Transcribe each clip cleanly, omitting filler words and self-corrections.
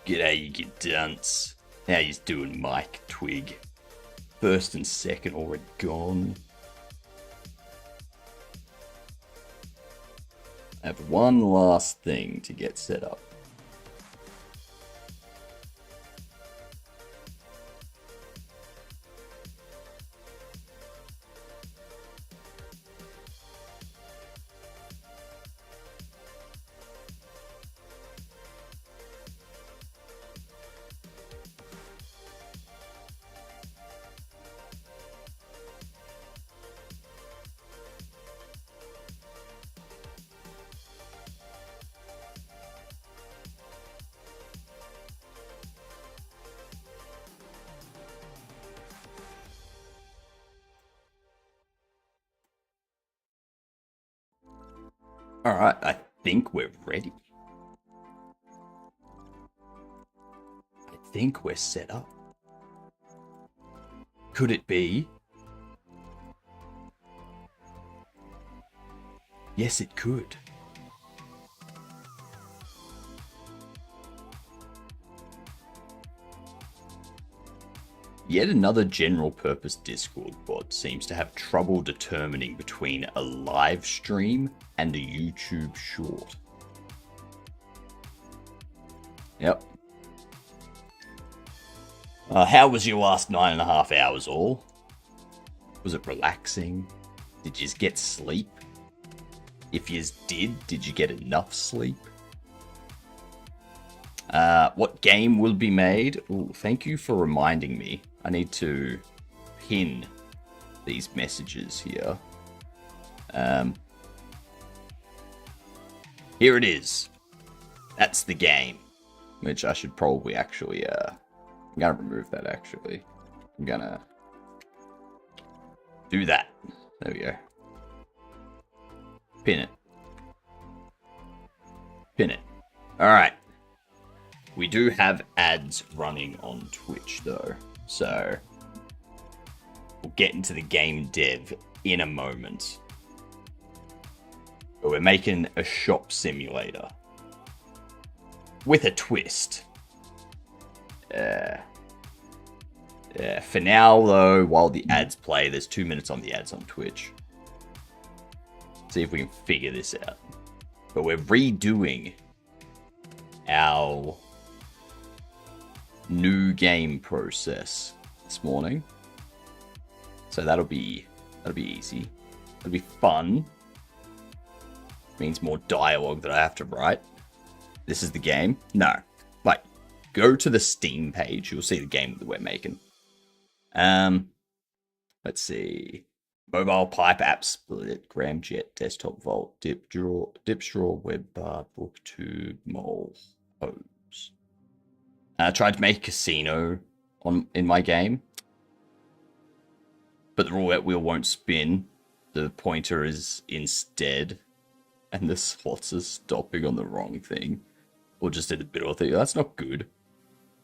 G'day, you dunce. How you doing, Mike Twig? First and second already gone. I have one last thing to get set up. Alright, I think we're ready. I think we're set up. Could it be? Yes, it could. Yet another general purpose Discord bot seems to have trouble determining between a live stream and a YouTube short. Yep. How was your last 9.5 hours, all? Was it relaxing? Did you get sleep? If you did you get enough sleep? What game will be made? Ooh, thank you for reminding me. I need to pin these messages here. Here it is. That's the game. Which I should probably actually, I'm gonna remove that actually. I'm gonna do that. There we go. Pin it. Pin it. Alright. We do have ads running on Twitch though. So we'll get into the game dev in a moment. But we're making a shop simulator. With a twist. For now though, while the ads play, there's 2 minutes on the ads on Twitch. See if we can figure this out. But we're redoing our new game process this morning. So that'll be easy. It'll be fun. Means more dialogue that I have to write. This is the game. No. Like, go to the Steam page. You'll see the game that we're making. Let's see. Mobile pipe app split, Gramjet, desktop vault, dipstraw, web bar, booktube, mole, hose. I tried to make a casino in my game, but the roulette wheel won't spin. The pointer is instead, and the slots are stopping on the wrong thing, or just did a bit of thing. That's not good.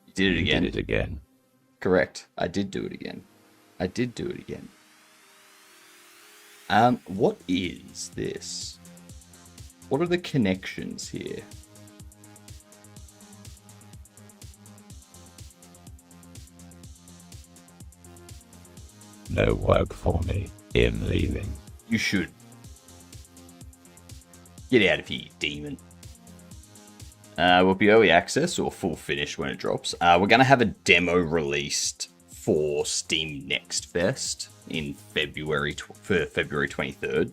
You did it again. You did it again. Correct. I did do it again. What is this? What are the connections here? No work for me. Him leaving. You should. Get out of here, you demon. Will be early access or full finish when it drops. We're going to have a demo released for Steam Next Fest in February 23rd.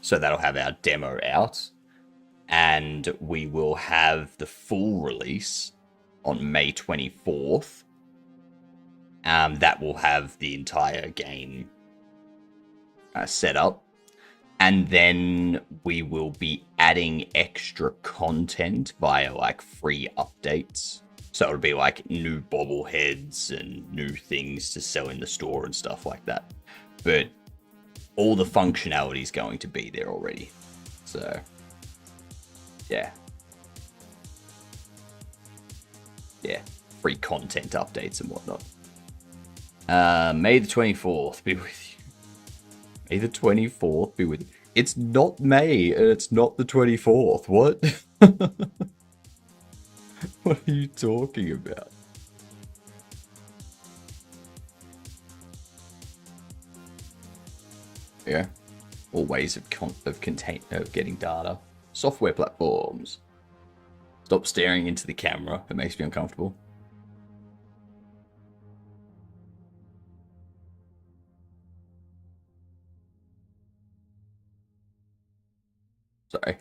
So that'll have our demo out. And we will have the full release on May 24th. That will have the entire game set up. And then we will be adding extra content via like free updates. So it'll be like new bobbleheads and new things to sell in the store and stuff like that. But all the functionality is going to be there already. So, yeah. Yeah, free content updates and whatnot. May the 24th be with you. May the 24th be with you. It's not May, and it's not the 24th. What? What are you talking about? Yeah. All ways of getting data. Software platforms. Stop staring into the camera. It makes me uncomfortable. Sorry.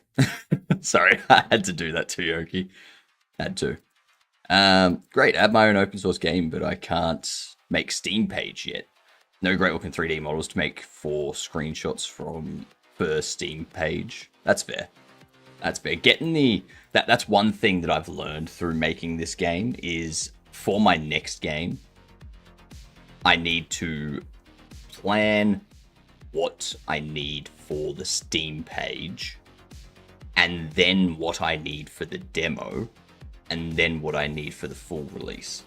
Sorry, I had to do that too, Yoki. Had to. Great, I have my own open source game, but I can't make Steam page yet. No great looking 3D models to make 4 screenshots from first Steam page. That's fair. That's fair. Getting that's one thing that I've learned through making this game is for my next game, I need to plan what I need for the Steam page, and then what I need for the demo, and then what I need for the full release.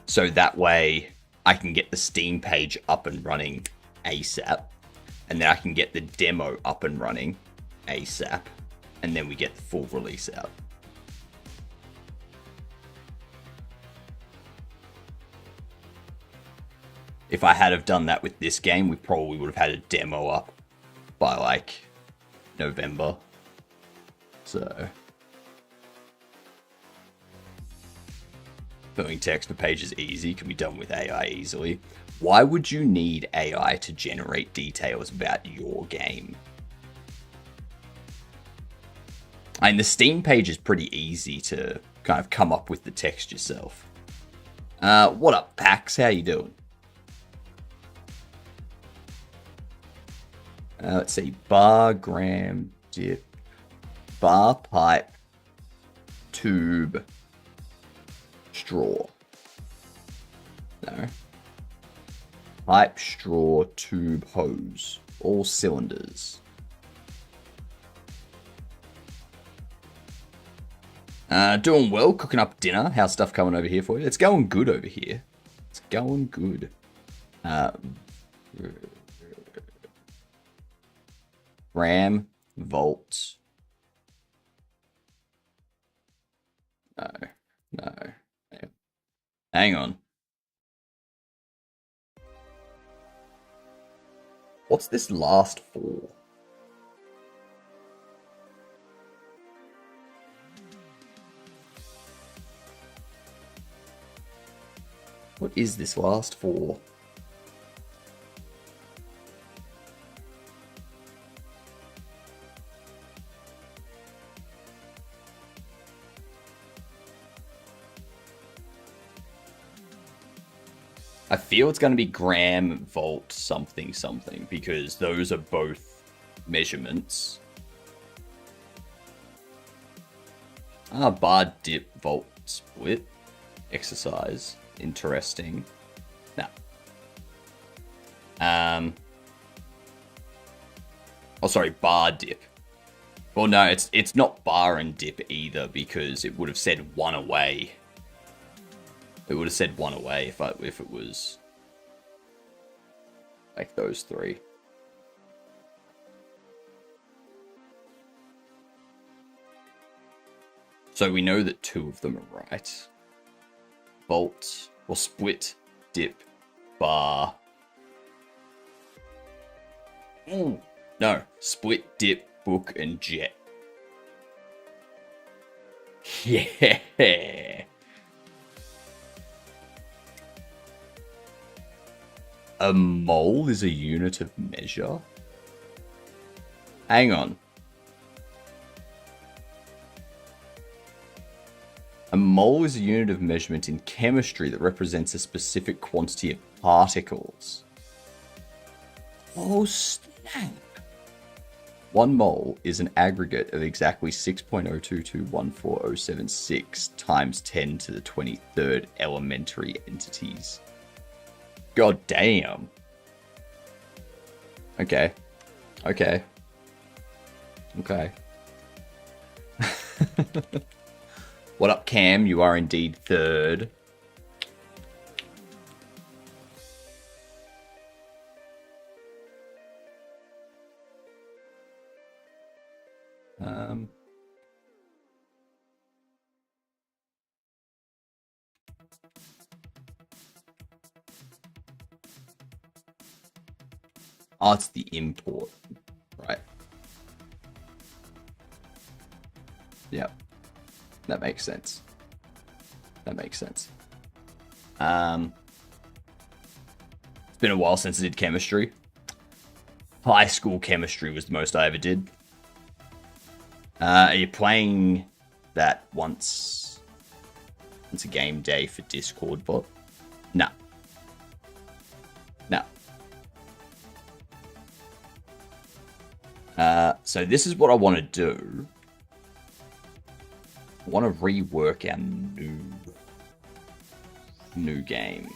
So that way I can get the Steam page up and running ASAP, and then I can get the demo up and running ASAP, and then we get the full release out. If I had have done that with this game, we probably would have had a demo up by like November. So filling text for pages easy, can be done with AI easily. Why would you need AI to generate details about your game? And the Steam page is pretty easy to kind of come up with the text yourself. What up, Pax? How you doing? Let's see. Bar, gram, dip, bar, pipe, tube, straw. No. Pipe, straw, tube, hose. All cylinders. Doing well, cooking up dinner. How's stuff coming over here for you? It's going good over here. It's going good. Ram, volt. No. Hang on. What's this last 4? What is this last 4? I feel it's going to be gram, volt, something, something, because those are both measurements. Bar, dip, volt, split. Exercise. Interesting. Nah. Oh, sorry, bar, dip. Well, no, it's not bar and dip either, because it would have said 1 away. It would have said 1 away if it was like those 3. So we know that 2 of them are right. Bolt, or split, dip, bar. Ooh, no, split, dip, book, and jet. Yeah. A mole is a unit of measure? Hang on. A mole is a unit of measurement in chemistry that represents a specific quantity of particles. Oh, snap. 1 mole is an aggregate of exactly 6.0221476 times 10 to the 23rd elementary entities. God damn. Okay. Okay. Okay. What up, Cam? You are indeed 3rd. Oh, it's the import. Right. Yep. That makes sense. That makes sense. It's been a while since I did chemistry. High school chemistry was the most I ever did. Are you playing that once a game day for Discord bot? No. No. So this is what I want to do. I want to rework our new game.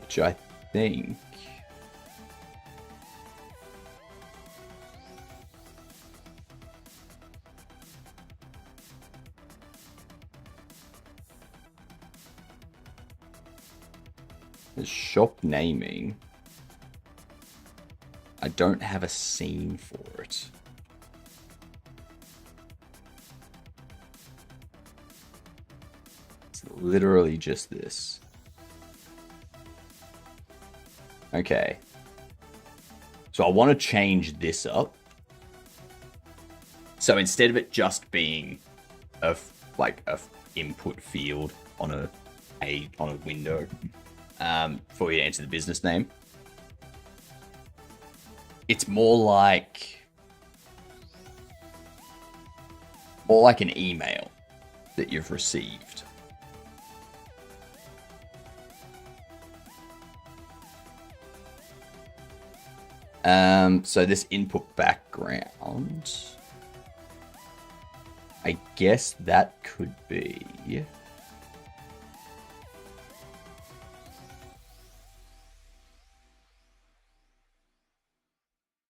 Which I think is shop naming. I don't have a scene for it. It's literally just this. Okay. So I want to change this up. So instead of it just being a input field on a window for you to enter the business name, it's more like an email that you've received. So this input background, I guess that could be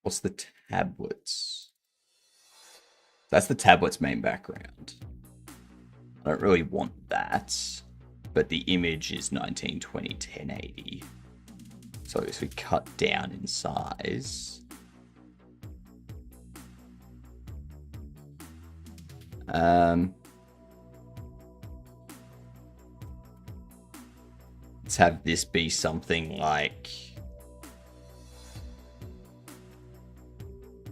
what's the tablets? That's the tablet's main background. I don't really want that, but the image is 1920 1080. So if we cut down in size, let's have this be something like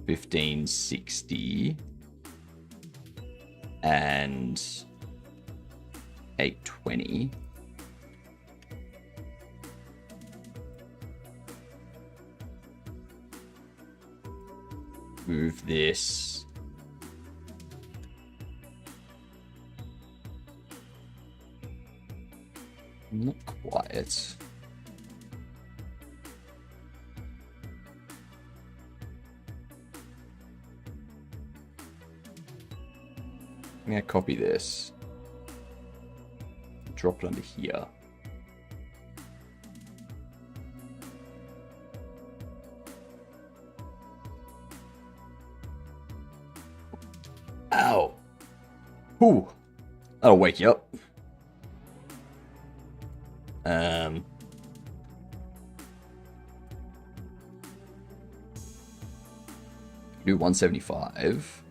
1560 and 820. Move this. Not quiet. I'm gonna copy this. Drop it under here. Ow. Ooh. That'll wake you up. Do 175.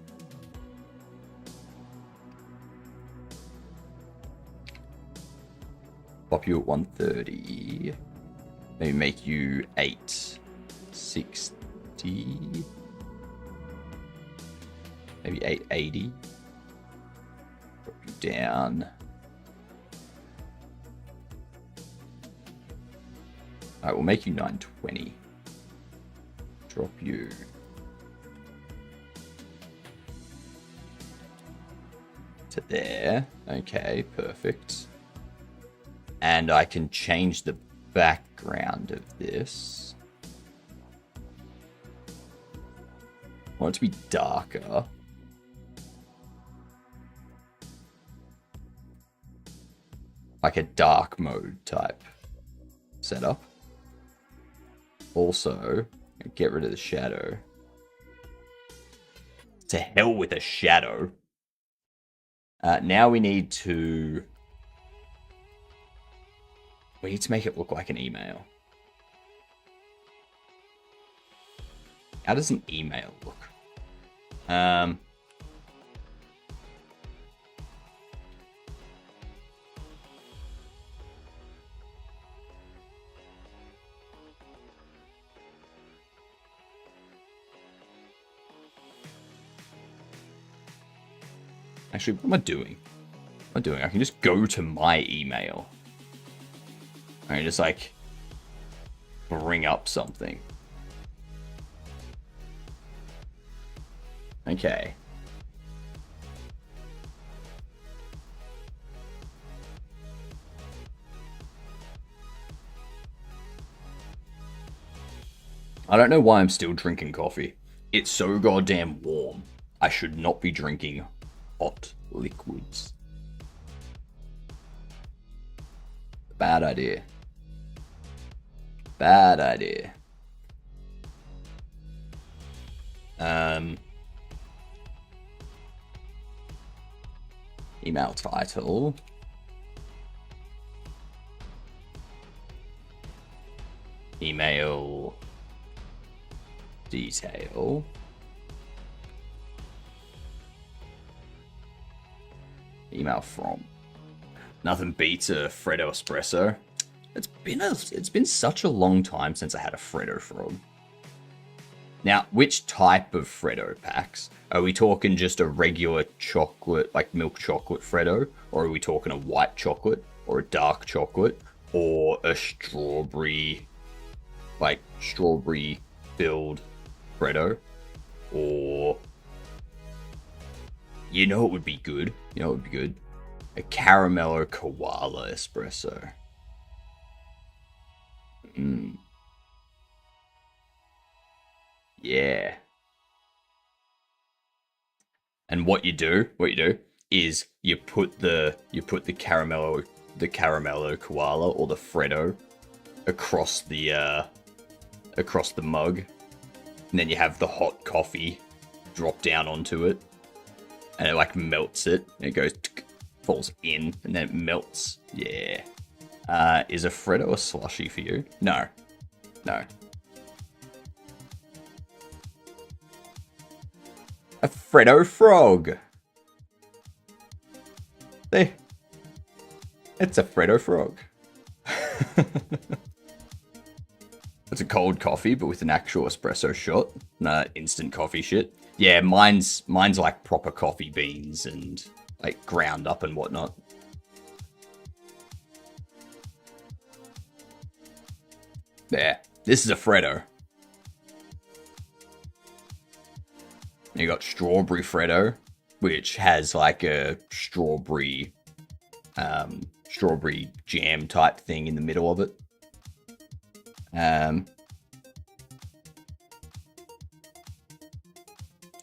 Pop you at 130. Maybe make you 860. Maybe 880. Drop you down. Alright, we'll make you 920. Drop you. To there. Okay, perfect. And I can change the background of this. I want it to be darker. Like a dark mode type setup. Also, get rid of the shadow. To hell with a shadow. Now we need to make it look like an email. How does an email look? Actually, what am I doing? I can just go to my email. I can just like bring up something. Okay. I don't know why I'm still drinking coffee. It's so goddamn warm. I should not be drinking hot liquids. Bad idea. Bad idea. Email title. Email detail. Email from. Nothing beats a Freddo espresso. It's been such a long time since I had a Freddo frog. Now, which type of Freddo packs? Are we talking just a regular chocolate, like milk chocolate Freddo? Or are we talking a white chocolate? Or a dark chocolate? Or a strawberry, like strawberry filled Freddo? Or, you know it would be good? You know it would be good? A caramello koala espresso. Yeah. And what you do is you put the caramello koala or the Freddo across the mug, and then you have the hot coffee drop down onto it, and it like melts it, and it goes falls in, and then it melts. Yeah. Is a Freddo a slushy for you? No. No. A Freddo frog. There. It's a Freddo frog. It's a cold coffee, but with an actual espresso shot. No instant coffee shit. Yeah, mine's like proper coffee beans and like ground up and whatnot. There. This is a Freddo. You got strawberry Freddo, which has like a strawberry jam type thing in the middle of it. And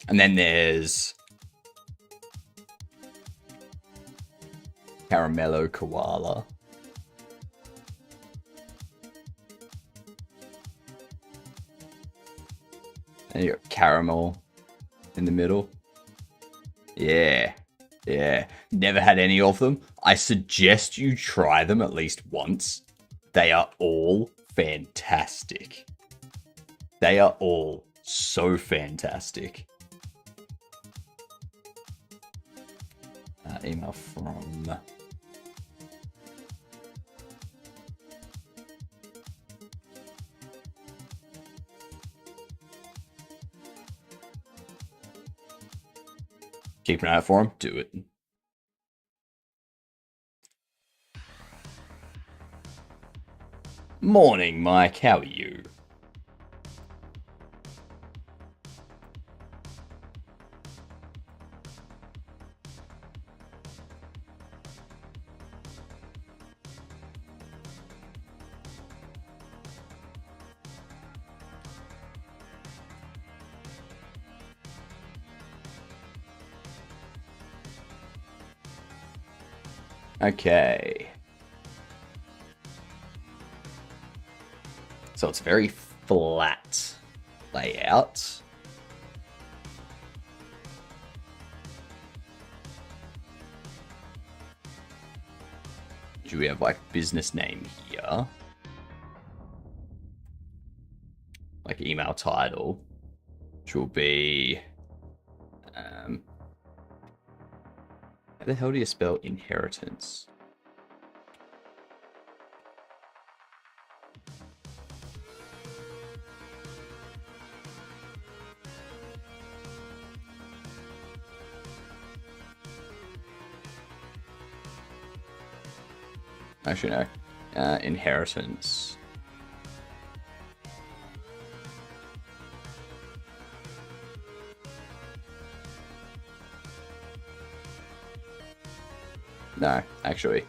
then there's caramello koala. And you got caramel in the middle. Yeah. Yeah. Never had any of them. I suggest you try them at least once. They are all fantastic. They are all so fantastic. Email from... Keep an eye out for him. Do it. Morning, Mike. How are you? Okay. So it's very flat layout. Do we have like business name here? Like email title. which will be... how the hell do you spell inheritance? Actually, no. Inheritance. No, actually.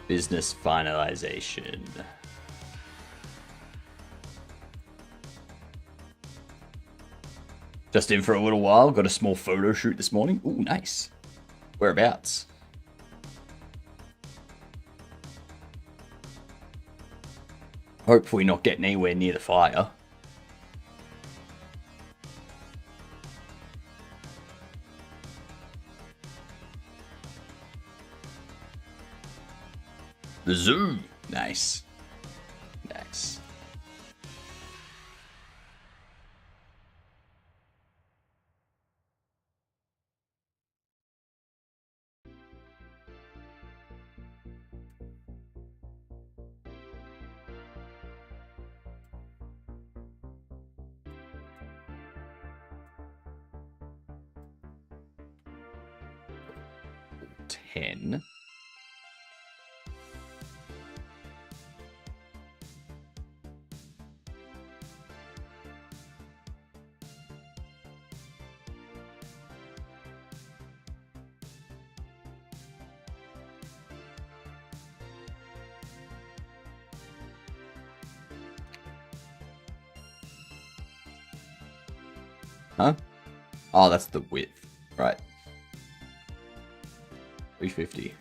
Business finalization. Just in for a little while. Got a small photo shoot this morning. Ooh, nice. Whereabouts? Hopefully not getting anywhere near the fire. The zoo. Nice. Nice. $10. Huh? Oh, that's the width. Right. 350.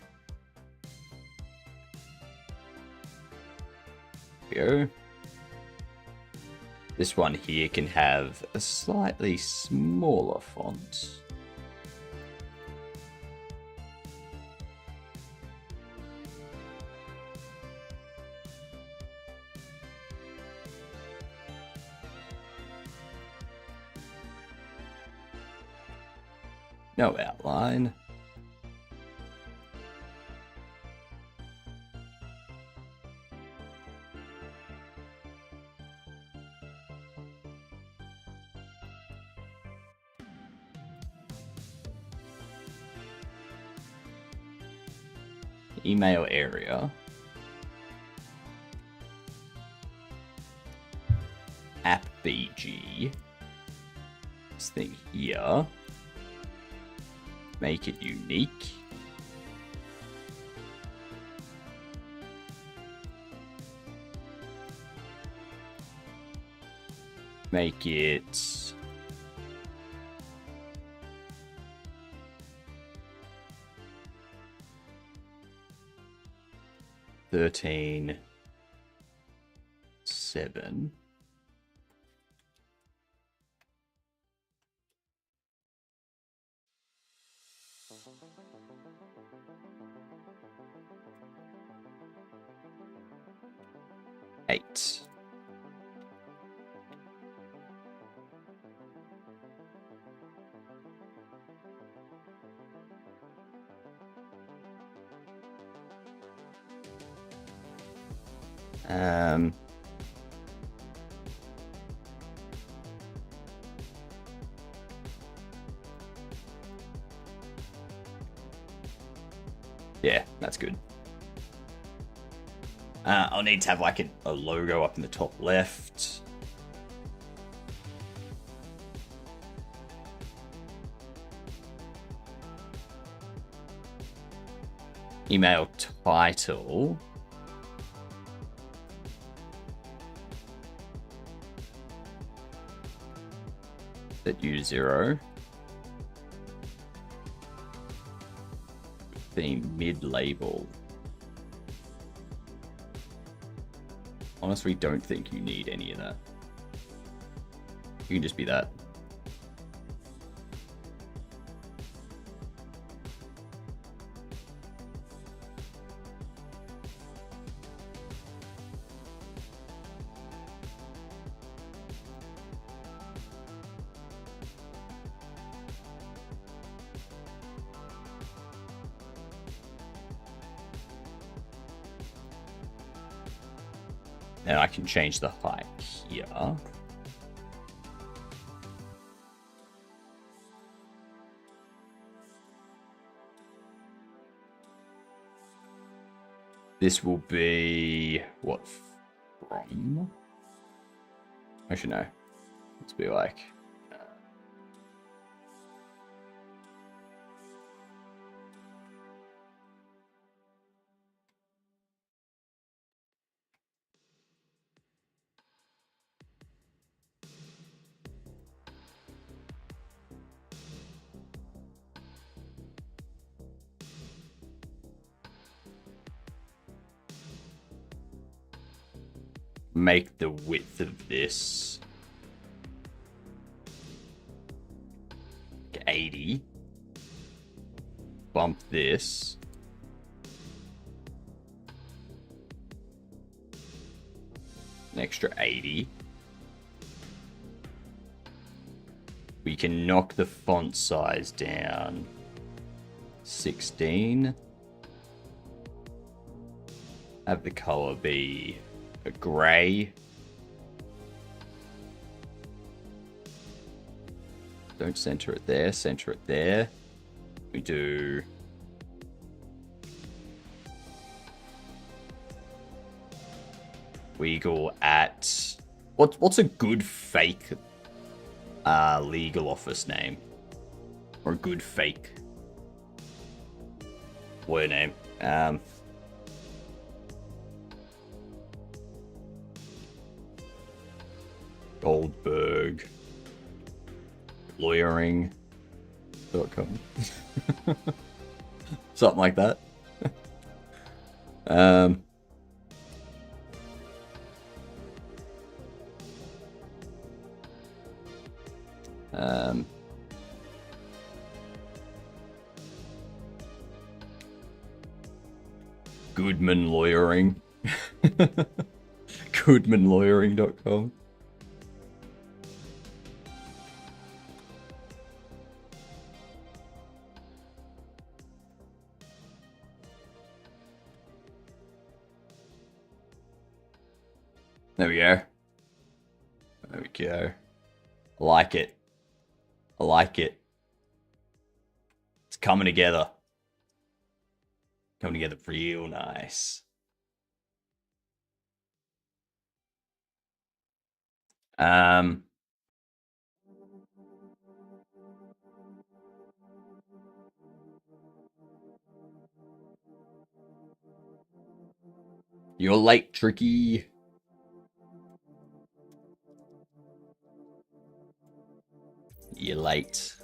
Go. This one here can have a slightly smaller font. No outline. Email area. App BG. This thing here. Make it unique. Make it $13.7. $8. Yeah, that's good. I'll need to have like a logo up in the top left. Email title. That U0. Theme mid label. Honestly, don't think you need any of that. You can just be that. Then I can change the height here. This will be what from? Actually, no. Let's be like. Make the width of this 80. Bump this. An extra 80. We can knock the font size down 16. Have the color be a gray. Don't center it there, center it there. We do Weagle at what's a good fake legal office name? Or a good fake lawyer name? Goldberg lawyering.com. Something like that. Goodman lawyering. Goodmanlawyering.com. There we go. There we go. I like it. I like it. It's coming together. Coming together real nice. You're late, Tricky. You're late.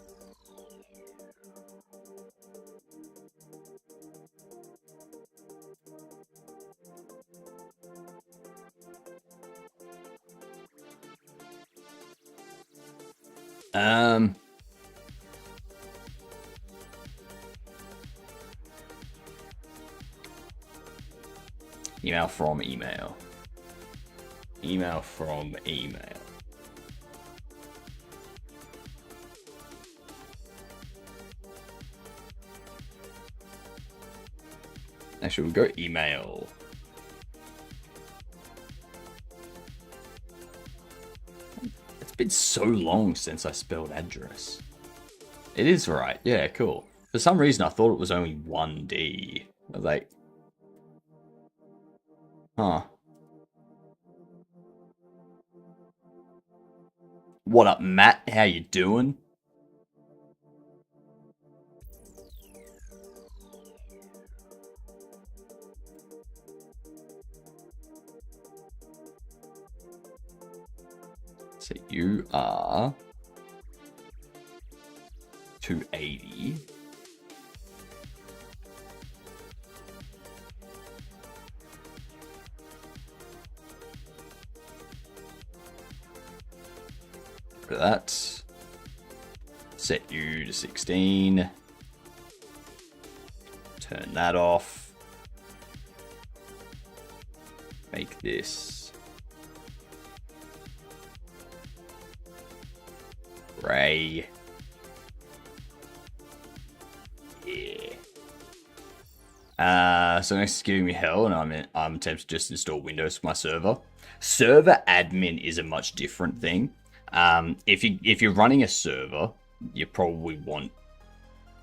Email from email. Email from email. Actually, we'll go email. It's been so long since I spelled address. It is right. Yeah, cool. For some reason, I thought it was only 1D. I was like, huh. What up, Matt? How you doing? So you are 280. For that, set you to 16. Turn that off. Make this gray. Yeah. So next is giving me hell, and I'm tempted to just install Windows for my server. Server admin is a much different thing. If you're running a server, you probably want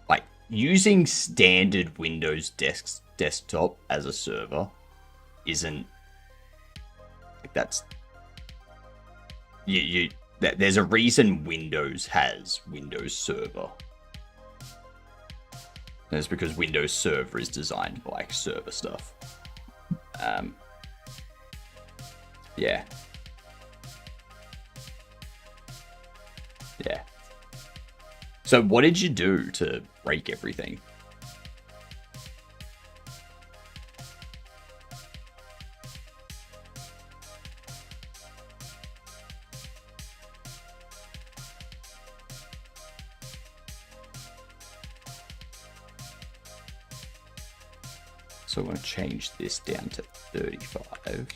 like using standard Windows desktop as a server isn't like that's there's a reason Windows has Windows Server. And it's because Windows Server is designed for like server stuff. Yeah. Yeah. So what did you do to break everything? So I'm going to change this down to 35. There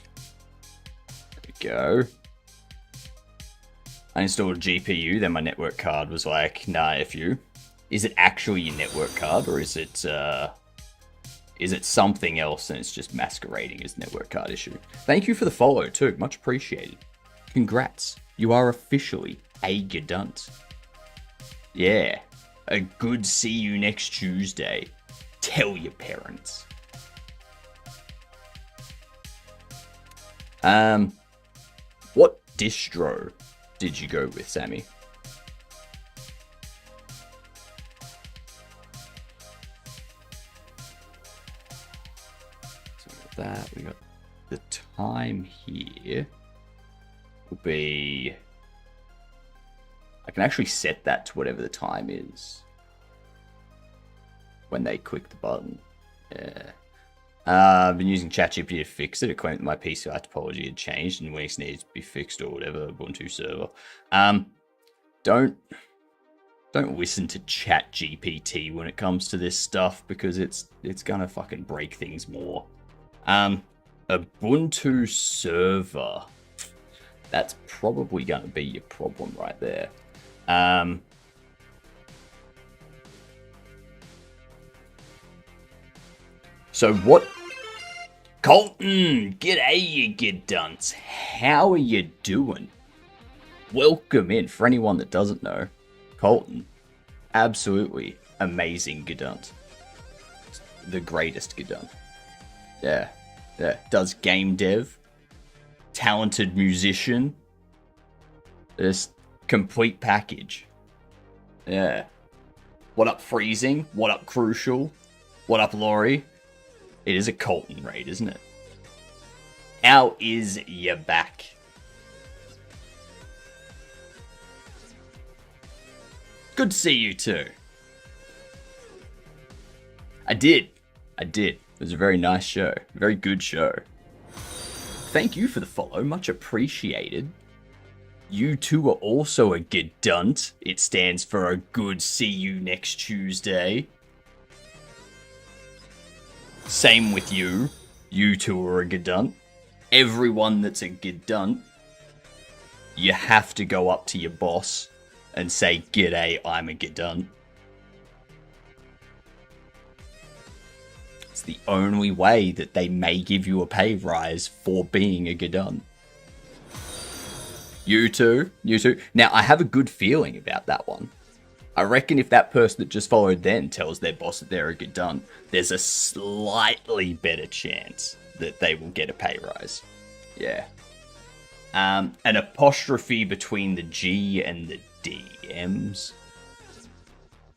we go. I installed a GPU, then my network card was like, nah, F you. Is it actually your network card, or is it something else and it's just masquerading as network card issue? Thank you for the follow too, much appreciated. Congrats, you are officially a Gadunt. Yeah, a good see you next Tuesday. Tell your parents. What distro did you go with, Sammy? So with that, we got the time here will be. I can actually set that to whatever the time is when they click the button. Yeah. I've been using ChatGPT to fix it. It claimed that my PCI topology had changed and Linux needs to be fixed or whatever. Ubuntu server. Don't listen to ChatGPT when it comes to this stuff because it's gonna fucking break things more. Ubuntu server. That's probably gonna be your problem right there. So what? Colton, g'day you Gadunt. How are you doing? Welcome in. For anyone that doesn't know, Colton, absolutely amazing Gadunt. The greatest Gadunt. Yeah. Does game dev. Talented musician. This complete package. Yeah. What up Freezing? What up Crucial? What up Laurie? It is a Colton raid, isn't it? How is ya back? Good to see you too. I did. It was a very nice show. Very good show. Thank you for the follow. Much appreciated. You two are also a Gadunt. It stands for a good see you next Tuesday. Same with you. You two are a Gadunt. Everyone that's a Gadunt, you have to go up to your boss and say, "G'day, I'm a Gadunt." It's the only way that they may give you a pay rise for being a Gadunt. You two. Now, I have a good feeling about that one. I reckon if that person that just followed then tells their boss that they're a Gadunt, there's a slightly better chance that they will get a pay rise. Yeah. An apostrophe between the G and the DMs.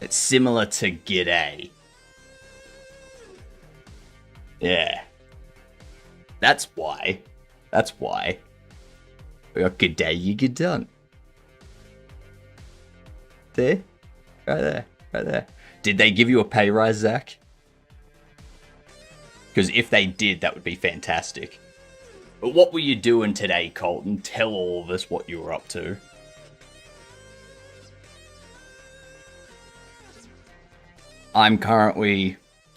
It's similar to g'day. Yeah. That's why. We got g'day, you Gadunt. There. Right there. Did they give you a pay rise, Zach? Because if they did, that would be fantastic. But what were you doing today, Colton? Tell all of us what you were up to. I'm currently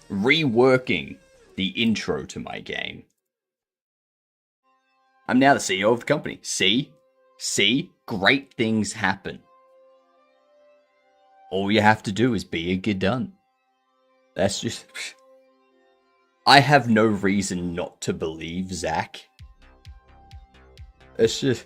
reworking the intro to my game. I'm now the CEO of the company. See? Great things happen. All you have to do is be a Gadunt. That's just... I have no reason not to believe Zach It's just.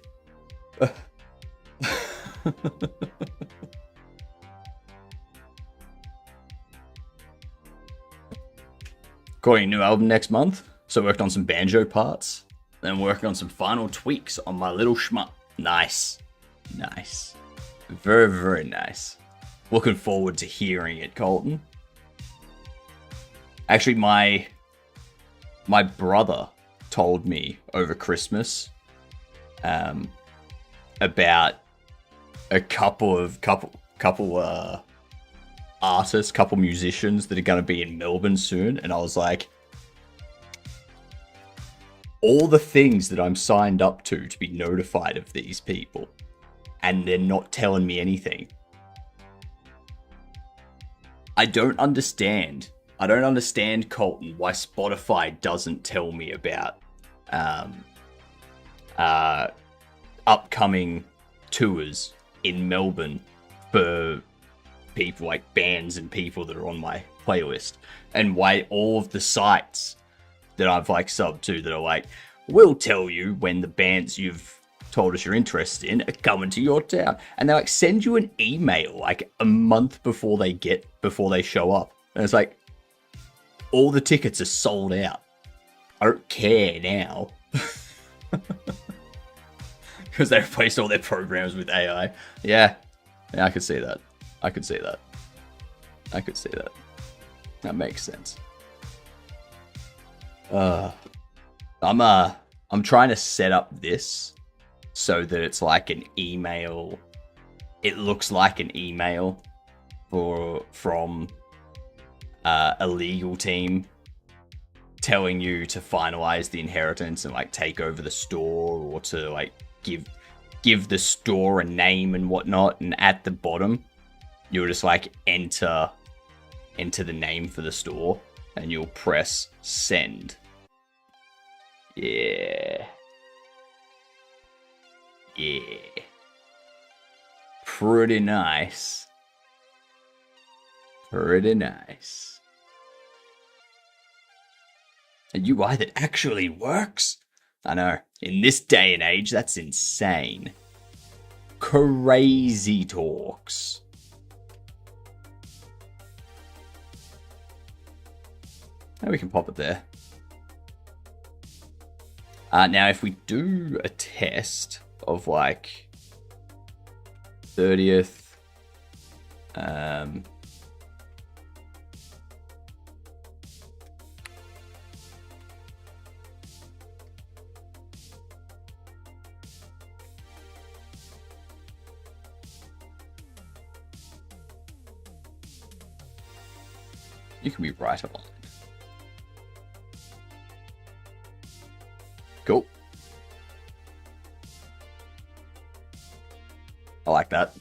Recording a new album next month, so worked on some banjo parts, then working on some final tweaks on my little shmup. Nice. Nice. Very, very nice. Looking forward to hearing it, Colton. Actually, my brother told me over Christmas about a couple artists, couple musicians that are going to be in Melbourne soon, and I was like, all the things that I'm signed up to be notified of these people, and they're not telling me anything. I don't understand, Colton, why Spotify doesn't tell me about upcoming tours in Melbourne for people like bands and people that are on my playlist, and why all of the sites that I've like subbed to that are like, we'll tell you when the bands you've told us you're interested in are coming to your town, and they like send you an email like a month before they show up, and it's like, all the tickets are sold out. I don't care now. Because they replaced all their programs with AI. Yeah, I could see that. I could see that. That makes sense. I'm trying to set up this so that it's like an email. It looks like an email from a legal team telling you to finalize the inheritance and like take over the store, or to like give the store a name and whatnot. And at the bottom, you'll just like enter the name for the store, and you'll press send. Yeah. Pretty nice. A UI that actually works? I know. In this day and age, that's insane. Crazy talks. Now we can pop it there. Now, if we do a test of like 30th, you can be right aligned. Cool. I like that.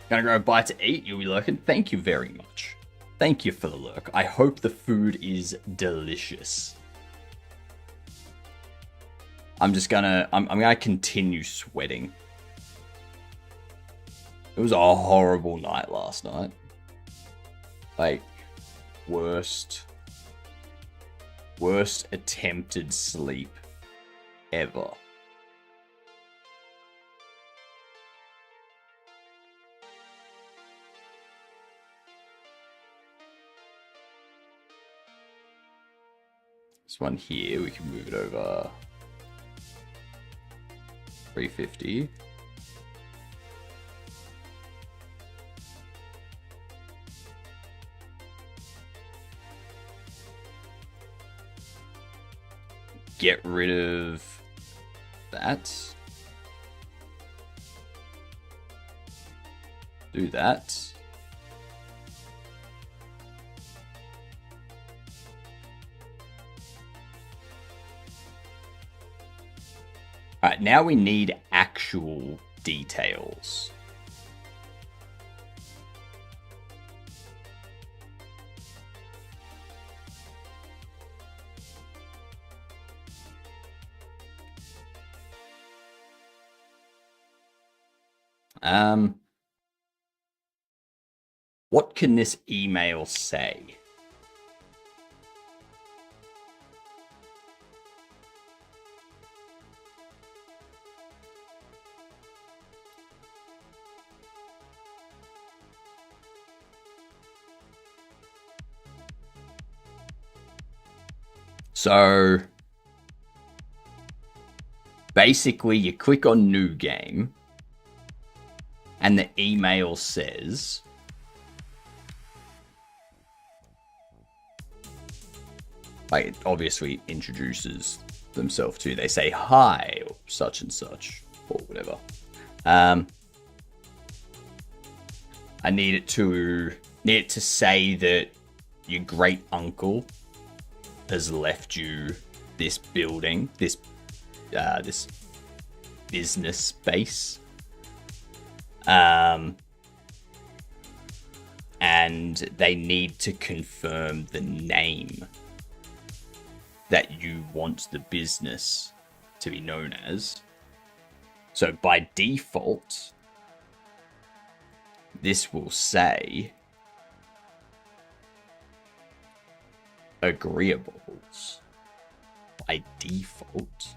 Gonna grab a bite to eat, you'll be lurking. Thank you very much. Thank you for the lurk. I hope the food is delicious. I'm gonna continue sweating. It was a horrible night last night. Like, worst attempted sleep ever. This one here, we can move it over 350. Get rid of that. Do that. Alright, now we need actual details. What can this email say? So basically, you click on new game, and the email says, like, it obviously introduces themselves to you. They say hi, or such and such, or whatever. I need it to say that your great uncle has left you this building, this business space, and they need to confirm the name that you want the business to be known as. So by default, this will say agreeables by default.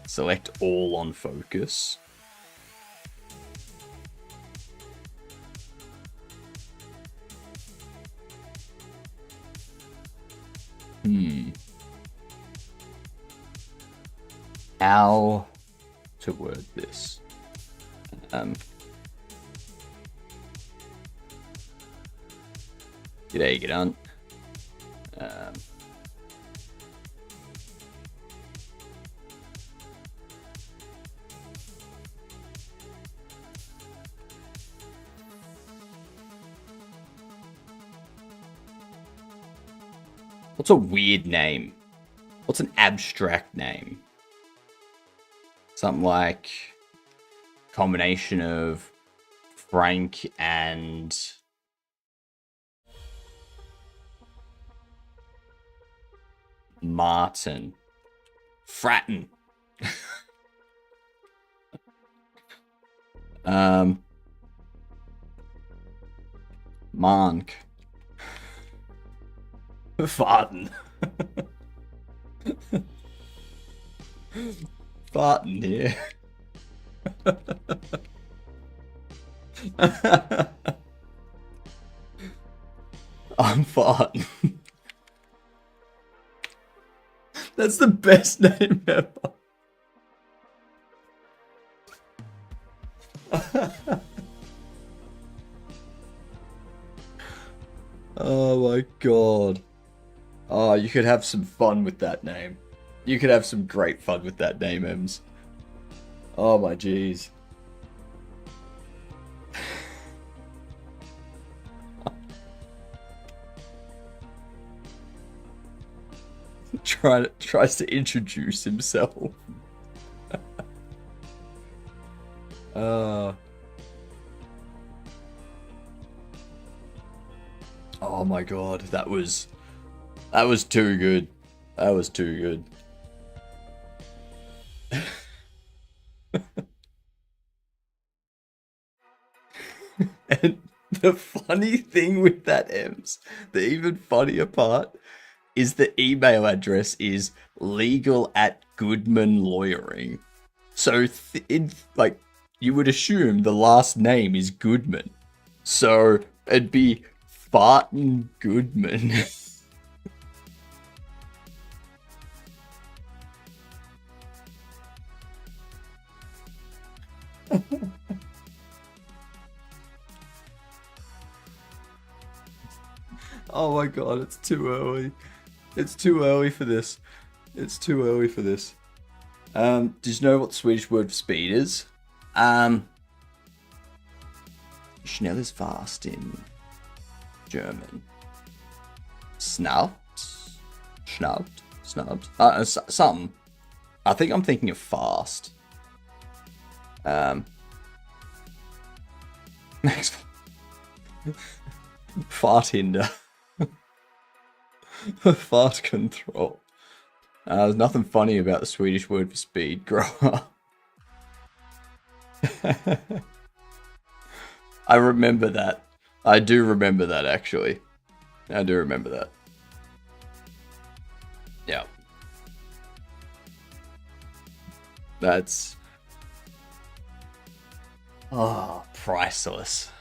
Select all on focus. How to word this? G'day, get on. What's a weird name? What's an abstract name? Something like combination of Frank and Martin. Fratton. Mark. Farten. Farten here. I'm farting. That's the best name ever. Oh my god. Oh, you could have some fun with that name. You could have some great fun with that name, Ems. Oh my jeez. Tries to introduce himself. Oh my god, that was too good. That was too good. And the funny thing with that, Ems, the even funnier part, is the email address is legal@Goodman Lawyering. So, you would assume the last name is Goodman. So, it'd be Barton Goodman. Oh my god, it's too early. It's too early for this. It's too early for this. Did you know what the Swedish word for speed is? Schnell is fast in German. Snaubt? Something. I think I'm thinking of fast. Next. Fart hinder. Fart control. There's nothing funny about the Swedish word for speed. Grow up. I remember that. I do remember that, actually. I do remember that. Yeah. That's Oh, priceless.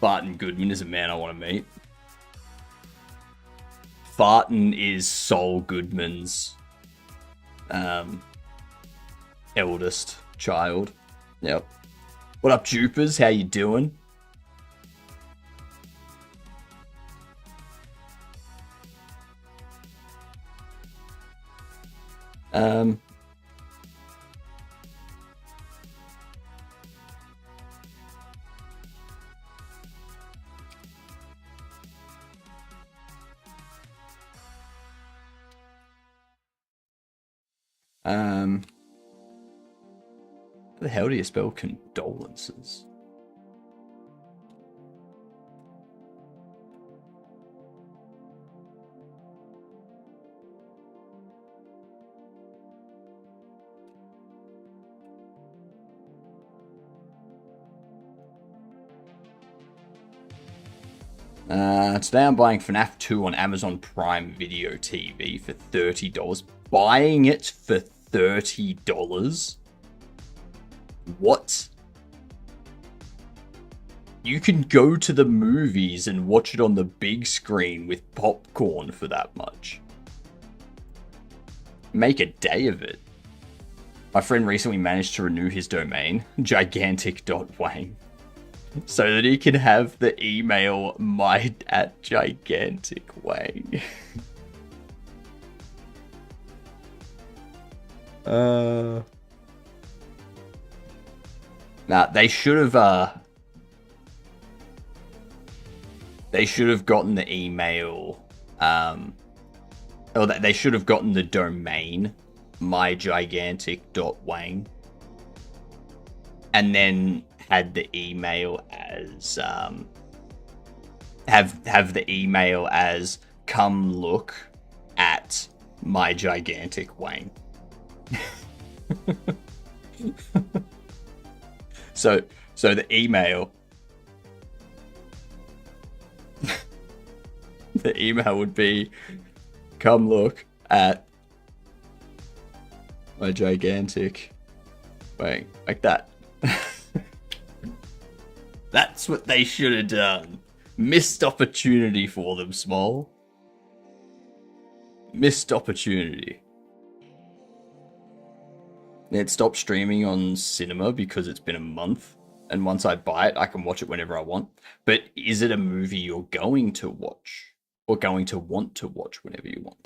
Barton Goodman is a man I want to meet. Barton is Saul Goodman's eldest child. Yep. What up, Jupers? How you doing? Um, how the hell do you spell condolences? Today I'm buying FNAF 2 on Amazon Prime Video TV for $30. Buying it for $30? What? You can go to the movies and watch it on the big screen with popcorn for that much. Make a day of it. My friend recently managed to renew his domain, gigantic.wang, so that he can have the email my@giganticwang. Nah, they should have gotten the email, or they should have gotten the domain mygigantic.wang, and then had the email as have the email as come look at mygiganticwang. So the email the email would be come look at my gigantic wang, like that. That's what they should have done. Missed opportunity for them, Small. Missed opportunity. It stopped streaming on cinema because it's been a month, and once I buy it, I can watch it whenever I want. But is it a movie you're going to watch, or going to want to watch whenever you want?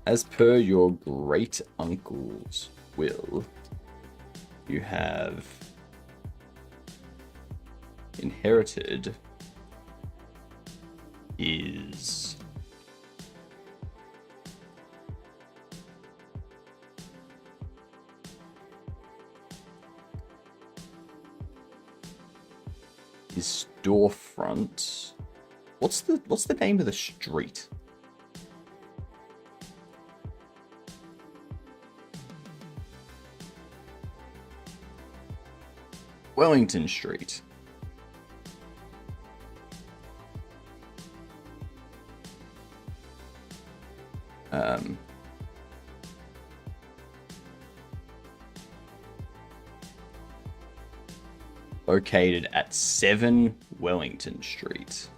As per your great uncle's will, you have inherited his storefront. What's the name of the street? Wellington Street. Located at 7 Wellington Street.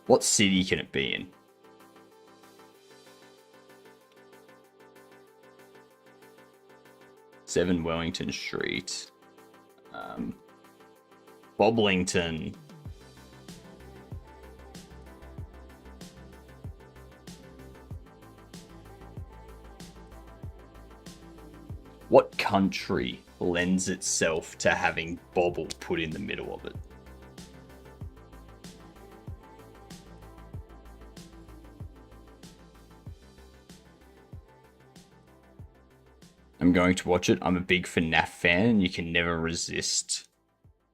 What city can it be in? Seven Wellington Street. Boblington. What country lends itself to having Bobble put in the middle of it? I'm going to watch it. I'm a big FNAF fan, and you can never resist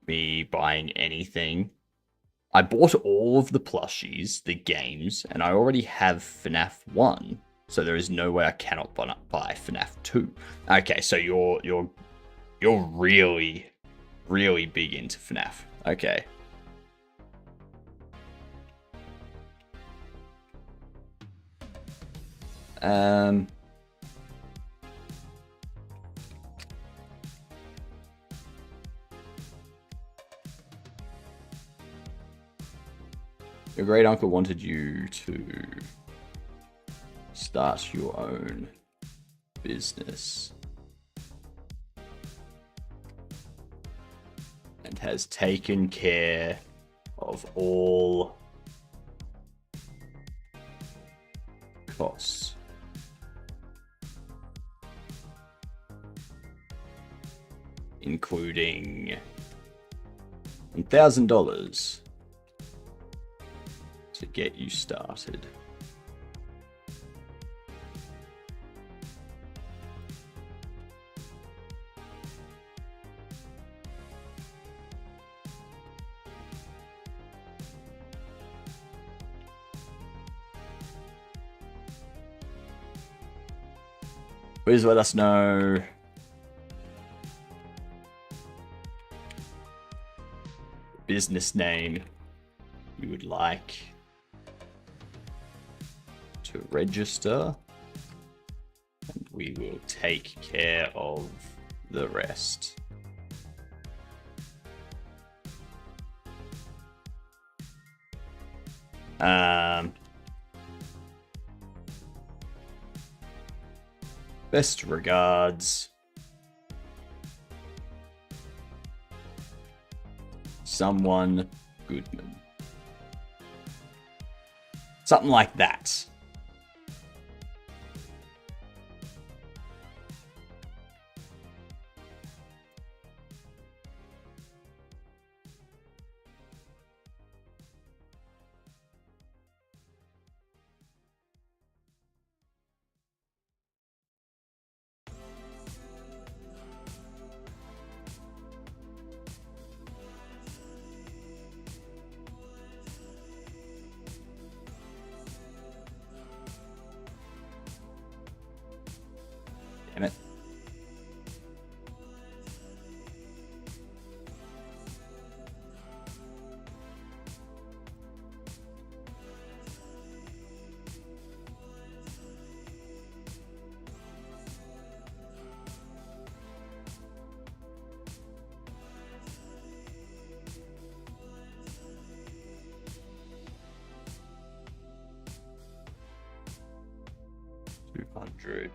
me buying anything. I bought all of the plushies, the games, and I already have FNAF 1, so there is no way I cannot buy FNAF 2. Okay, so you're really, really big into FNAF. Okay. Your great uncle wanted you to start your own business and has taken care of all costs. Including $1,000 to get you started. Please let us know the business name you would like to register, and we will take care of the rest. Best regards, someone Goodman. Something like that. Damn it.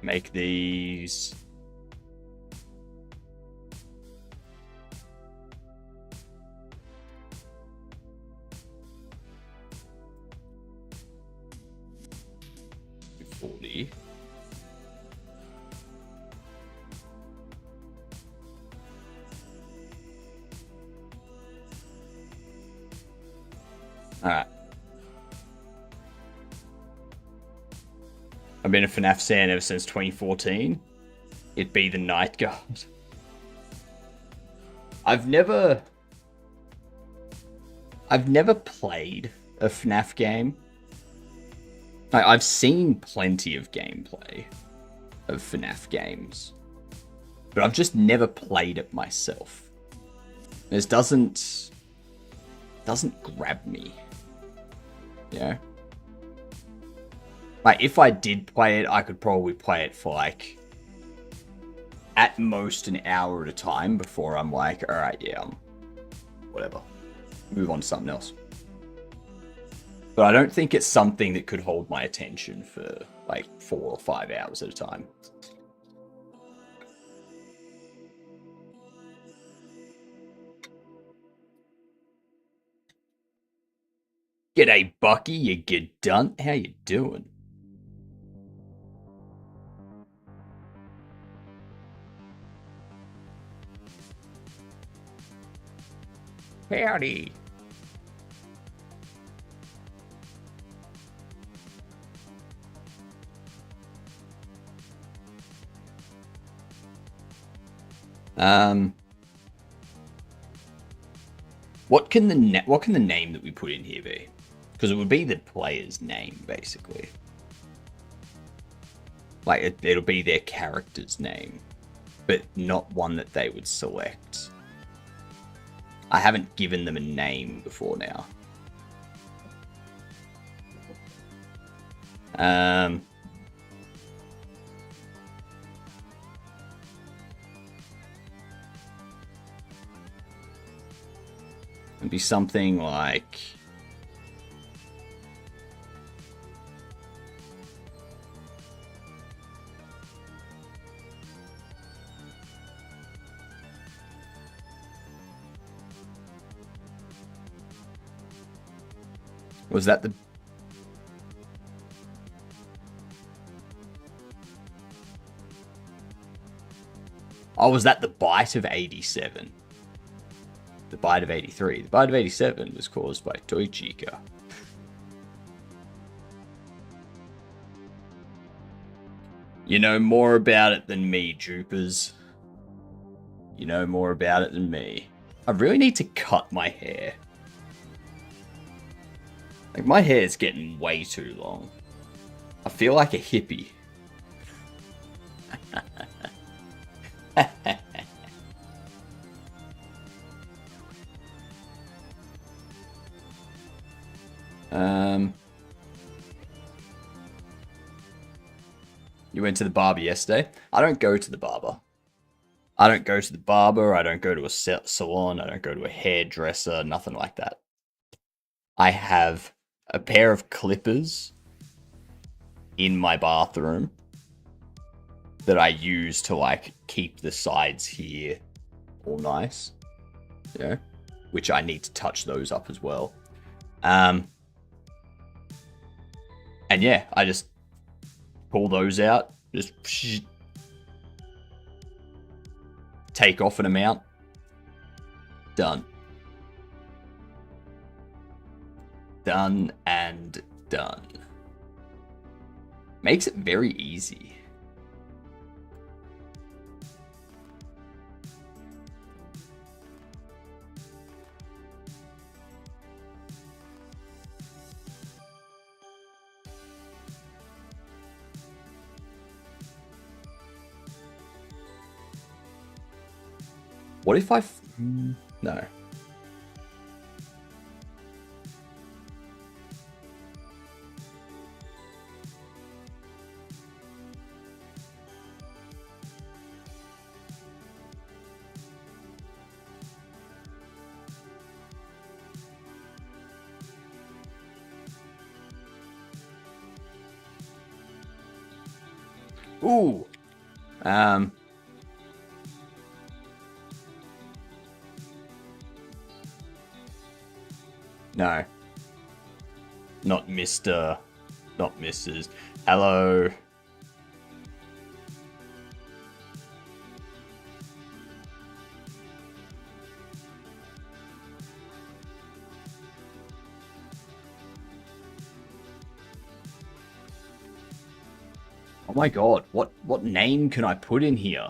Make these $40. All right. I've been a FNAF fan ever since 2014. It'd be the Night Guard. I've never played a FNAF game. I've seen plenty of gameplay of FNAF games, but I've just never played it myself. This doesn't grab me. You know? Like, if I did play it, I could probably play it for, like, at most an hour at a time before I'm like, alright, yeah, whatever. Move on to something else. But I don't think it's something that could hold my attention for, like, 4 or 5 hours at a time. G'day, Bucky, you good dunt. How you doing? Howdy. What can the name that we put in here be? Because it would be the player's name, basically. Like, it'll be their character's name, but not one that they would select. I haven't given them a name before now. It'd be something like... Was that the... Oh, was that the bite of 87? The bite of 83. The bite of 87 was caused by Toy Chica. You know more about it than me, Droopers. You know more about it than me. I really need to cut my hair. Like, my hair is getting way too long. I feel like a hippie. You went to the barber yesterday? I don't go to the barber. I don't go to the barber. I don't go to a salon. I don't go to a hairdresser. Nothing like that. I have a pair of clippers in my bathroom that I use to, like, keep the sides here all nice. You know? Which I need to touch those up as well. And yeah, I just pull those out, just take off an amount, done. Done and done. Makes it very easy. What if I... No. Ooh. No. Not Mr. Not Mrs. Hello. Oh my god, what name can I put in here?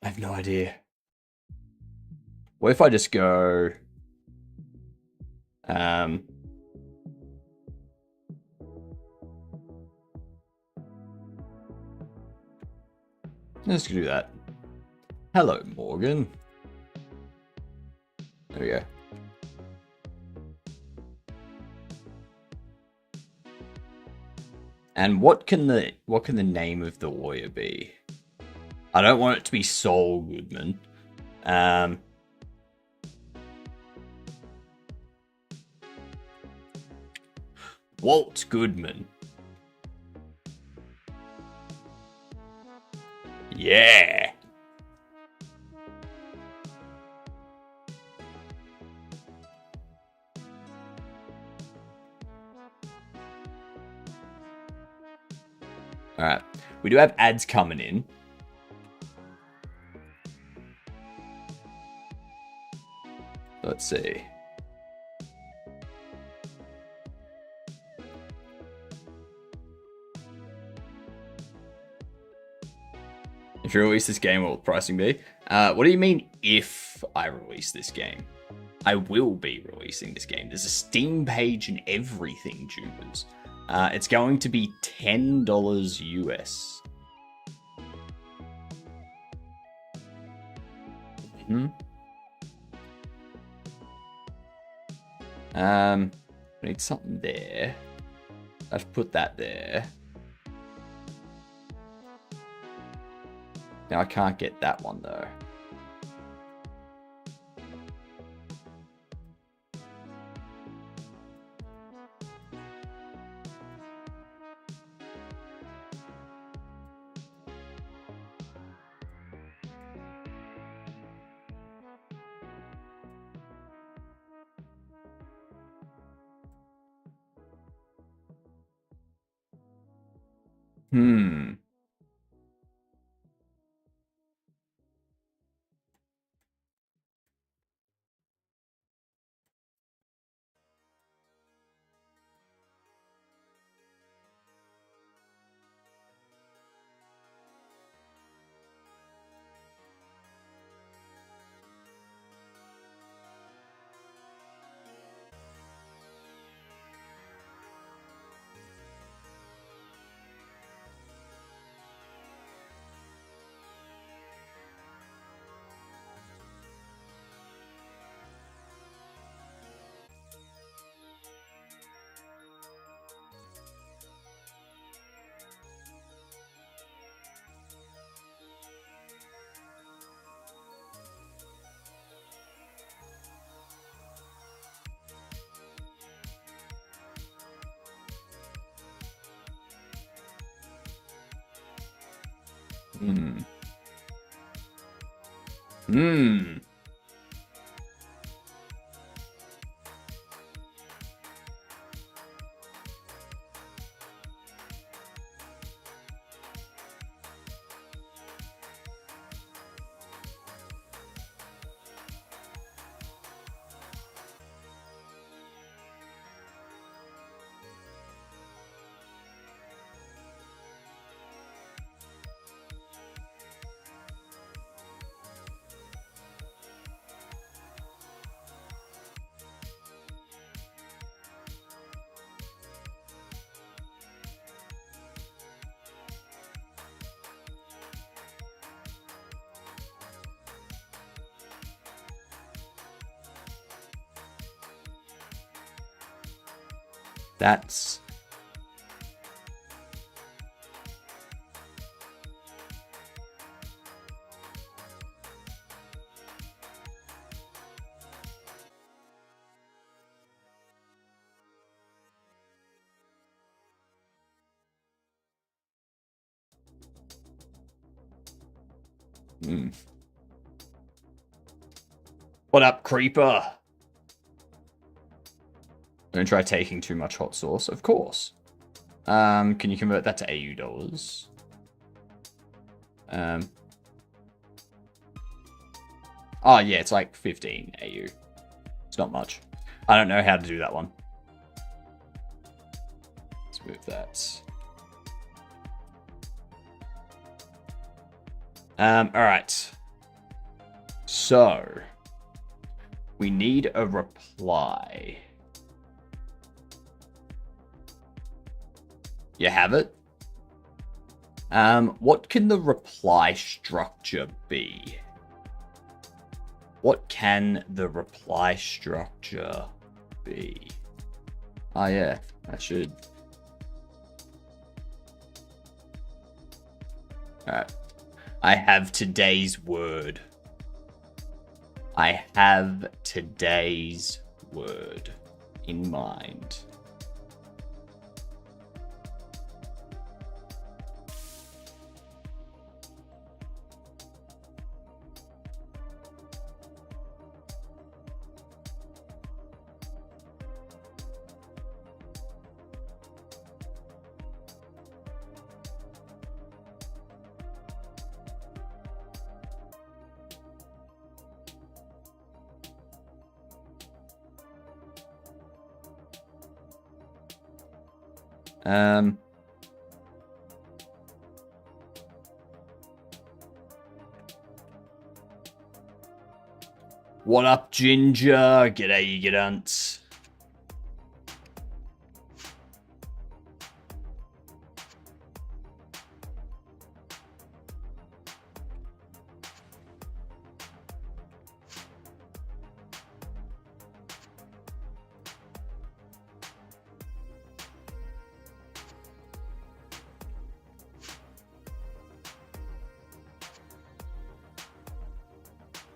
I have no idea. What if I just go... Let's do that. Hello, Morgan. There we go. And what can the name of the warrior be? I don't want it to be Saul Goodman. Walt Goodman. Yeah. We do have ads coming in. Let's see. If you release this game, what will the pricing be? What do you mean if I release this game? I will be releasing this game. There's a Steam page and everything, Jupers. It's going to be $10 US. We need something there. I've put that there. Now I can't get that one though. That's... What up, creeper? Don't try taking too much hot sauce, of course. Can you convert that to AU dollars? Oh yeah, it's like 15 AU. It's not much. I don't know how to do that one. Let's move that. Alright. So, we need a reply. You have it? What can the reply structure be? What can the reply structure be? Oh yeah, I should. Alright. I have today's word. I have today's word in mind. What up, Ginger? G'day, you gidunts.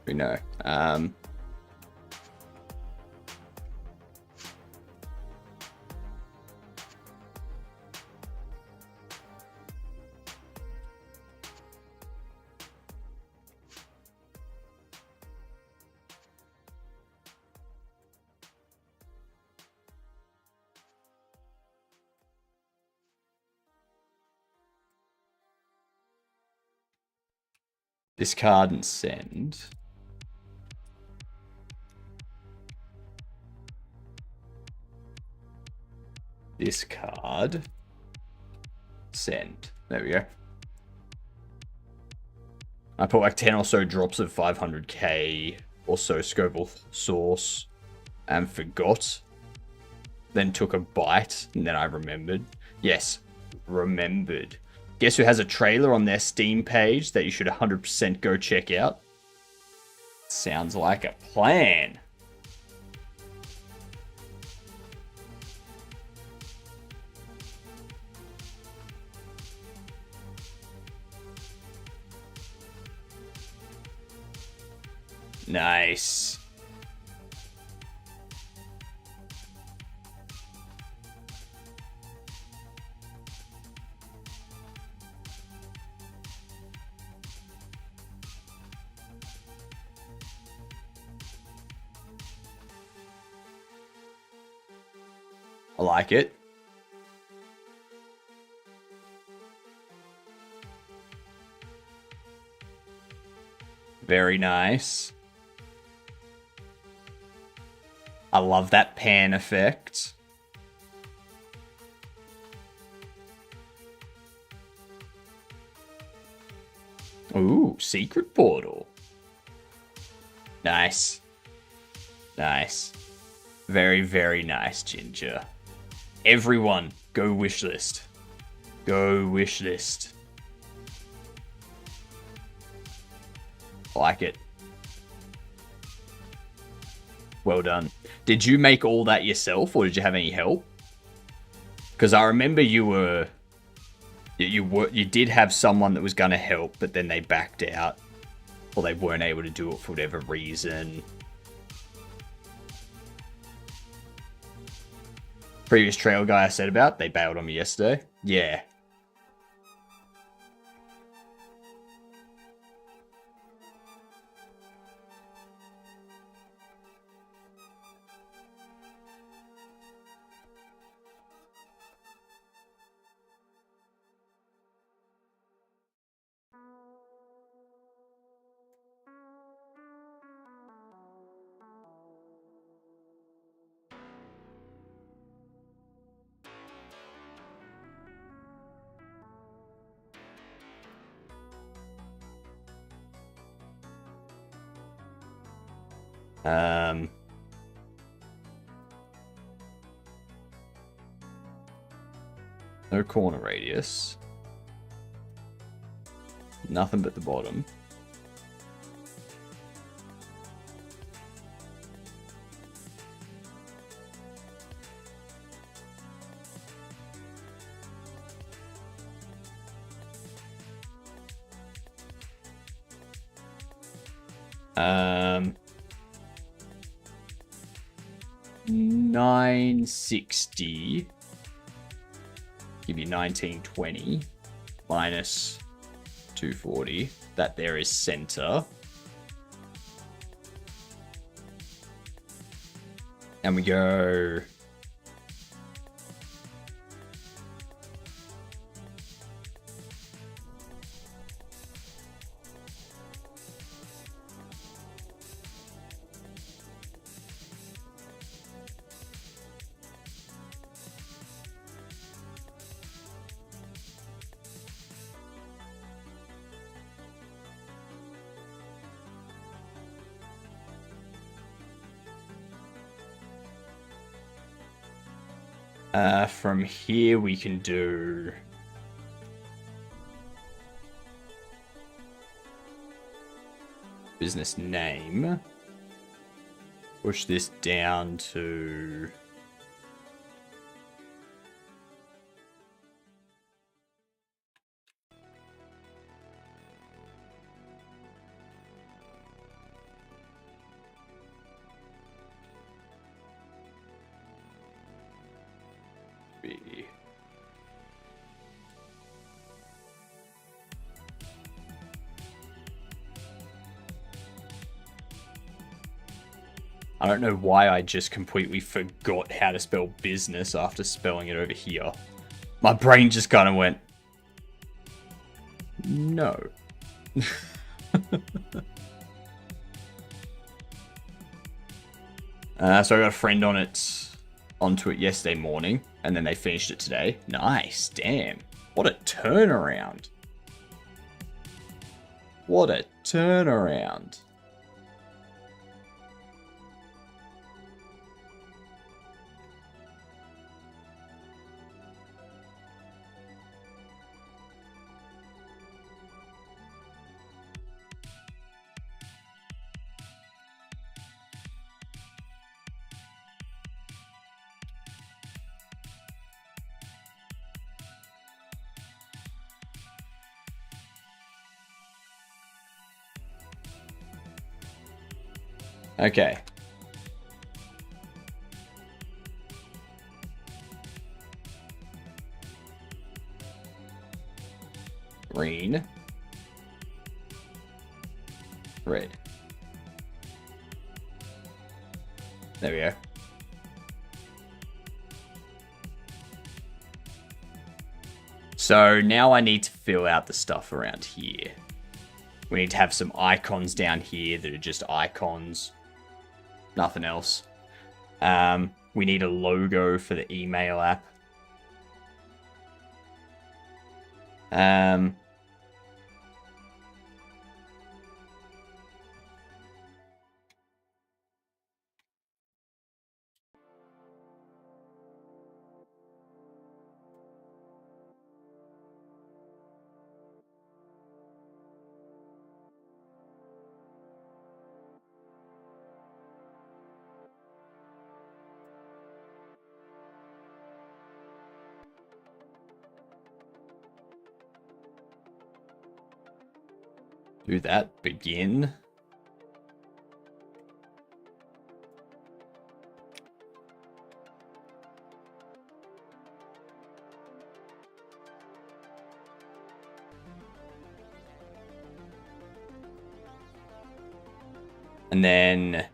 We know. Discard and send. Discard. Send. There we go. I put like 10 or so drops of 500k or so Scoville sauce and forgot. Then took a bite and then I remembered. Yes, remembered. Guess who has a trailer on their Steam page that you should 100% go check out? Sounds like a plan. Nice. I like it. Very nice. I love that pan effect. Ooh, secret portal. Nice. Nice. Very, very nice, Ginger. Everyone, go wishlist. Go wishlist. Like it. Well done. Did you make all that yourself, or did you have any help? Because I remember you did have someone that was going to help, but then they backed out, or they weren't able to do it for whatever reason. Previous trail guy I said about, they bailed on me yesterday. Yeah. No corner radius. Nothing but the bottom. Um, 960. Give you 1920 minus 240. That there is center. And we go... From here we can do business name. Push this down to B. I don't know why I just completely forgot how to spell business after spelling it over here. My brain just kind of went, no. So I got a friend onto it yesterday morning, and then they finished it today. Nice, damn. What a turnaround. What a turnaround. Okay. Green. Red. There we go. So now I need to fill out the stuff around here. We need to have some icons down here that are just icons. Nothing else. We need a logo for the email app. Do that. Begin. And then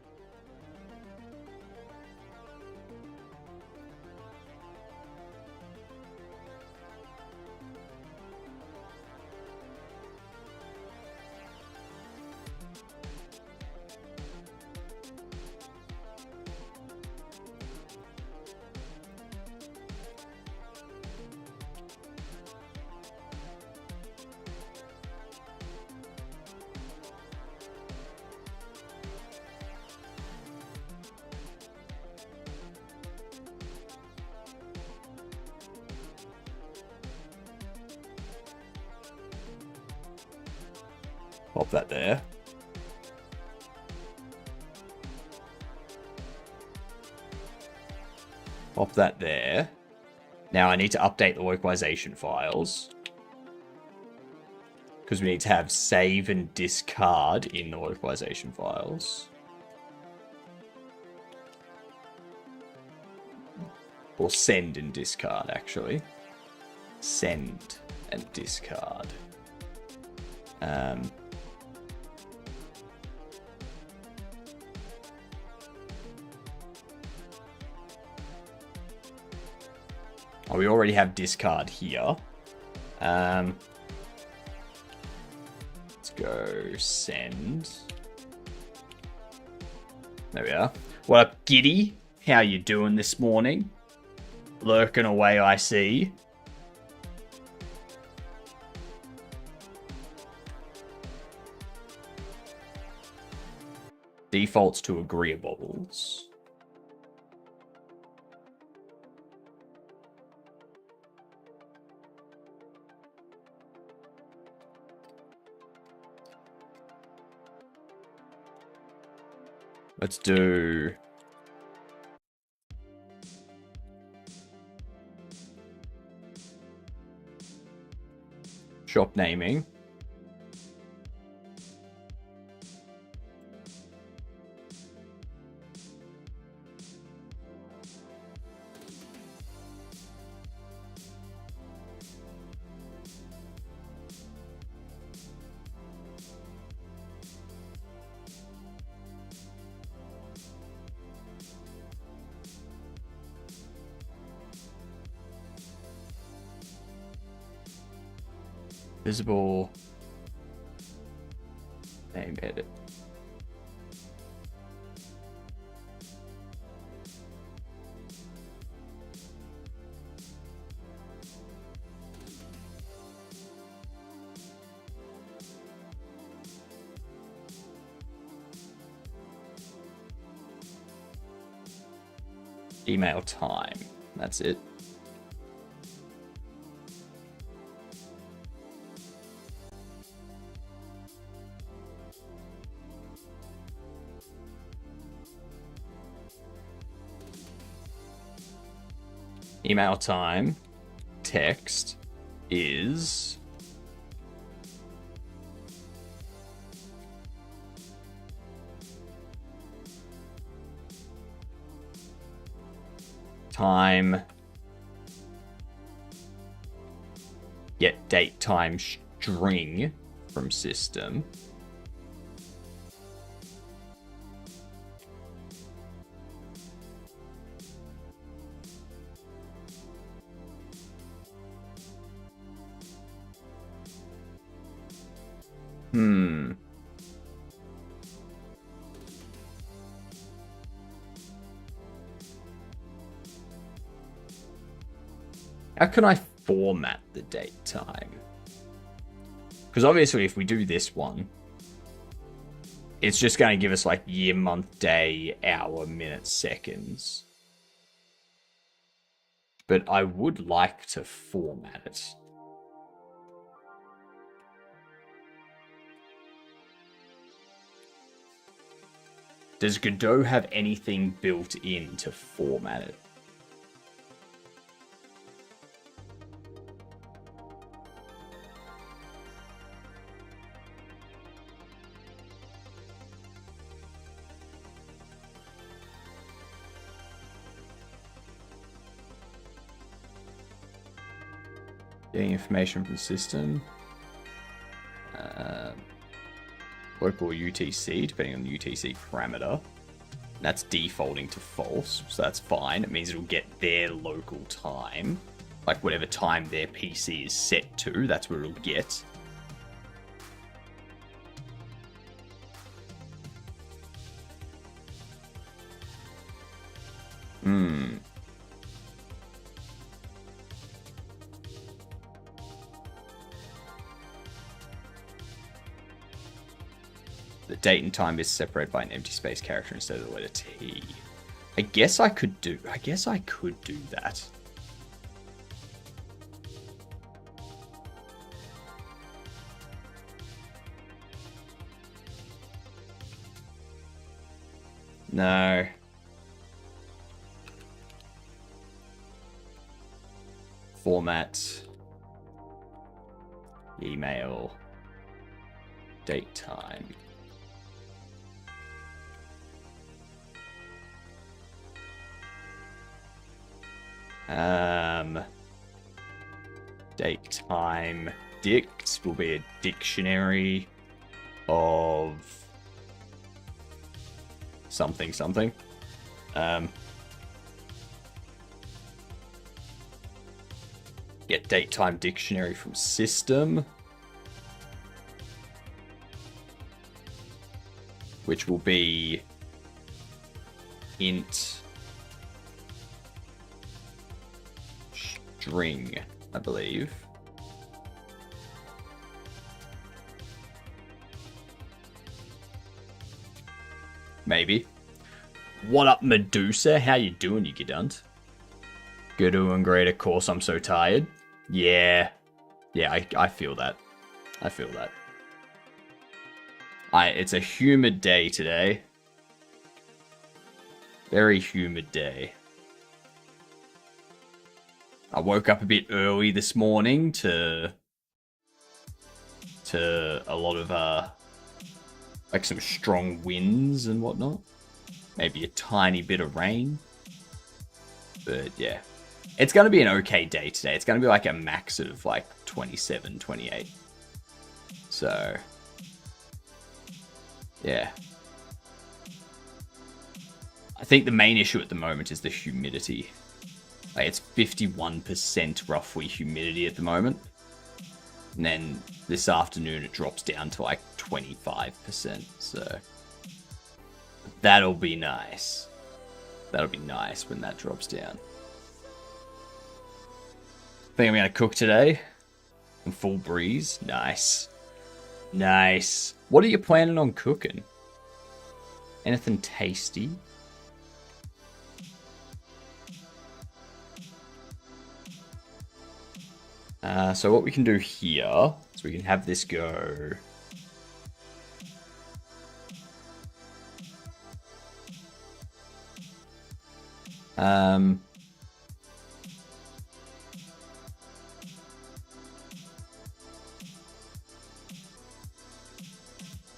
pop that there. Pop that there. Now I need to update the localization files, because we need to have save and discard in the localization files. Or send and discard, actually. Send and discard. Oh, we already have discard here. Let's go send. There we are. What up, Giddy? How you doing this morning? Lurking away, I see. Defaults to agreeables. Let's do shop naming. Visible name edit. Email time. That's it. Email time text is time get date time string from system. How can I format the date time? Because obviously if we do this one, it's just going to give us like year, month, day, hour, minute, seconds. But I would like to format it. Does Godot have anything built in to format it? Getting information from the system. Local UTC, depending on the UTC parameter. That's defaulting to false, so that's fine. It means it'll get their local time. Like whatever time their PC is set to, that's what it'll get. The date and time is separated by an empty space character instead of the letter T. I guess I could do that. No. Format. Email. Date time. Date time dict will be a dictionary of something. Get date time dictionary from system, which will be int string, I believe. Maybe. What up, Medusa? How you doing, you gidunt? Good doing great, of course, I'm so tired. Yeah, I feel that. It's a humid day today. Very humid day. I woke up a bit early this morning to a lot of like some strong winds and whatnot. Maybe a tiny bit of rain. But yeah. It's going to be an okay day today. It's going to be like a max of like 27, 28. So yeah. I think the main issue at the moment is the humidity. Like it's 51% roughly humidity at the moment. And then this afternoon it drops down to like 25%. So that'll be nice. That'll be nice when that drops down. Think I'm going to cook today. In full breeze. Nice. Nice. What are you planning on cooking? Anything tasty? So what we can do here is we can have this go.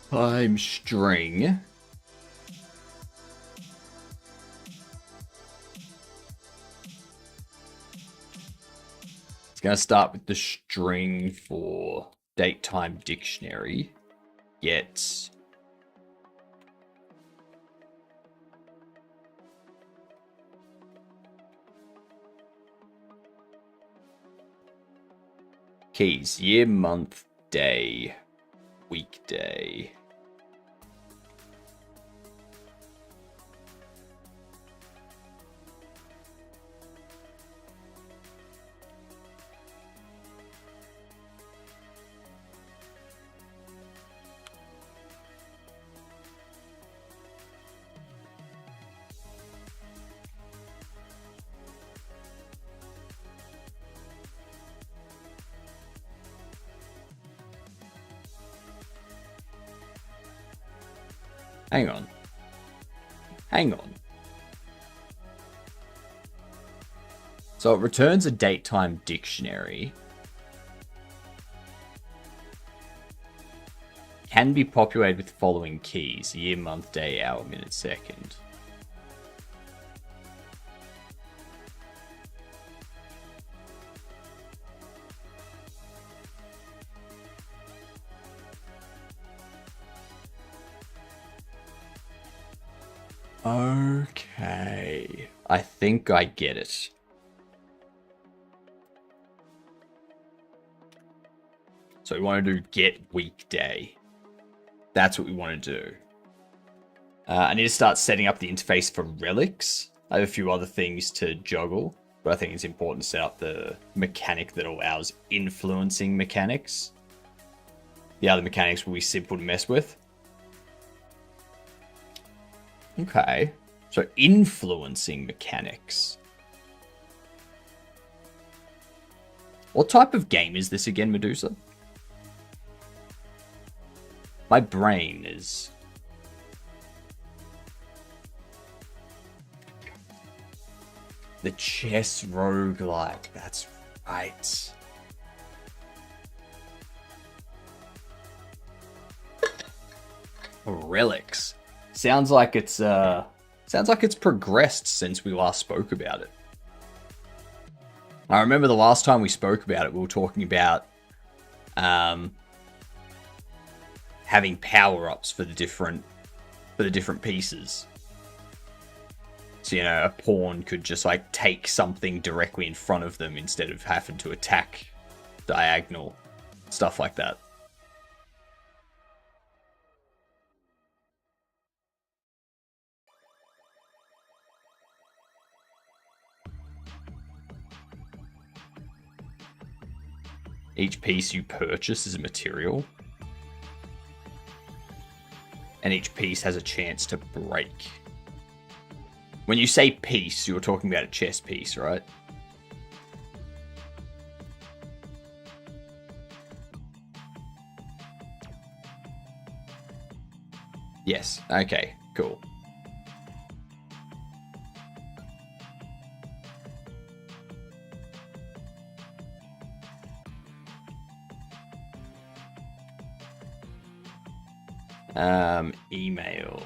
Time string. It's going to start with the string for date time dictionary. Get keys, year, month, day, weekday. Hang on. Hang on. So it returns a date time dictionary. Can be populated with the following keys: year, month, day, hour, minute, second. Okay. I think I get it. So we want to do get weekday. That's what we want to do. I need to start setting up the interface for relics. I have a few other things to juggle, but I think it's important to set up the mechanic that allows influencing mechanics. The other mechanics will be simple to mess with. Okay. So influencing mechanics. What type of game is this again, Medusa? My brain is... The chess roguelike. That's right. Relics. Sounds like it's progressed since we last spoke about it. I remember the last time we spoke about it, we were talking about having power-ups for the different pieces. So, you know, a pawn could just like take something directly in front of them instead of having to attack diagonal, stuff like that. Each piece you purchase is a material. And each piece has a chance to break. When you say piece, you're talking about a chess piece, right? Yes. Okay, cool. Email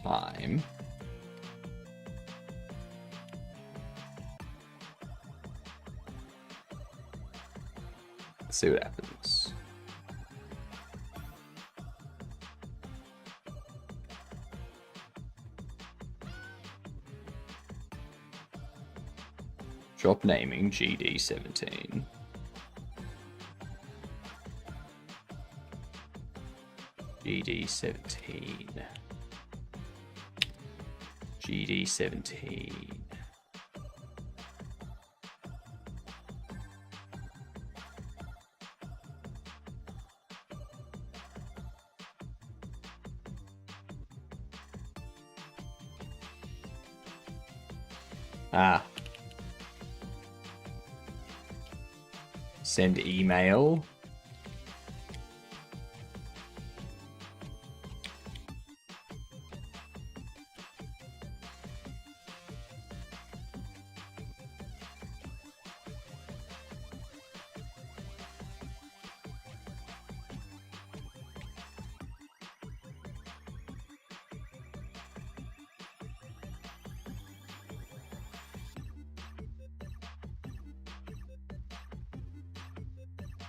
time. Let's see what happens. Drop naming GD17. GD17. GD17. Send email.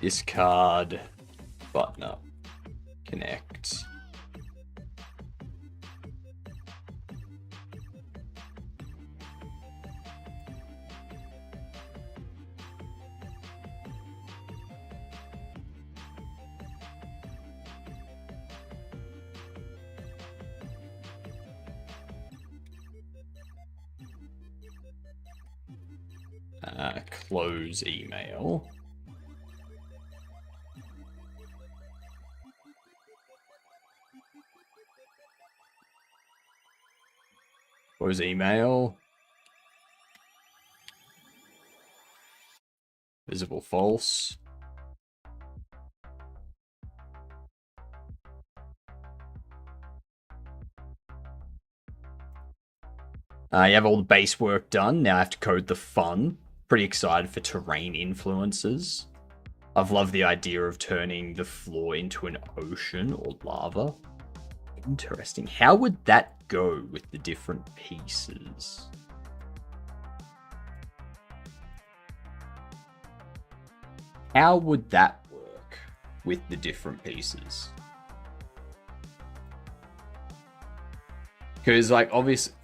Discard button up. Connect. Close email. Close email. Visible false. You have all the base work done. Now I have to code the fun. Pretty excited for terrain influences. I've loved the idea of turning the floor into an ocean or lava. Interesting. How would that go with the different pieces? How would that work with the different pieces? Because, like, obviously...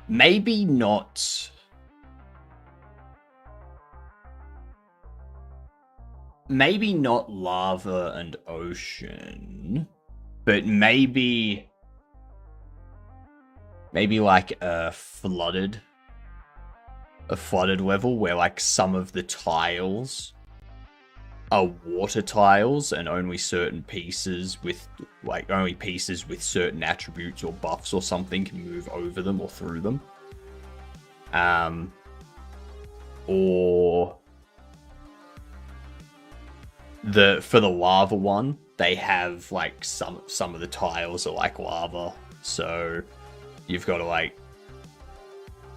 Maybe not... Maybe not lava and ocean, but maybe like a flooded level where like some of the tiles are water tiles and only certain pieces with certain attributes or buffs or something can move over them or through them. Or for the lava one, they have like some of the tiles are like lava, so you've got to like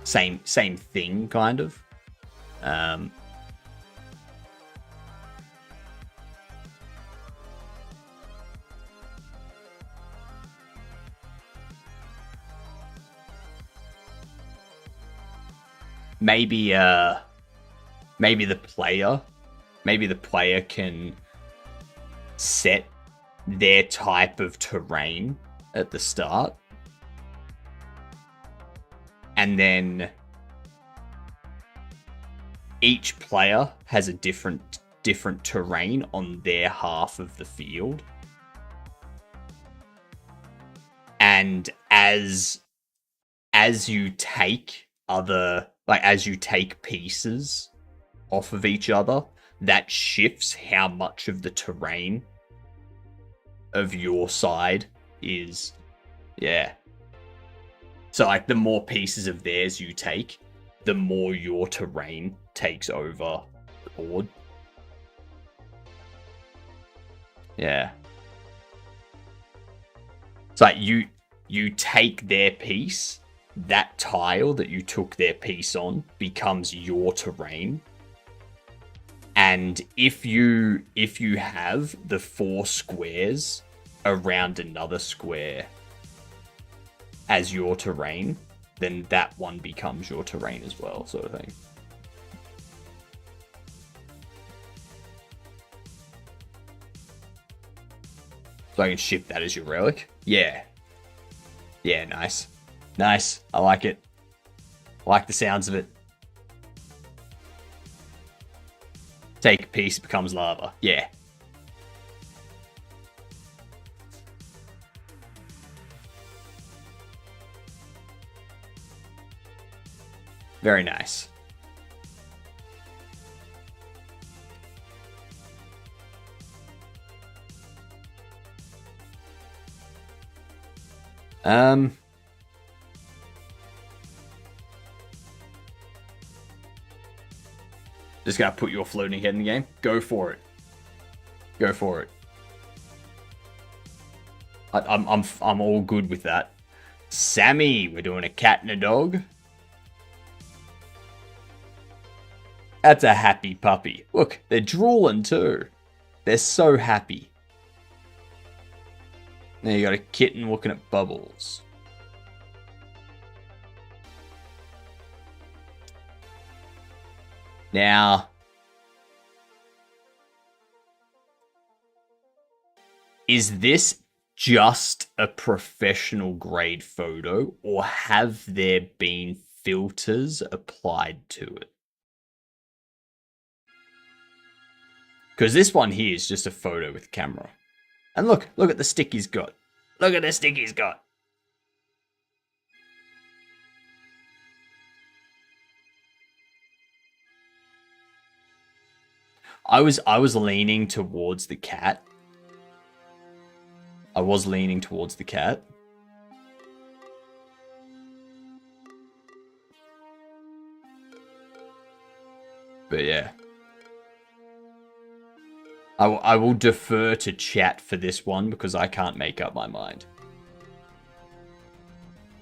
same thing kind of. Maybe the player can set their type of terrain at the start, and then each player has a different terrain on their half of the field, and as you take pieces off of each other, that shifts how much of the terrain of your side is. Yeah. So like the more pieces of theirs you take, the more your terrain takes over the board. Yeah. It's like you take their piece, that tile that you took their piece on becomes your terrain. And if you have the 4 squares around another square as your terrain, then that one becomes your terrain as well, sort of thing. So I can ship that as your relic. Yeah. Yeah, nice. Nice. I like it. I like the sounds of it. Take a piece, becomes lava. Yeah. Very nice. Just gonna put your floating head in the game. Go for it. Go for it. I'm all good with that. Sammy, we're doing a cat and a dog. That's a happy puppy. Look, they're drooling too. They're so happy. Now you got a kitten looking at bubbles. Now, is this just a professional grade photo, or have there been filters applied to it? Because this one here is just a photo with camera. And look at the stick he's got. Look at the stick he's got. I was leaning towards the cat. I was leaning towards the cat. But yeah. I will defer to chat for this one because I can't make up my mind.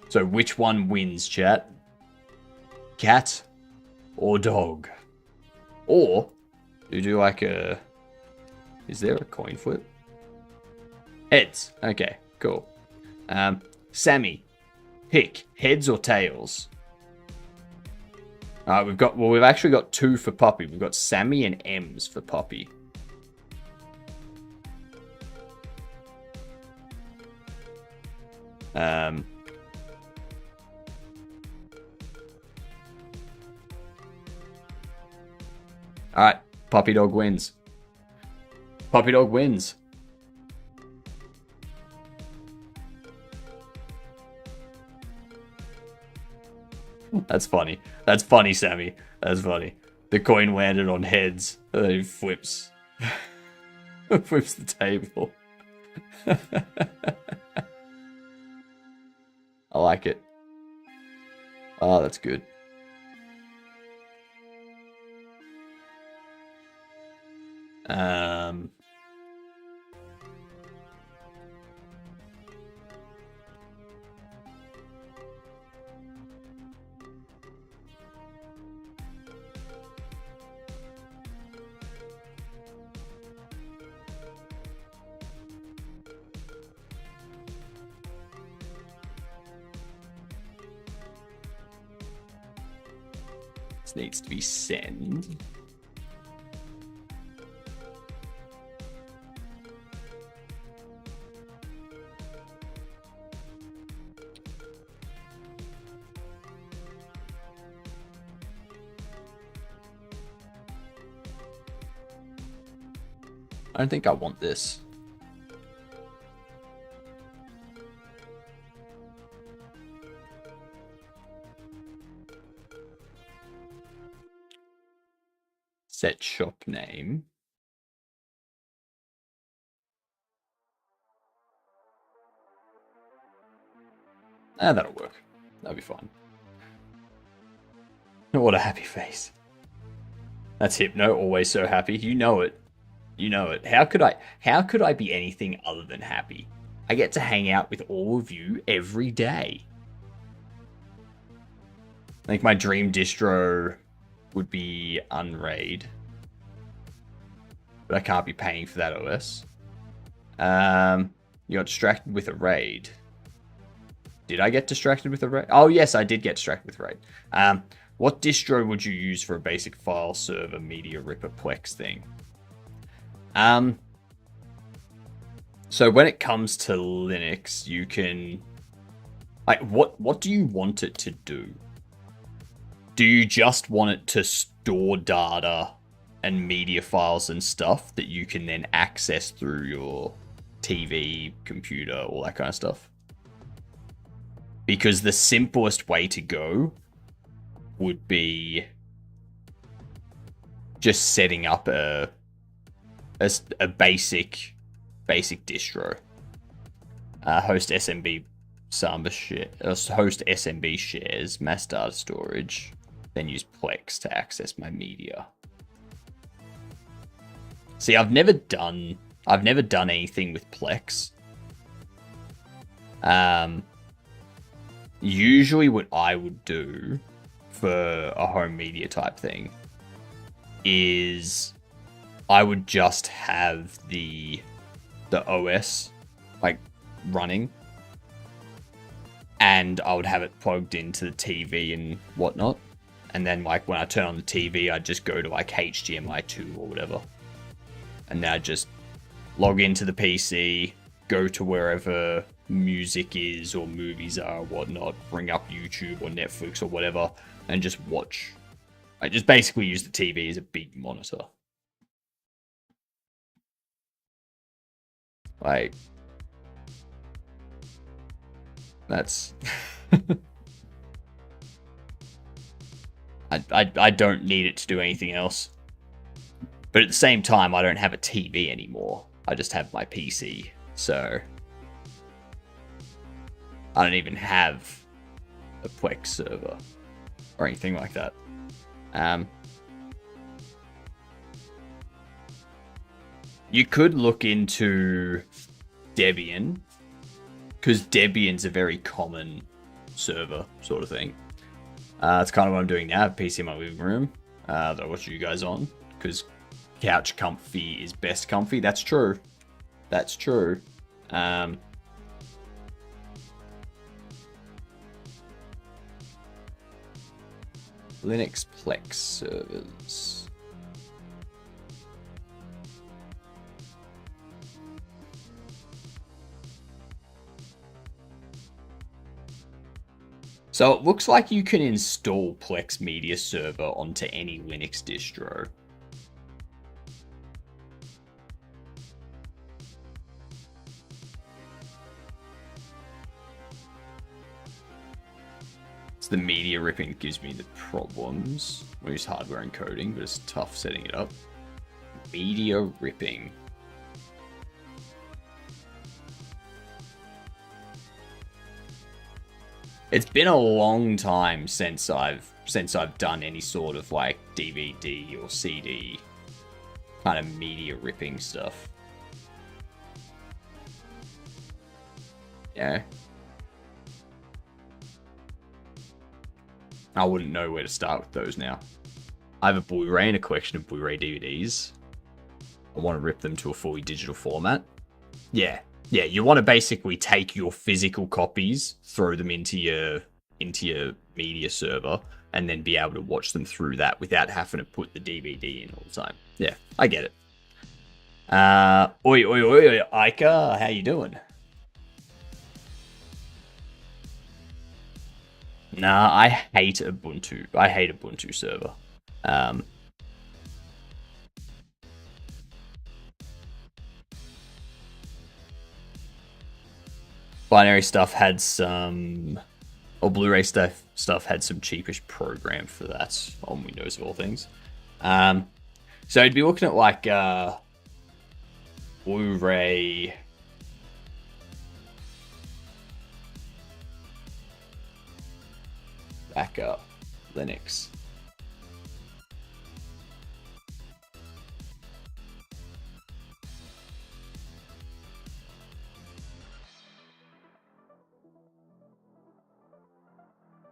So which one wins, chat? Cat or dog? Or you do like a... Is there a coin flip? Heads. Okay, cool. Sammy, pick heads or tails. We've actually got 2 for Poppy. We've got Sammy and M's for Poppy. Alright, Puppy Dog wins. Puppy Dog wins. That's funny. That's funny, Sammy. That's funny. The coin landed on heads. He flips. Flips the table. I like it. Oh, that's good. This needs to be send. I don't think I want this. Set shop name. That'll work. That'll be fine. What a happy face. That's Hypno, always so happy. You know it. You know it. How could I be anything other than happy? I get to hang out with all of you every day. I think my dream distro would be Unraid. but I can't be paying for that OS. You got distracted with a raid. Did I get distracted with a raid? Oh, yes, I did get distracted with a raid. What distro would you use for a basic file server media ripper Plex thing? So when it comes to Linux, you can... Like, what do you want it to do? Do you just want it to store data and media files and stuff that you can then access through your TV, computer, all that kind of stuff? Because the simplest way to go would be just setting up a basic distro. Host SMB Samba share, host SMB shares, mass data storage, then use Plex to access my media. See, I've never done anything with Plex. Usually what I would do for a home media type thing is I would just have the OS like running, and I would have it plugged into the TV and whatnot. And then like when I turn on the TV, I'd just go to like HDMI 2 or whatever. And then I'd just log into the PC, go to wherever music is or movies are or whatnot, bring up YouTube or Netflix or whatever, and just watch. I just basically use the TV as a big monitor. Like, that's... I don't need it to do anything else. But at the same time, I don't have a TV anymore. I just have my PC. So I don't even have a Plex server or anything like that. You could look into Debian, because Debian's a very common server sort of thing. That's kind of what I'm doing now. I have PC in my living room that I watch you guys on, because couch comfy is best comfy. That's true. That's true. Linux Plex servers. So it looks like you can install Plex Media Server onto any Linux distro. It's the media ripping that gives me the problems. We use hardware encoding, but it's tough setting it up. Media ripping. It's been a long time since I've done any sort of like DVD or CD kind of media ripping stuff. Yeah. I wouldn't know where to start with those now. I have a Blu-ray and a collection of Blu-ray DVDs. I want to rip them to a fully digital format. Yeah, you want to basically take your physical copies, throw them into your media server, and then be able to watch them through that without having to put the DVD in all the time. Yeah, I get it. Oi, Ica, how you doing? Nah, I hate Ubuntu. I hate Ubuntu server. Binary stuff had some, or Blu-ray stuff had some cheapish program for that on Windows of all things. So I'd be looking at like Blu-ray. Backup Linux.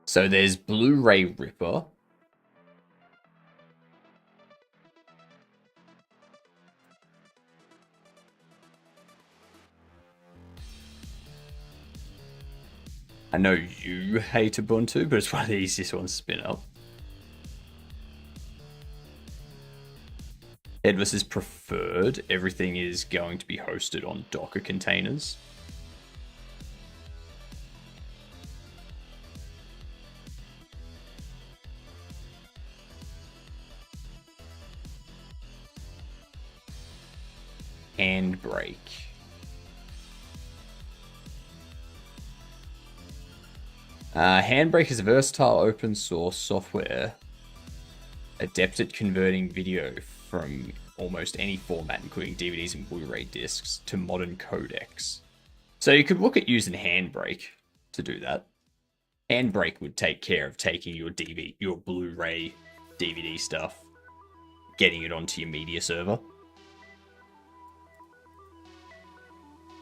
So there's Blu-ray Ripper. I know you hate Ubuntu, but it's one of the easiest ones to spin up. Headless is preferred. Everything is going to be hosted on Docker containers. Handbrake. Handbrake is a versatile open source software adept at converting video from almost any format, including DVDs and Blu-ray discs, to modern codecs. So you could look at using Handbrake to do that. Handbrake would take care of taking your your Blu-ray DVD stuff, getting it onto your media server.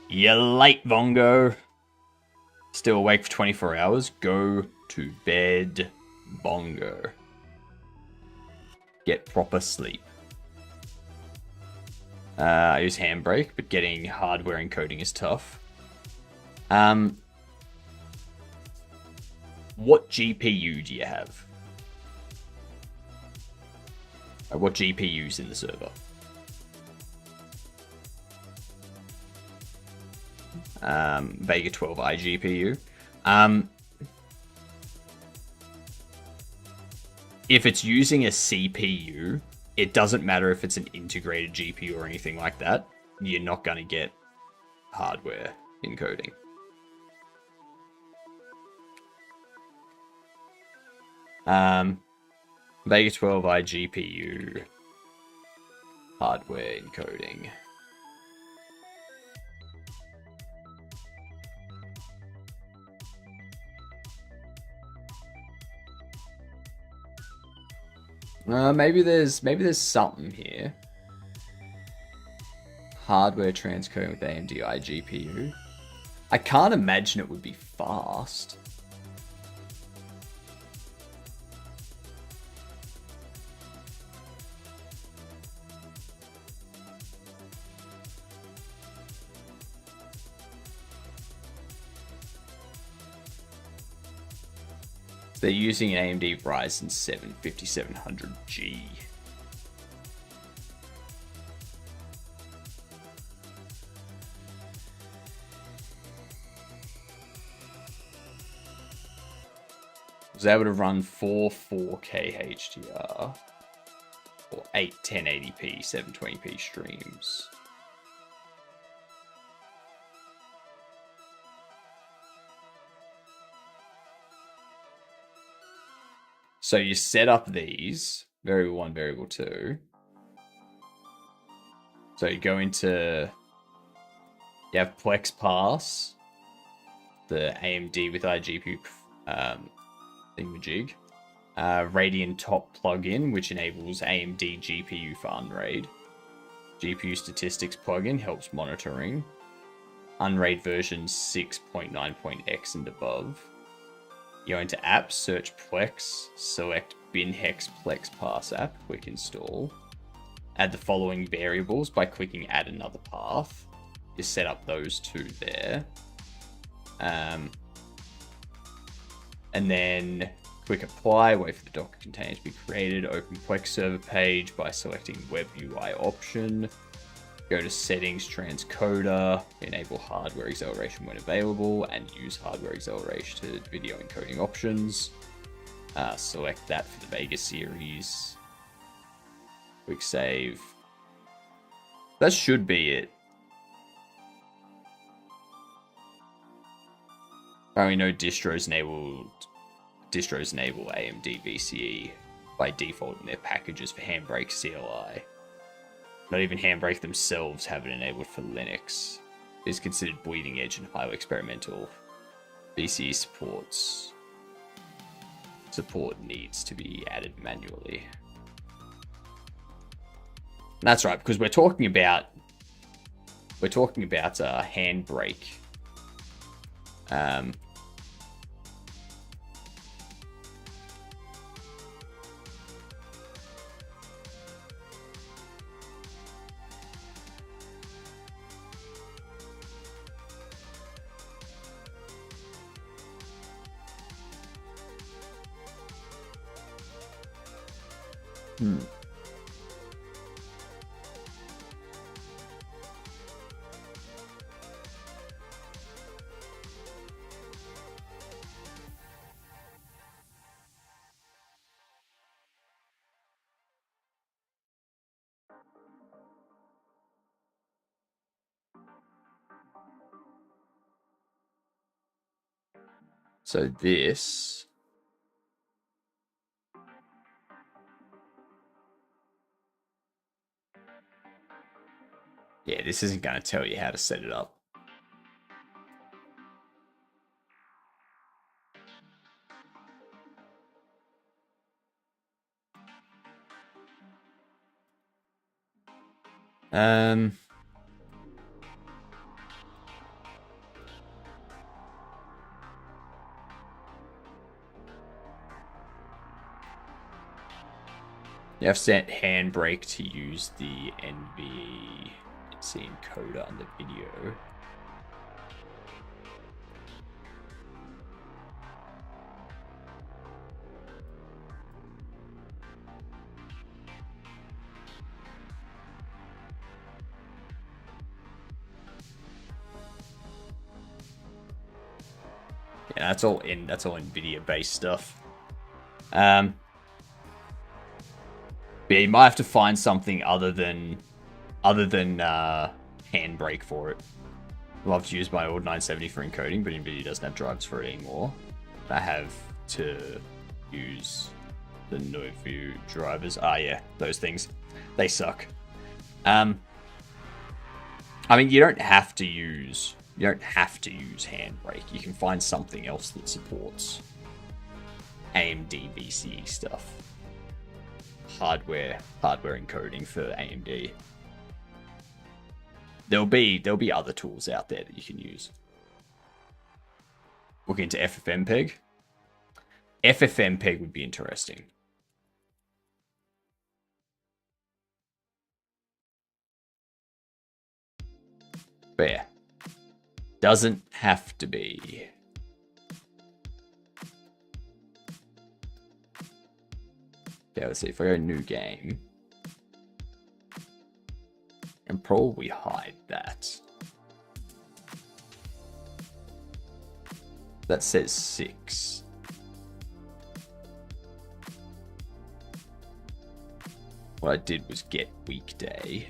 You're late, Bongo. Still awake for 24 hours? Go to bed, Bongo. Get proper sleep. I use Handbrake, but getting hardware encoding is tough. What GPU do you have? What GPU's in the server? Vega 12 iGPU. If it's using a CPU, it doesn't matter if it's an integrated GPU or anything like that. You're not going to get hardware encoding. Vega 12 iGPU hardware encoding. Maybe there's something here. Hardware transcoding with AMD iGPU. I can't imagine it would be fast. They're using an AMD Ryzen 7 5700G. Was able to run 4K HDR or 8 1080p 720p streams. So you set up these, variable 1, variable 2. So you go into, you have Plex Pass, the AMD with iGPU thingamajig. Radeon Top plugin, which enables AMD GPU for Unraid. GPU Statistics plugin helps monitoring. Unraid version 6.9.x and above. You go into apps, search Plex, select BinHex Plex Pass app, click install. Add the following variables by clicking add another path. You set up those two there. And then click apply, wait for the Docker container to be created, open Plex server page by selecting web UI option. Go to settings, transcoder, enable hardware acceleration when available, and use hardware acceleration to video encoding options. Select that for the Vega series. Quick save. That should be it. Apparently no distros enable AMD VCE by default in their packages for Handbrake CLI. Not even Handbrake themselves have it enabled for Linux. It is considered bleeding edge and highly experimental. VCE support needs to be added manually. And that's right, because we're talking about Handbrake. So this... Yeah, this isn't going to tell you how to set it up. You have set handbrake to use the NVC encoder on the video. Yeah, that's all NVIDIA based stuff. Yeah, you might have to find something other than handbrake for it. I'd love to use my old 970 for encoding, but NVIDIA doesn't have drivers for it anymore. I have to use the Novu drivers. Ah, yeah, those things. They suck. I mean, you don't have to use handbrake. You can find something else that supports AMD VCE stuff. Hardware encoding for AMD. There'll be other tools out there that you can use. Look into FFmpeg. FFmpeg would be interesting. But yeah, doesn't have to be. Yeah, let's see if I go new game. And probably hide that. That says 6. What I did was get weekday.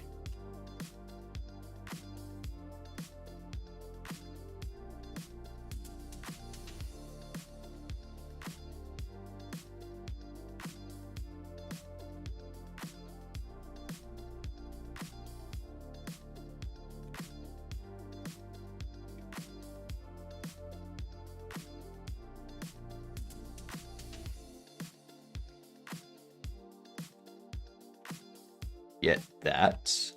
Get that.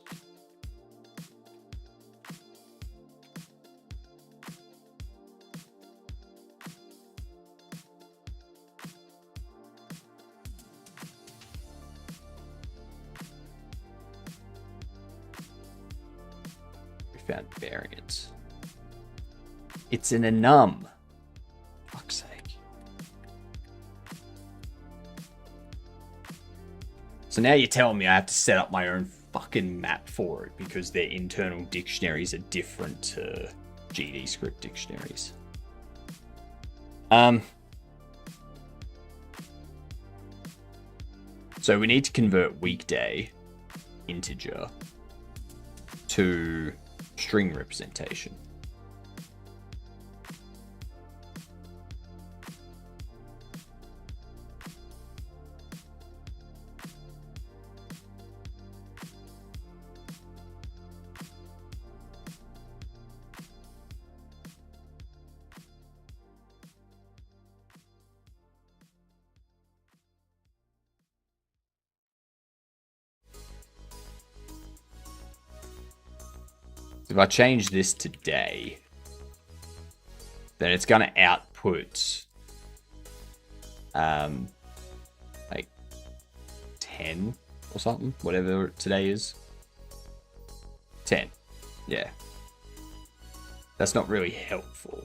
We found variants. It's an enum. Fuck's sake. So now you're telling me I have to set up my own fucking map for it because their internal dictionaries are different to GD script dictionaries. So we need to convert weekday integer to string representation. If I change this to day, then it's going to output like 10 or something, whatever today is. 10. Yeah. That's not really helpful.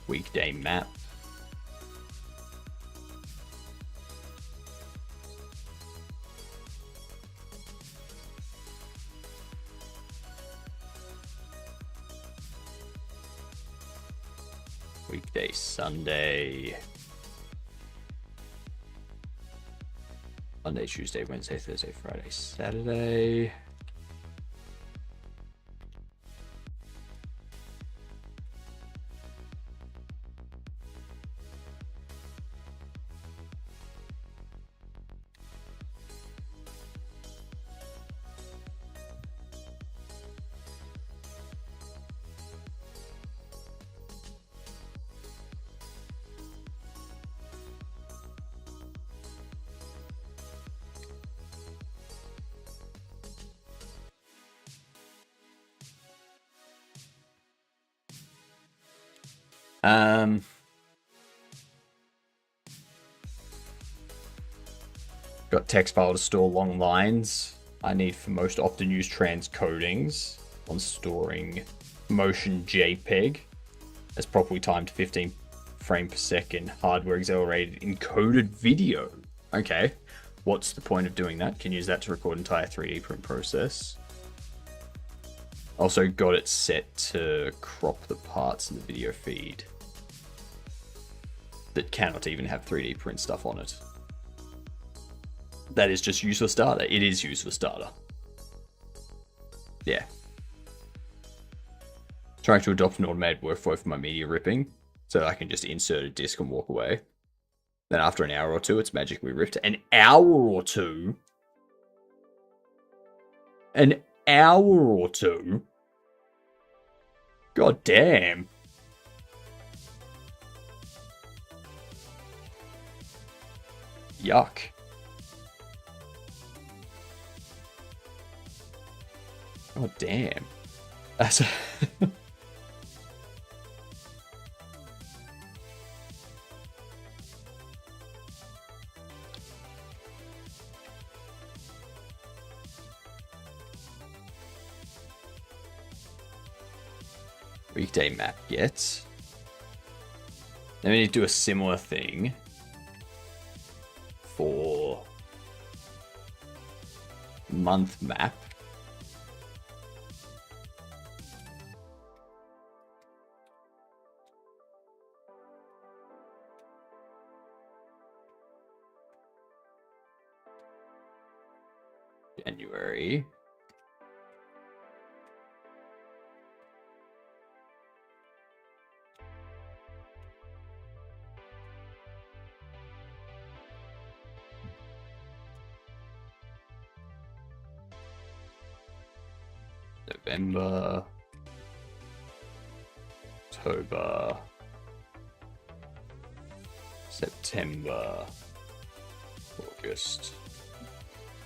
Weekday map. Weekday Sunday. Monday, Tuesday, Wednesday, Thursday, Friday, Saturday. Got text file to store long lines. I need for most often used transcodings on storing motion JPEG as properly timed 15 frame per second hardware accelerated encoded video. Okay. What's the point of doing that? Can use that to record entire 3D print process. Also got it set to crop the parts in the video feed that cannot even have 3D print stuff on it. That is just useless data. It is useless data. Yeah. Trying to adopt an automated workflow for my media ripping so I can just insert a disc and walk away. Then after an hour or two, it's magically ripped. An hour or two? An hour or two? God damn. Yuck. Oh, damn. That's weekday map gets. Then we need to do a similar thing for month map. January. November. October. September. August.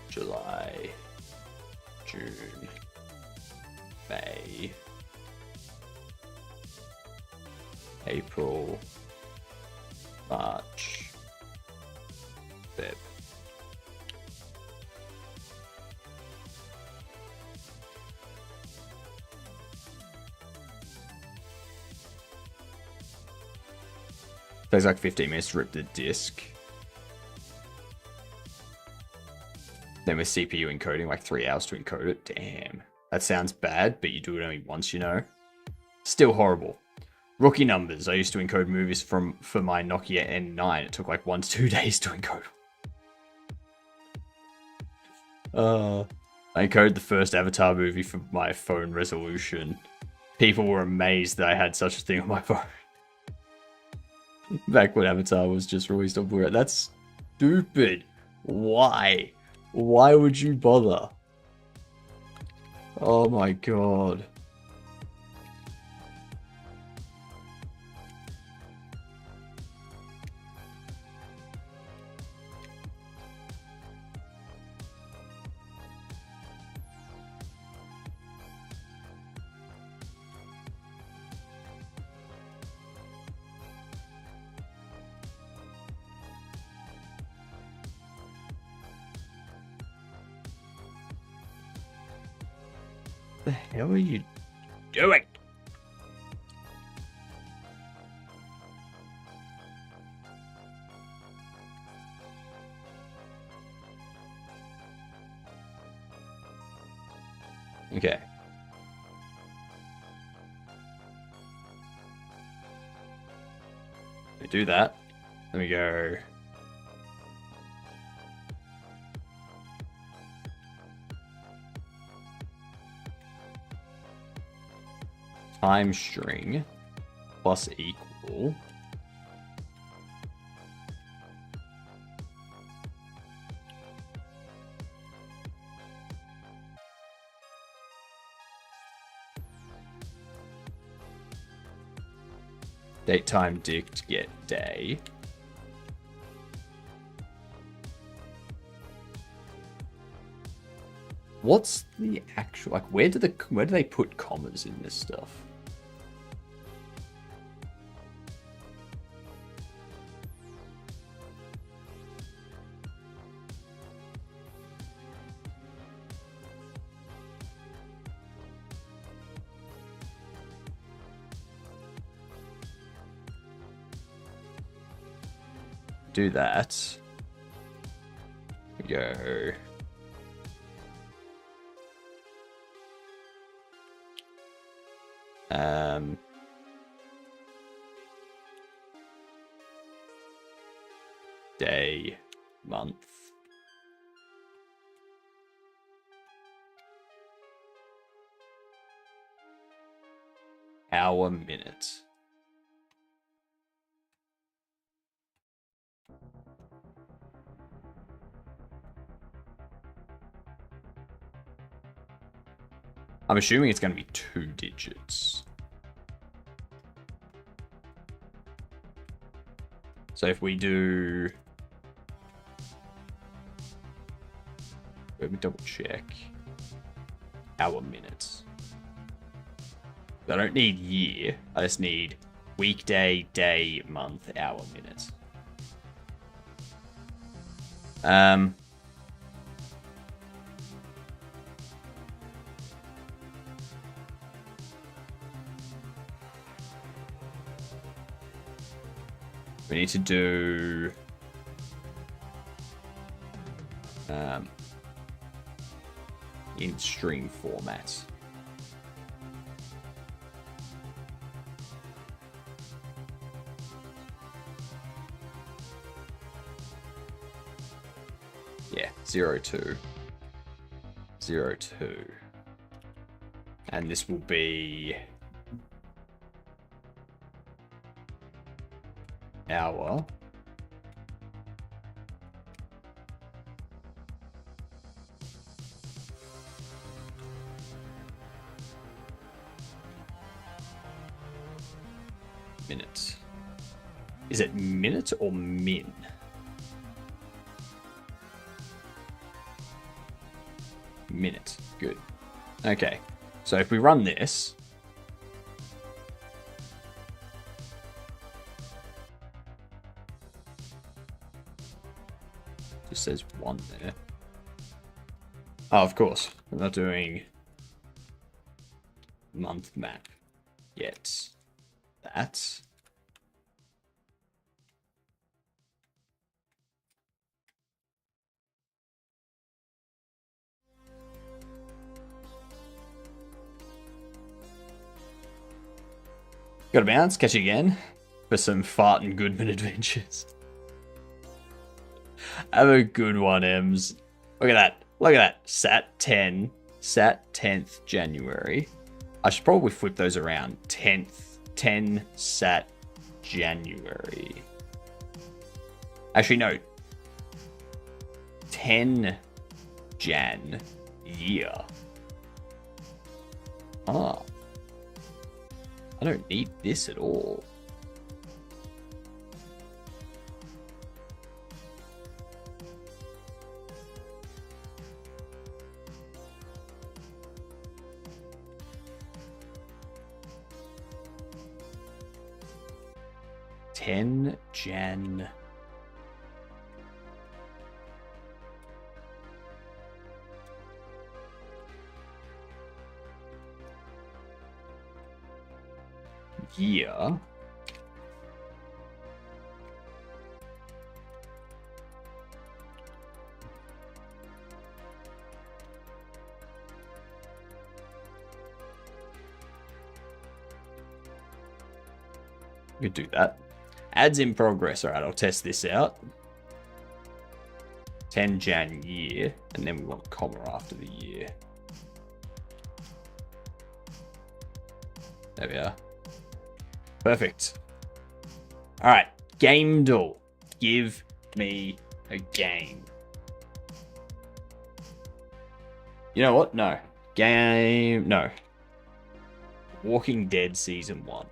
July, June, May, April, March, Feb. Takes like 15 minutes to rip the disc. Then with CPU encoding, like 3 hours to encode it. Damn. That sounds bad, but you do it only once, you know. Still horrible. Rookie numbers. I used to encode movies for my Nokia N9. It took like 1 to 2 days to encode. I encoded the first Avatar movie for my phone resolution. People were amazed that I had such a thing on my phone. Back when Avatar was just released on Blu-ray. That's stupid. Why? Why would you bother? Oh my god. What the hell are you doing? Okay. We do that. Then we go. Time string plus equal. Date time dict get day. What's the actual, like, where do they put commas in this stuff? Do that. We go. Day, month. Hour, minute. I'm assuming it's going to be 2 digits. So if we do... Let me double check. Hour, minutes. I don't need year. I just need weekday, day, month, hour, minute. We need to do in string format. Yeah, 02. 02. And this will be hour. Minute. Is it minute or min? Minute. Good. Okay. So if we run this, just says 1 there. Oh, of course. We're not doing month map yet. That. Gotta bounce, catch you again for some Fart and Goodman adventures. Have a good one, Ems. Look at that. Look at that. Sat 10. Sat 10th January. I should probably flip those around. 10th. 10 Sat January. Actually, no. 10 Jan year. Ah. I don't need this at all. Ten Jan. Year. We could do that. Ads in progress. All right, I'll test this out. 10 Jan year, and then we want a comma after the year. There we are. Perfect. All right, game duel. Give me a game. You know what? No. Game. No. Walking Dead Season 1.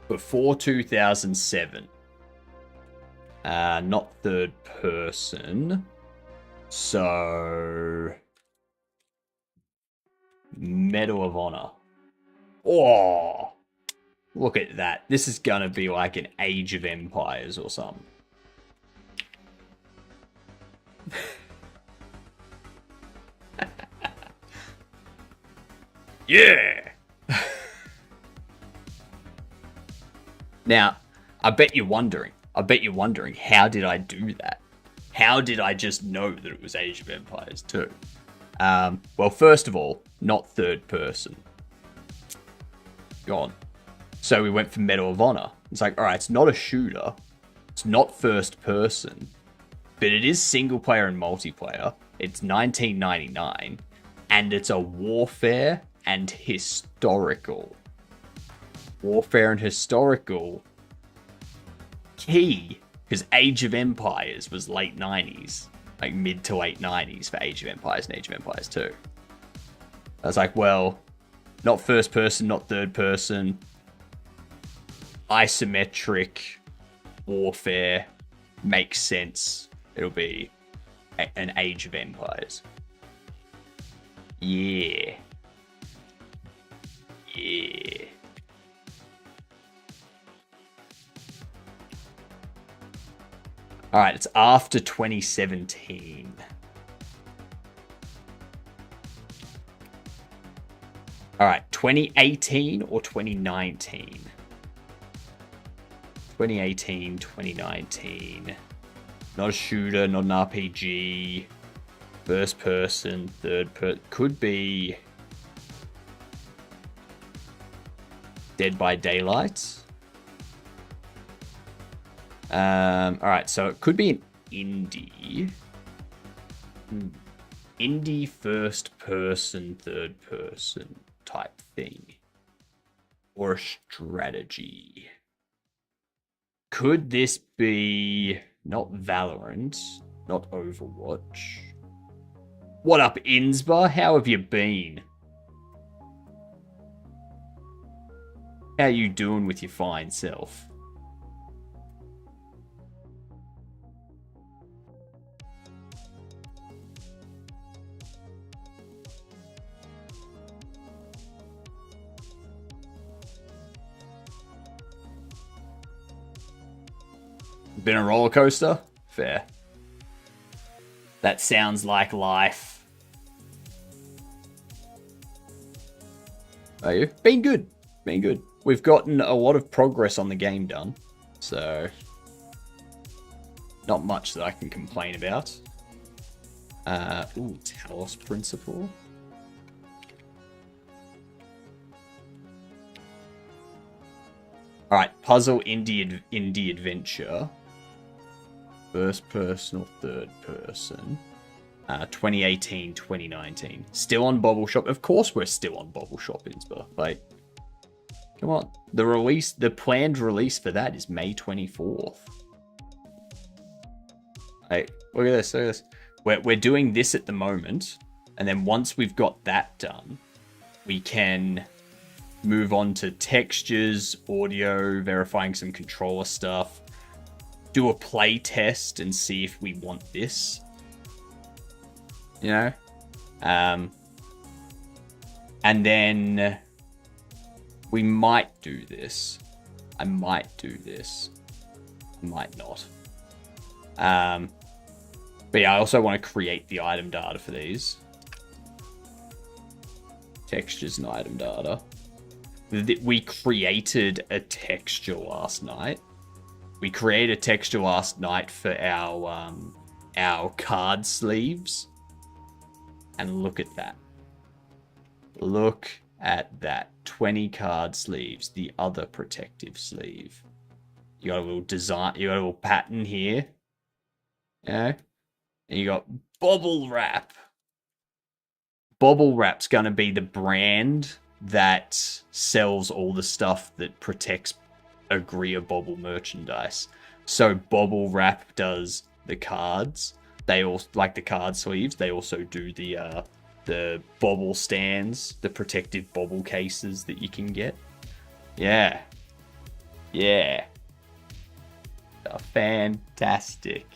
Before 2007. Not third person. So... Medal of Honor. Oh! Look at that. This is gonna be like an Age of Empires or something. Yeah! Now, I bet you're wondering, how did I do that? How did I just know that it was Age of Empires 2? Well, first of all, not third person. Gone. So we went for Medal of Honor. It's like, alright, it's not a shooter. It's not first person. But it is single player and multiplayer. It's 1999. And it's a warfare and historical. Warfare and historical. Key. Because Age of Empires was late 90s. Like mid to late 90s for Age of Empires and Age of Empires 2. I was like, well, not first person, not third person. Isometric warfare makes sense. It'll be an Age of Empires. Yeah. Yeah. Alright, it's after 2017. Alright, 2018 or 2019? 2018, 2019. Not a shooter, not an RPG. First person, third person. Could be Dead by Daylight. Alright, so it could be an indie. Indie first person, third person type thing. Or a strategy. Could this be not Valorant, not Overwatch? What up, Insba? How have you been? How you doing with your fine self? Been a roller coaster? Fair. That sounds like life. Are you? Been good. Been good. We've gotten a lot of progress on the game done. So, not much that I can complain about. Ooh, Talos Principle. Alright, puzzle indie adventure. First person or third person. 2018, 2019. Still on Bobble Shop. Of course we're still on Bobble Shop, Inspa. Like, come on. The planned release for that is May 24th. Hey, look at this, look at this. We're doing this at the moment. And then once we've got that done, we can move on to textures, audio, verifying some controller stuff. Do a play test and see if we want this. You know? And then we might do this. I might do this. I might not. But yeah, I also want to create the item data for these. Textures and item data. We created a texture last night. We created a texture last night for our card sleeves. And look at that. Look at that. 20 card sleeves. The other protective sleeve. You got a little design. You got a little pattern here. Yeah. And you got Bobble Wrap. Bobble Wrap's going to be the brand that sells all the stuff that protects Agria Bobble merchandise. So Bobble Wrap does the cards. They all like the card sleeves. They also do the bobble stands, the protective bobble cases that you can get. Yeah. Yeah. Fantastic.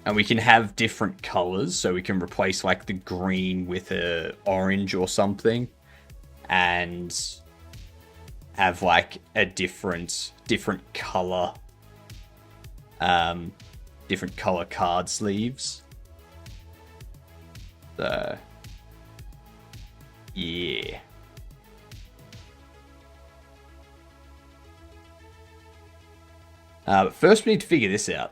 And we can have different colors, so we can replace like the green with a orange or something, and have like a different color, different color card sleeves. So, yeah. But first we need to figure this out.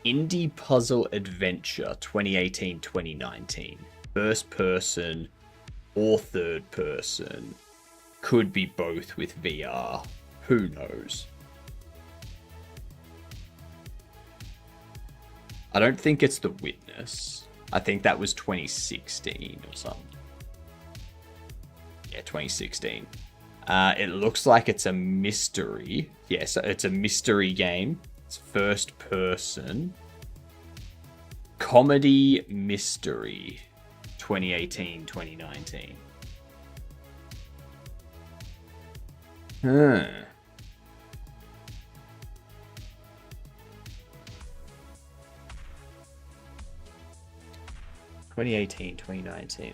Indie Puzzle Adventure 2018-2019. First person or third person. Could be both with VR. Who knows? I don't think it's The Witness. I think that was 2016 or something. Yeah, 2016. It looks like it's a mystery. Yes, it's a mystery game. It's first person. Comedy mystery. 2018-2019. Huh.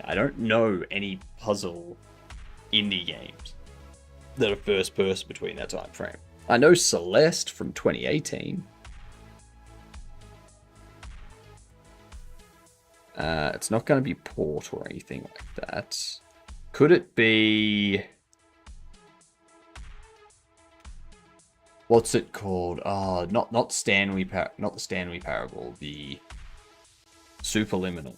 I don't know any puzzle indie games that are first person between that time frame. I know Celeste from 2018. It's not going to be port or anything like that. Could it be... What's it called? Not Stanley not the Stanley Parable, the Superliminal.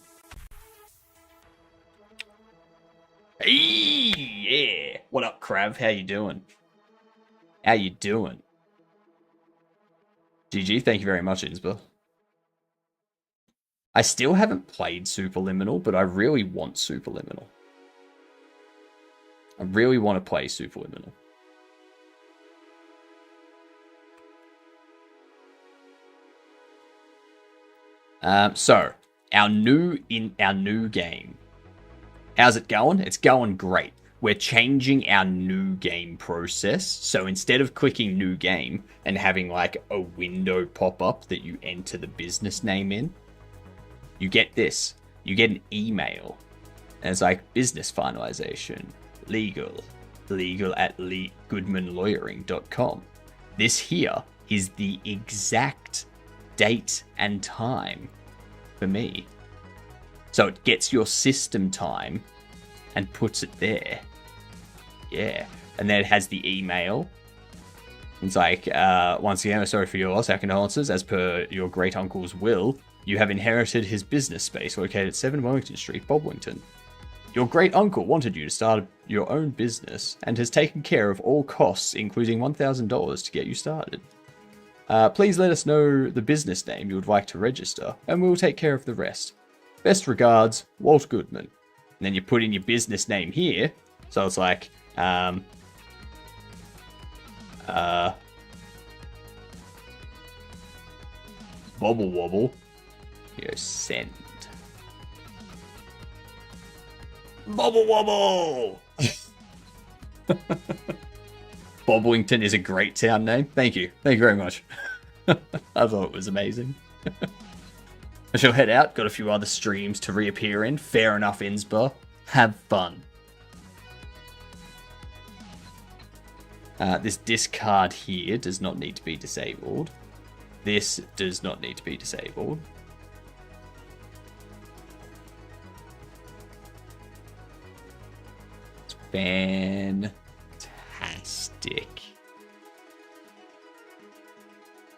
Hey, yeah. What up, Krav? How you doing? How you doing? GG, thank you very much, Insba. I still haven't played Superliminal, but I really want Superliminal. I really want to play Superliminal. So our new game. How's it going? It's going great. We're changing our new game process. So instead of clicking new game and having like a window pop up that you enter the business name in, you get this. You get an email. And it's like business finalization, legal at goodmanlawyering.com. This here is the exact date and time for me. So it gets your system time and puts it there. Yeah. And then it has the email. It's like, once again, I'm sorry for your loss. Our condolences. As per your great uncle's will, you have inherited his business space located at 7 Wellington Street, Boblington. Your great uncle wanted you to start your own business and has taken care of all costs, including $1,000 to get you started. Please let us know the business name you would like to register, and we will take care of the rest. Best regards, Walt Goodman. And then you put in your business name here, so it's like, Bobble Wobble. You go send. Bobble Wobble! Boblington is a great town name. Thank you. Thank you very much. I thought it was amazing. I shall head out. Got a few other streams to reappear in. Fair enough, Insba. Have fun. This discard here does not need to be disabled. This does not need to be disabled. It's fantastic.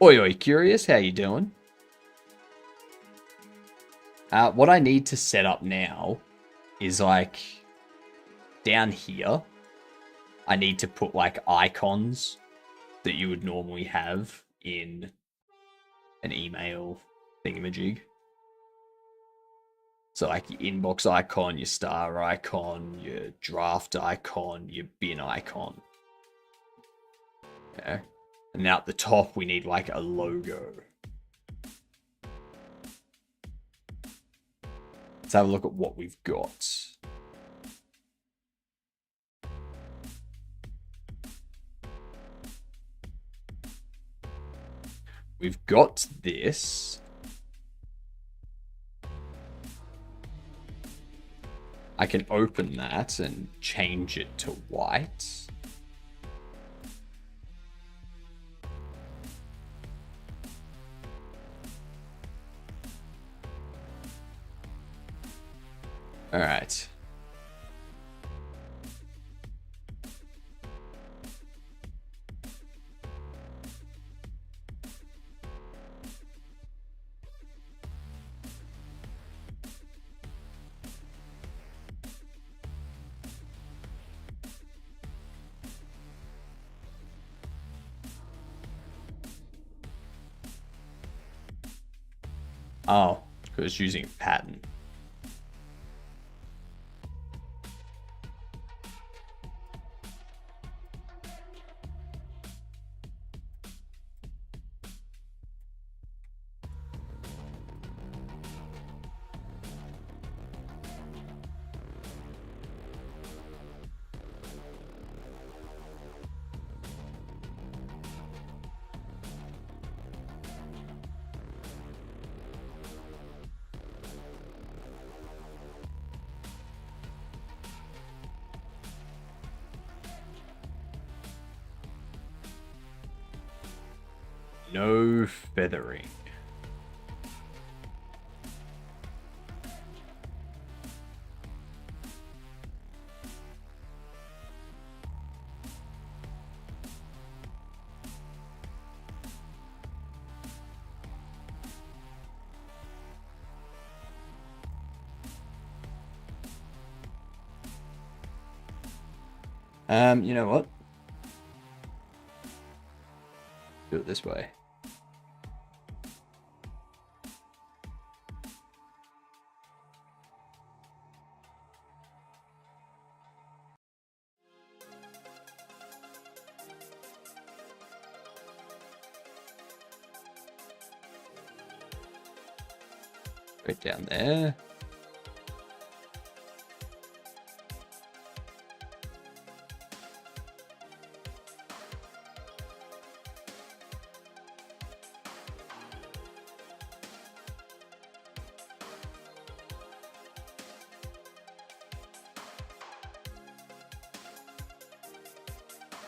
Oi, oi, Curious, how you doing? What I need to set up now is like down here. I need to put like icons that you would normally have in an email thingamajig. So like your inbox icon, your star icon, your draft icon, your bin icon. Okay. And now at the top we need like a logo. Let's have a look at what we've got. We've got this. I can open that and change it to white. All right. Oh, because it's using a pattern. No feathering. You know what? Do it this way. Right down there.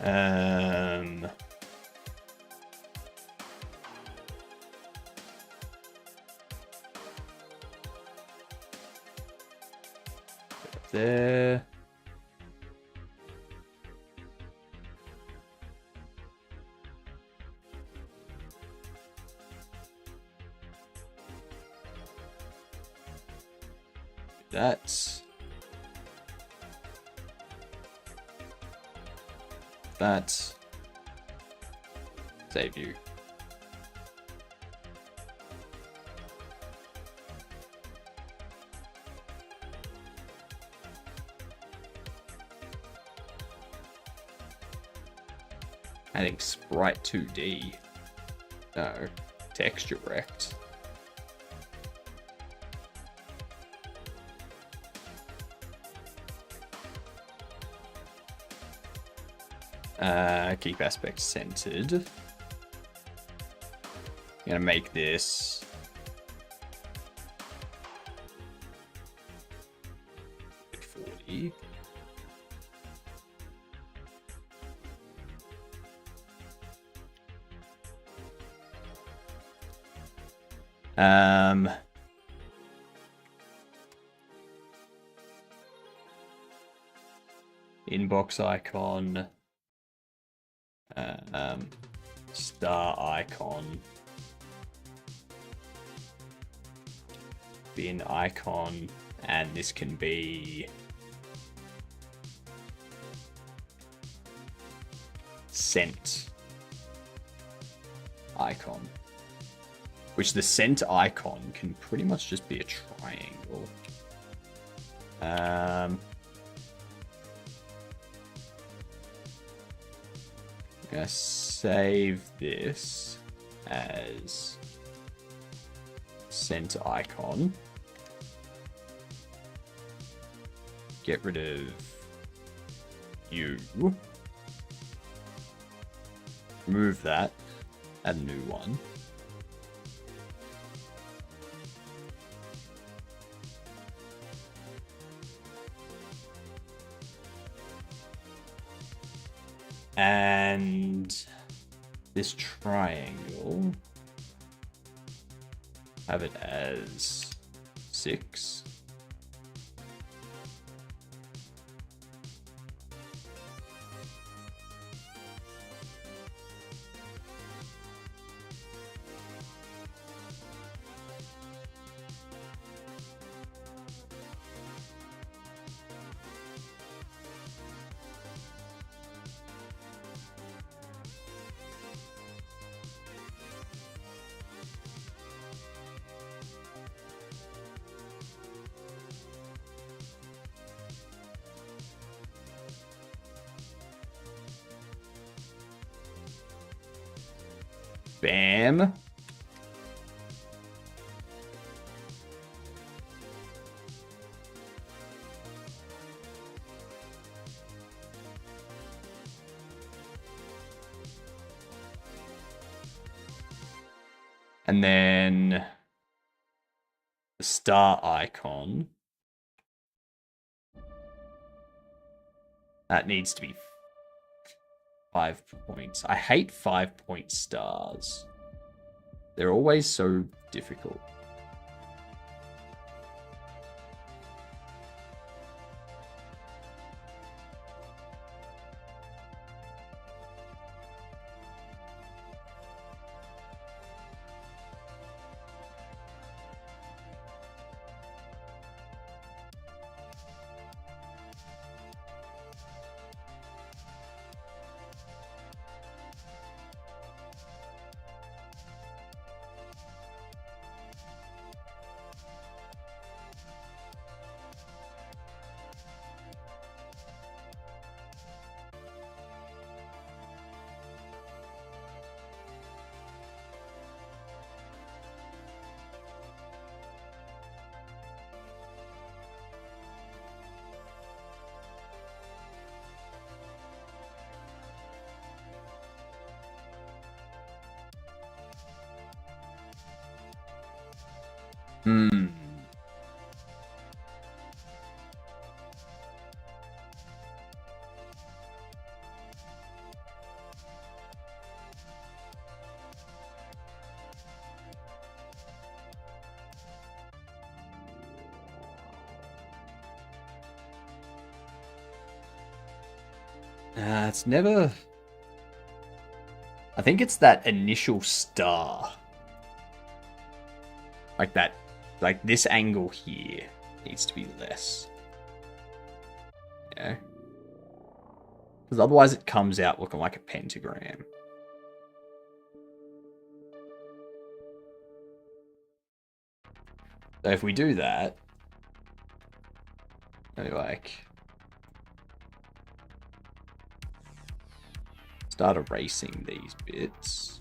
Um, there. That's that. Save you. Adding sprite 2D. No, texture rect. Keep aspect centered. Gonna make this 40. Inbox icon. Star icon. bin icon, and this can be scent icon, which the scent icon can pretty much just be a triangle. I'm gonna save this as scent icon. Get rid of you. Remove that. Add a new one. And this triangle, have it as 6. Bam. And then the star icon. That needs to be 5 points. I hate 5-point stars. They're always so difficult. It's never... I think it's that initial star. Like that, like this angle here needs to be less. Yeah. Because otherwise it comes out looking like a pentagram. So if we do that, maybe like... start erasing these bits.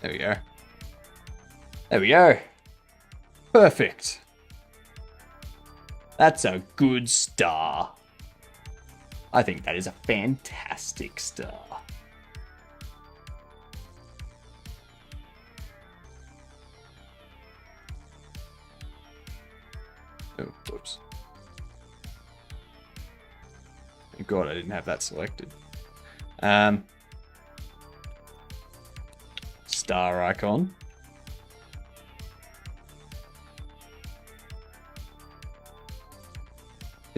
There we go. There we go. Perfect. That's a good star. I think that is a fantastic star. Oh, whoops. Thank God I didn't have that selected. Star icon.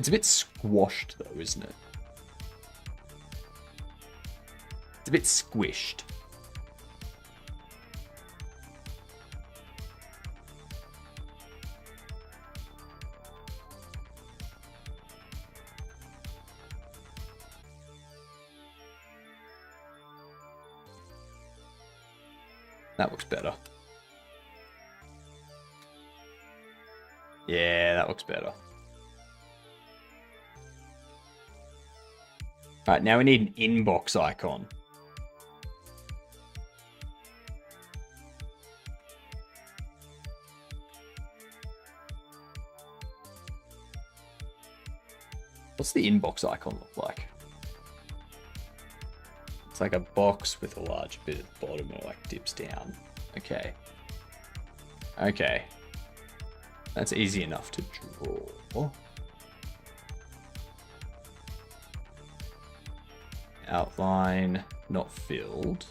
It's a bit squashed though, isn't it? It's a bit squished. That looks better. Yeah, that looks better. Alright, now we need an inbox icon. What's the inbox icon look like? It's like a box with a large bit at the bottom and like dips down. Okay. Okay. That's easy enough to draw. Outline not filled.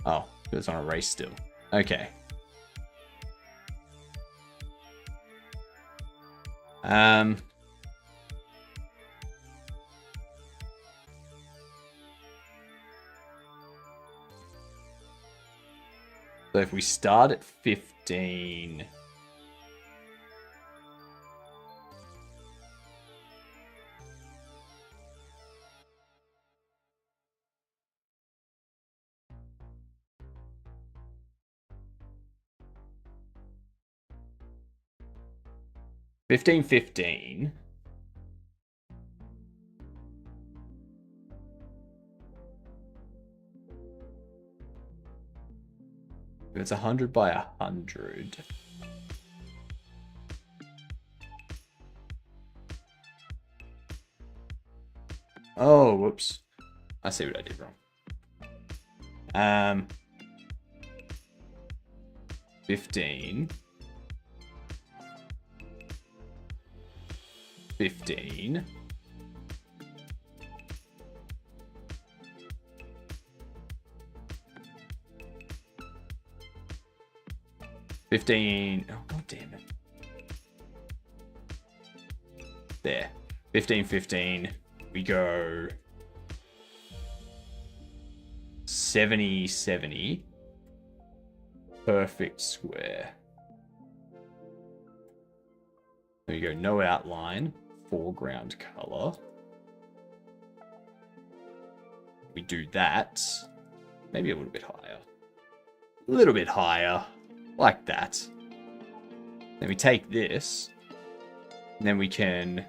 Oh, it's on erase still. Okay. So if we start at 15... $15.15. If it's 100 by 100. Oh, whoops. I see what I did wrong. 15. 15. Oh, god damn it. There. 15, 15. We go 70, 70. Perfect square. There you go. No outline. Foreground color. We do that. Maybe a little bit higher. A little bit higher. Like that. Then we take this. And then we can...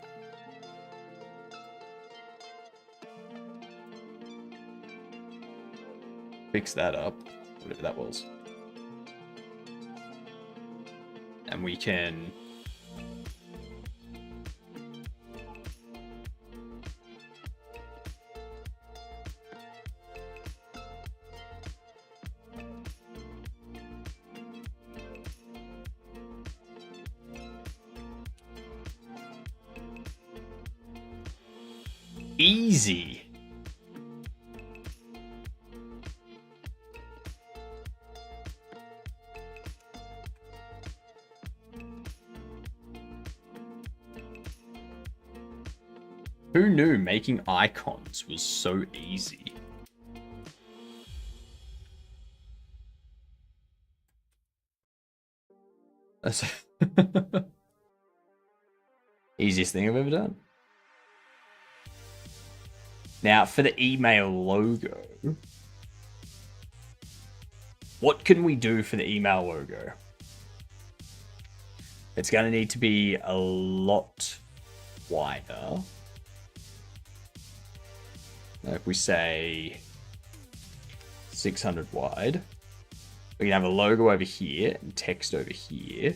fix that up. Whatever that was. And we can... easy. Who knew making icons was so easy? That's easiest thing I've ever done. Now, for the email logo, what can we do for the email logo? It's going to need to be a lot wider. If we say 600 wide, we can have a logo over here and text over here.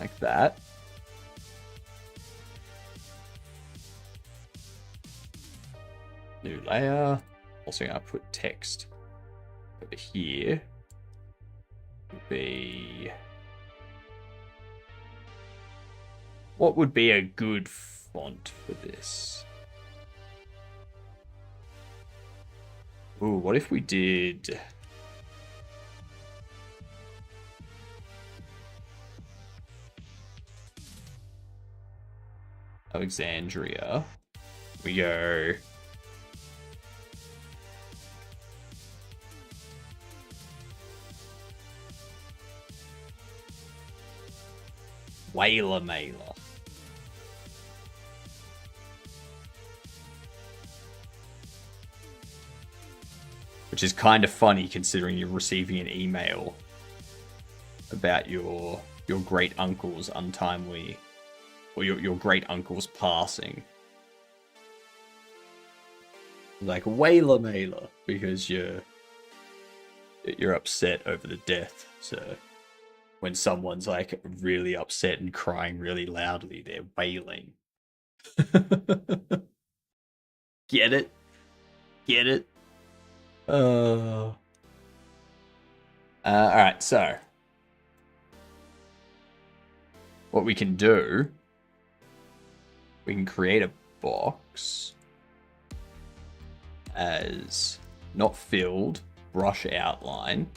like that. New layer. Also gonna put text over here. Would be, what would be a good font for this? Ooh, what if we did Alexandria? We go Whaler Mailer. Which is kind of funny considering you're receiving an email about your great uncle's untimely, or your great uncle's passing. Like Whaler Mailer, because you're upset over the death. So when someone's like really upset and crying really loudly, they're wailing. Get it? Get it? All right, so what we can do, we can create a box as not filled, brush outline.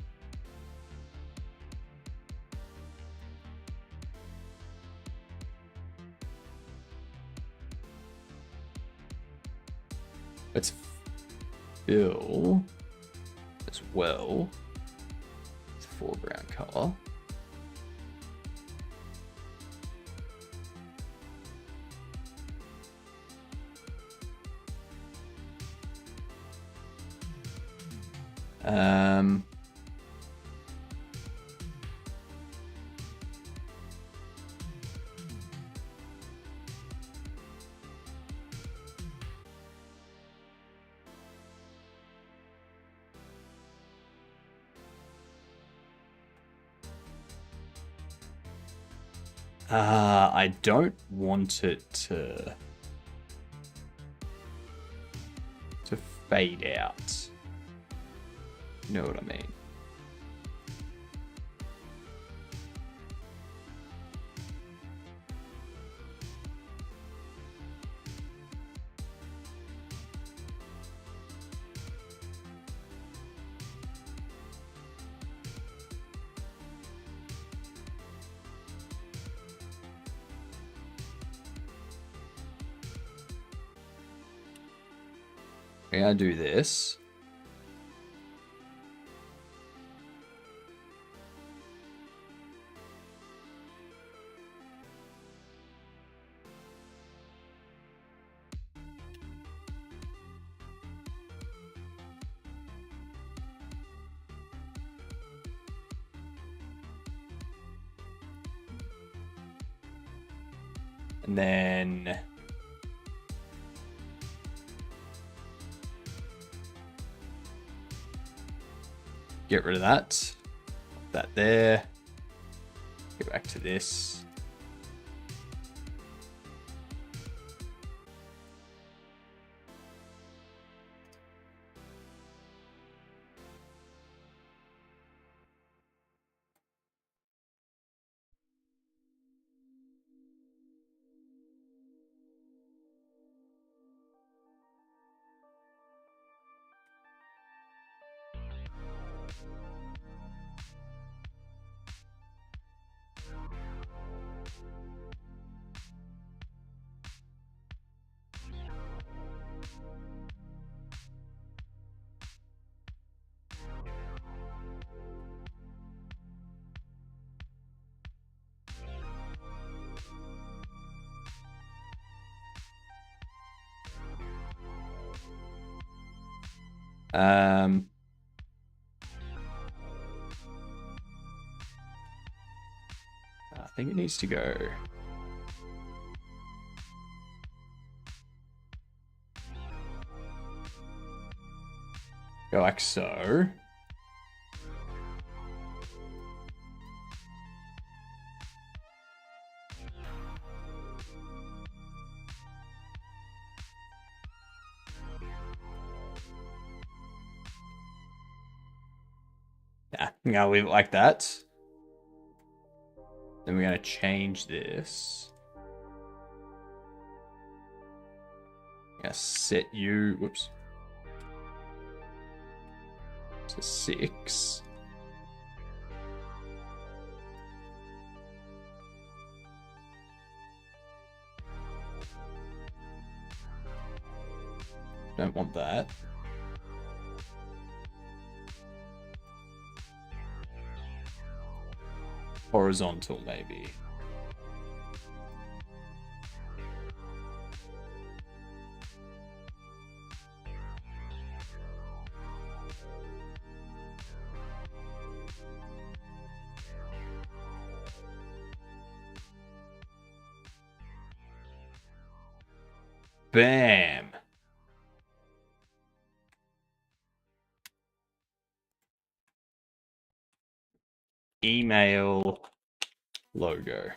Let's fill as well with foreground color. I don't want it to fade out. You know what I mean? I'm gonna do this. And then get rid of that. Put that there. Go back to this. I think it needs to go like so. Nah, I'm gonna leave it like that. Then we're gonna change this. I'm gonna set you, whoops, to 6. Don't want that. Horizontal, maybe. Bam. Email logo.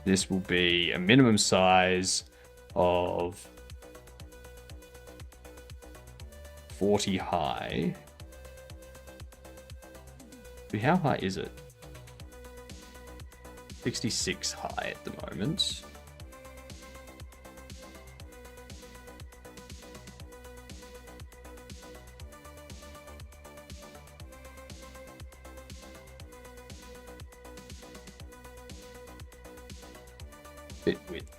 This will be a minimum size of 40 high. How high is it? 66 high at the moment. Bit width.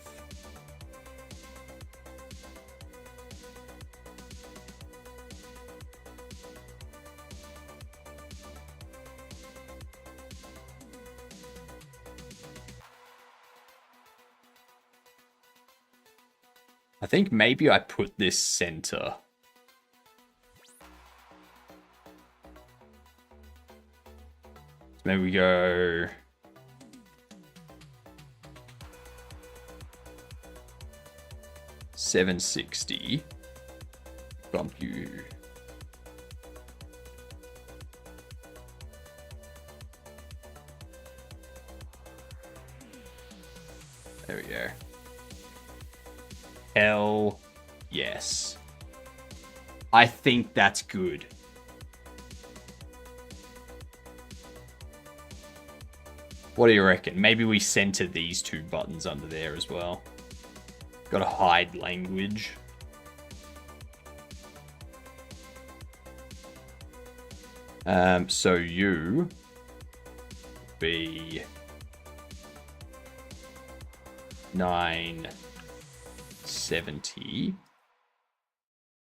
I think maybe I put this center. Maybe we go 760. Bump you. There we go. Hell yes. I think that's good. What do you reckon? Maybe we center these 2 buttons under there as well. Got to hide language. So you be 970.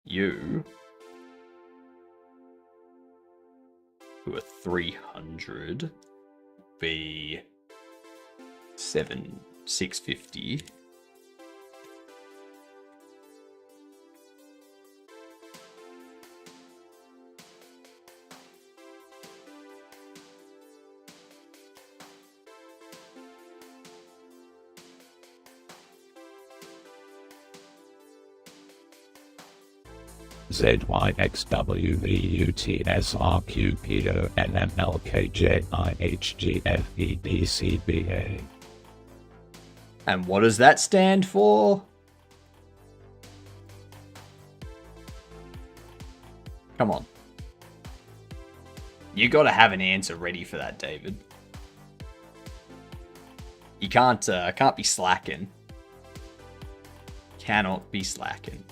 You who are 300 be 650. ZYXWVUTSRQPONMLKJIHGFEDCBA. And what does that stand for? Come on. You got to have an answer ready for that, David. You can't be slacking. Cannot be slacking.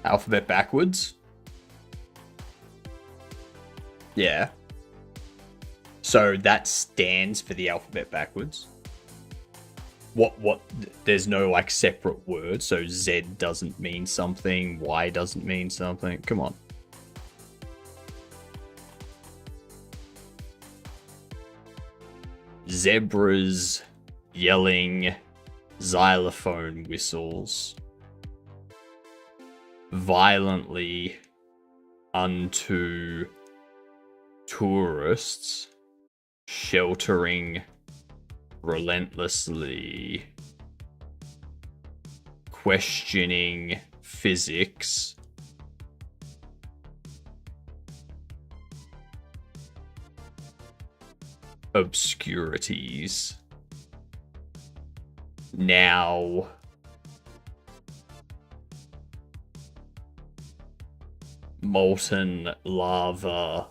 Alphabet backwards? Yeah. So that stands for the alphabet backwards? what there's no like separate word, so Z doesn't mean something, Y doesn't mean something. Come on. Zebras yelling xylophone whistles violently unto tourists, sheltering relentlessly, questioning physics, obscurities, now molten lava.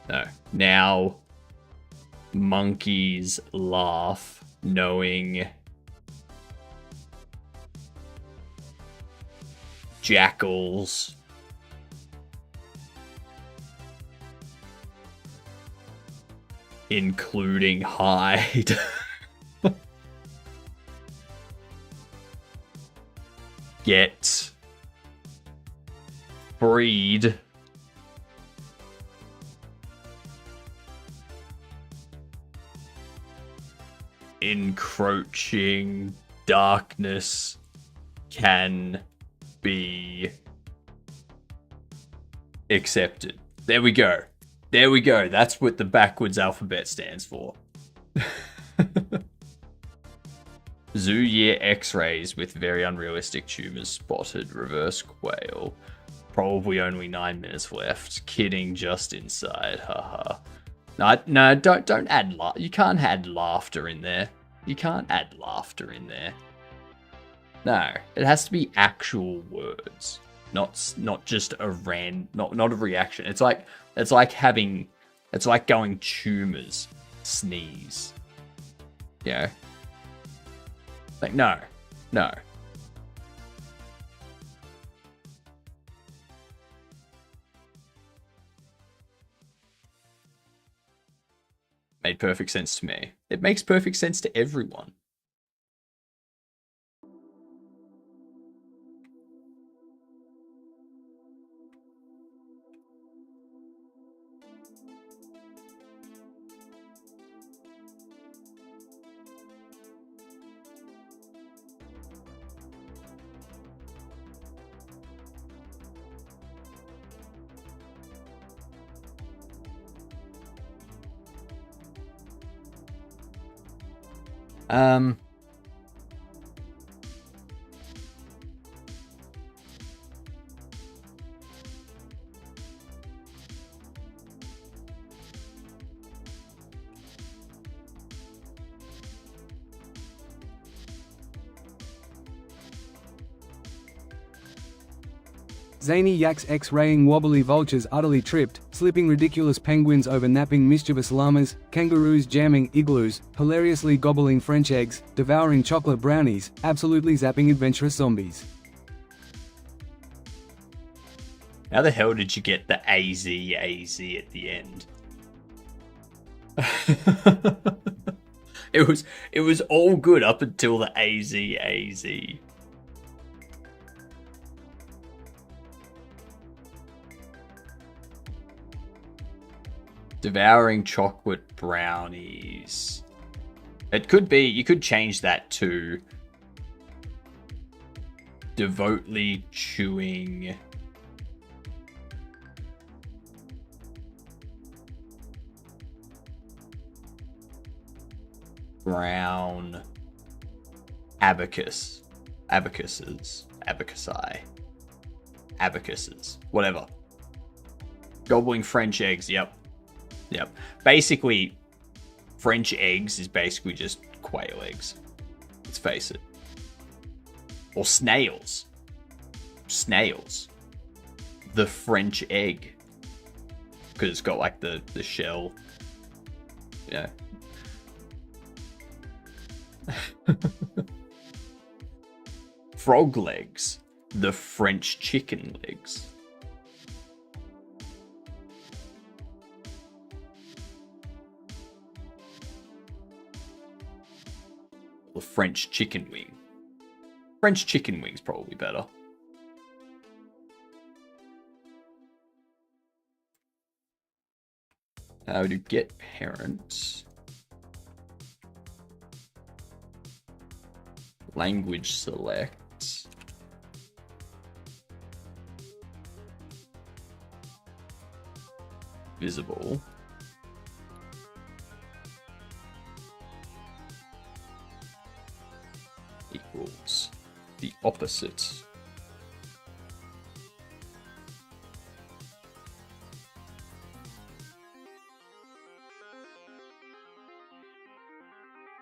No, now monkeys laugh knowing jackals including Hyde get freed encroaching darkness can be accepted. There we go. There we go. That's what the backwards alphabet stands for. Zoo year x-rays with very unrealistic tumors spotted. Reverse quail. Probably only 9 minutes left. Kidding, just inside. Haha. No, don't add you can't add laughter in there. You can't add laughter in there. No, it has to be actual words, not just a not a reaction. It's like going tumors, sneeze. Yeah. Like no. Made perfect sense to me. It makes perfect sense to everyone. Zany yaks x-raying wobbly vultures utterly tripped, slipping ridiculous penguins over napping mischievous llamas, kangaroos jamming igloos, hilariously gobbling French eggs, devouring chocolate brownies, absolutely zapping adventurous zombies. How the hell did you get the AZ at the end? It was all good up until the AZ. Devouring chocolate brownies. It could be, you could change that to devoutly chewing brown abacuses, whatever. Gobbling French eggs, yep. Basically, French eggs is basically just quail eggs. Let's face it. Or snails. The French egg. Because it's got like the shell. Yeah. Frog legs. The French chicken legs. Or French chicken wing. French chicken wing's probably better. How to get parents. Language select. Visible. Equals the opposite.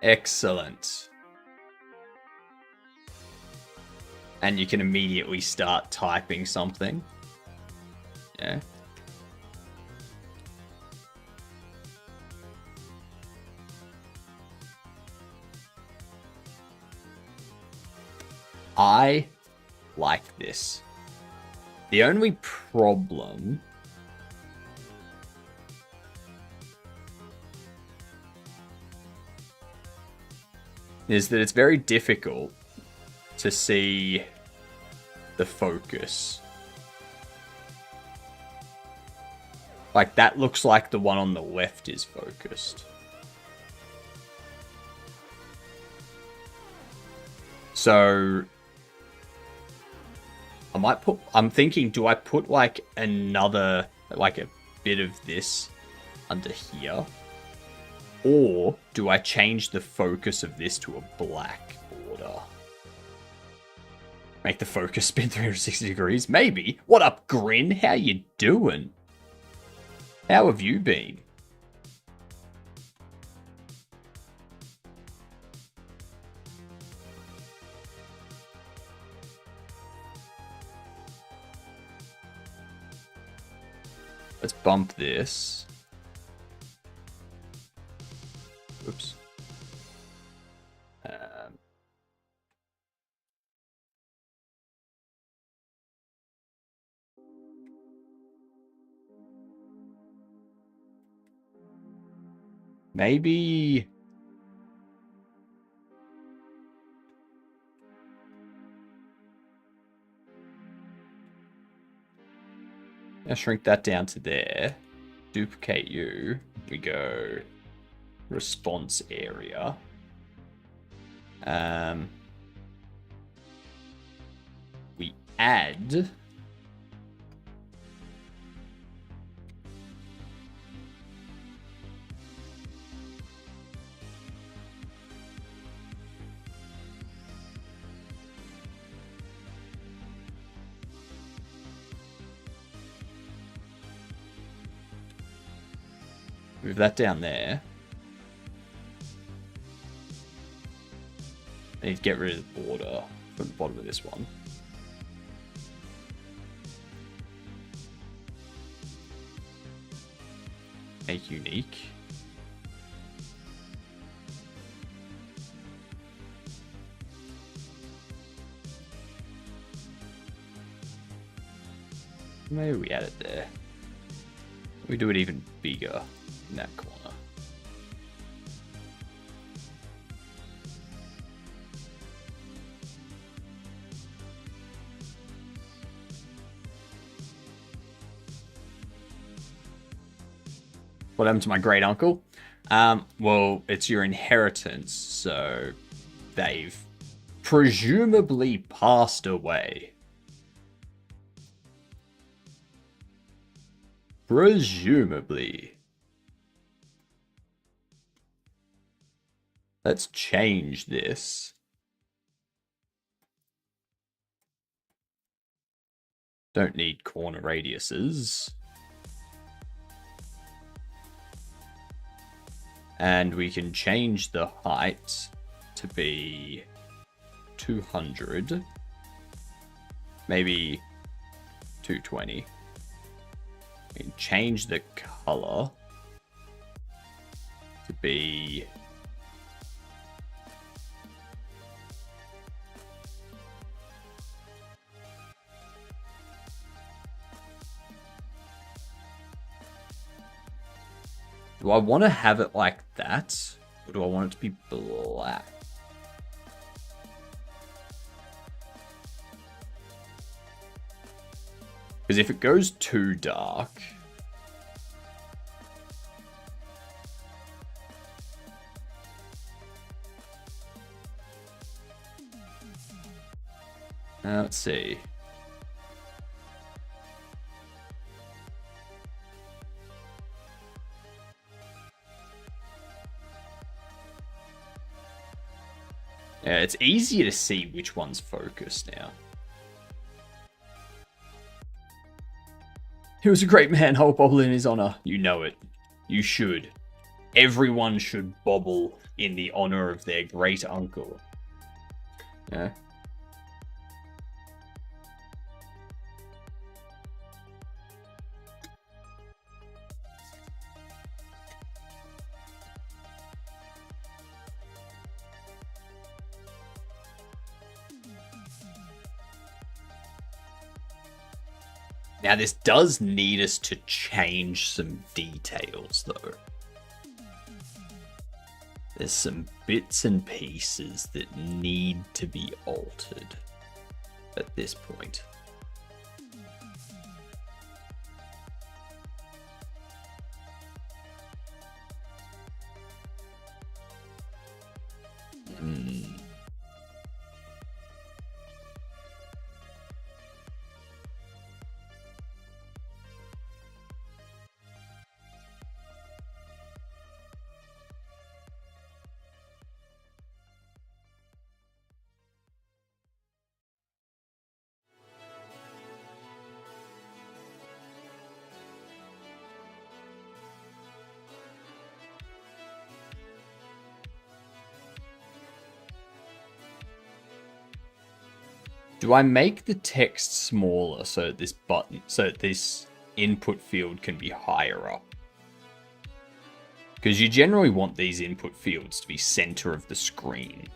Excellent. And you can immediately start typing something. Yeah. I like this. The only problem is that it's very difficult to see the focus. Like, that looks like the one on the left is focused. So I'm thinking, do I put like another, like a bit of this under here? Or do I change the focus of this to a black border? Make the focus spin 360 degrees? Maybe. What up, Grin? How you doing? How have you been? Let's bump this. Oops. Maybe... I'll shrink that down to there. Duplicate you. We go response area. We add move that down there. I need to get rid of the border from the bottom of this one. Make unique. Maybe we add it there. We do it even bigger in that corner. What happened to my great uncle? Well, it's your inheritance, so they've presumably passed away. Presumably. Let's change this. Don't need corner radiuses. And we can change the height to be 200. Maybe 220. We can change the color to be do I want to have it like that? Or do I want it to be black? Because if it goes too dark... let's see. Yeah, it's easier to see which one's focused now. He was a great man. I'll bobble in his honor. You know it. You should. Everyone should bobble in the honor of their great uncle. Yeah. Now, this does need us to change some details, though. There's some bits and pieces that need to be altered at this point. Do I make the text smaller so that this input field can be higher up? Because you generally want these input fields to be center of the screen.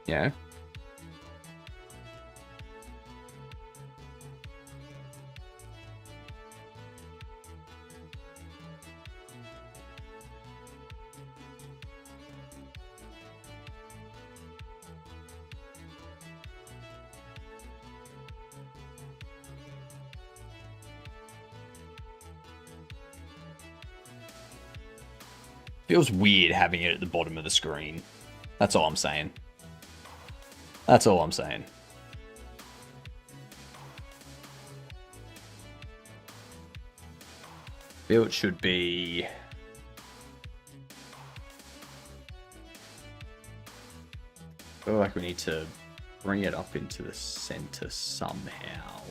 Yeah. Feels weird having it at the bottom of the screen. That's all I'm saying. That's all I'm saying. Feel it should be... feel like we need to bring it up into the center somehow.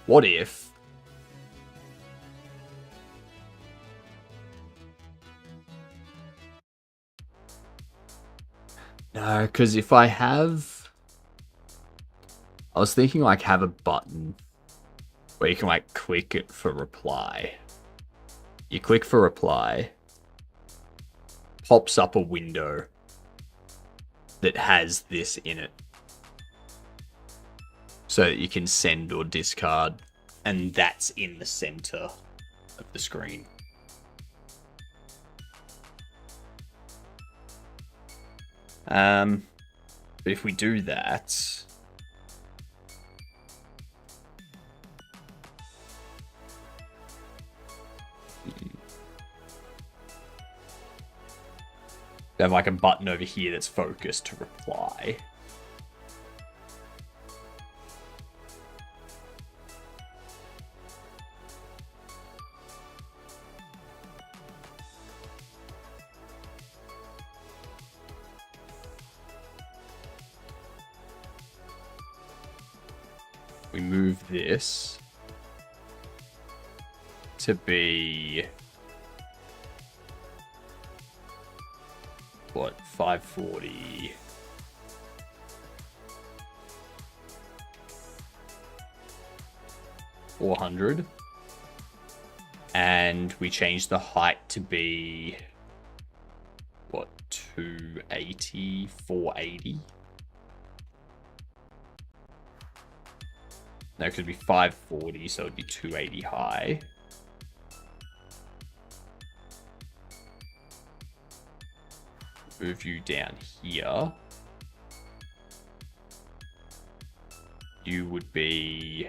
What if... no, because if I have... I was thinking like have a button where you can like click it for reply. You click for reply, pops up a window that has this in it. So that you can send or discard, and that's in the center of the screen. But if we do that... we have like a button over here that's focused to reply. We move this to be... What, 540? $400. And we changed the height to be... What, 280, 480? No, it could be 540, so it'd be 280 high. Move you down here. You would be...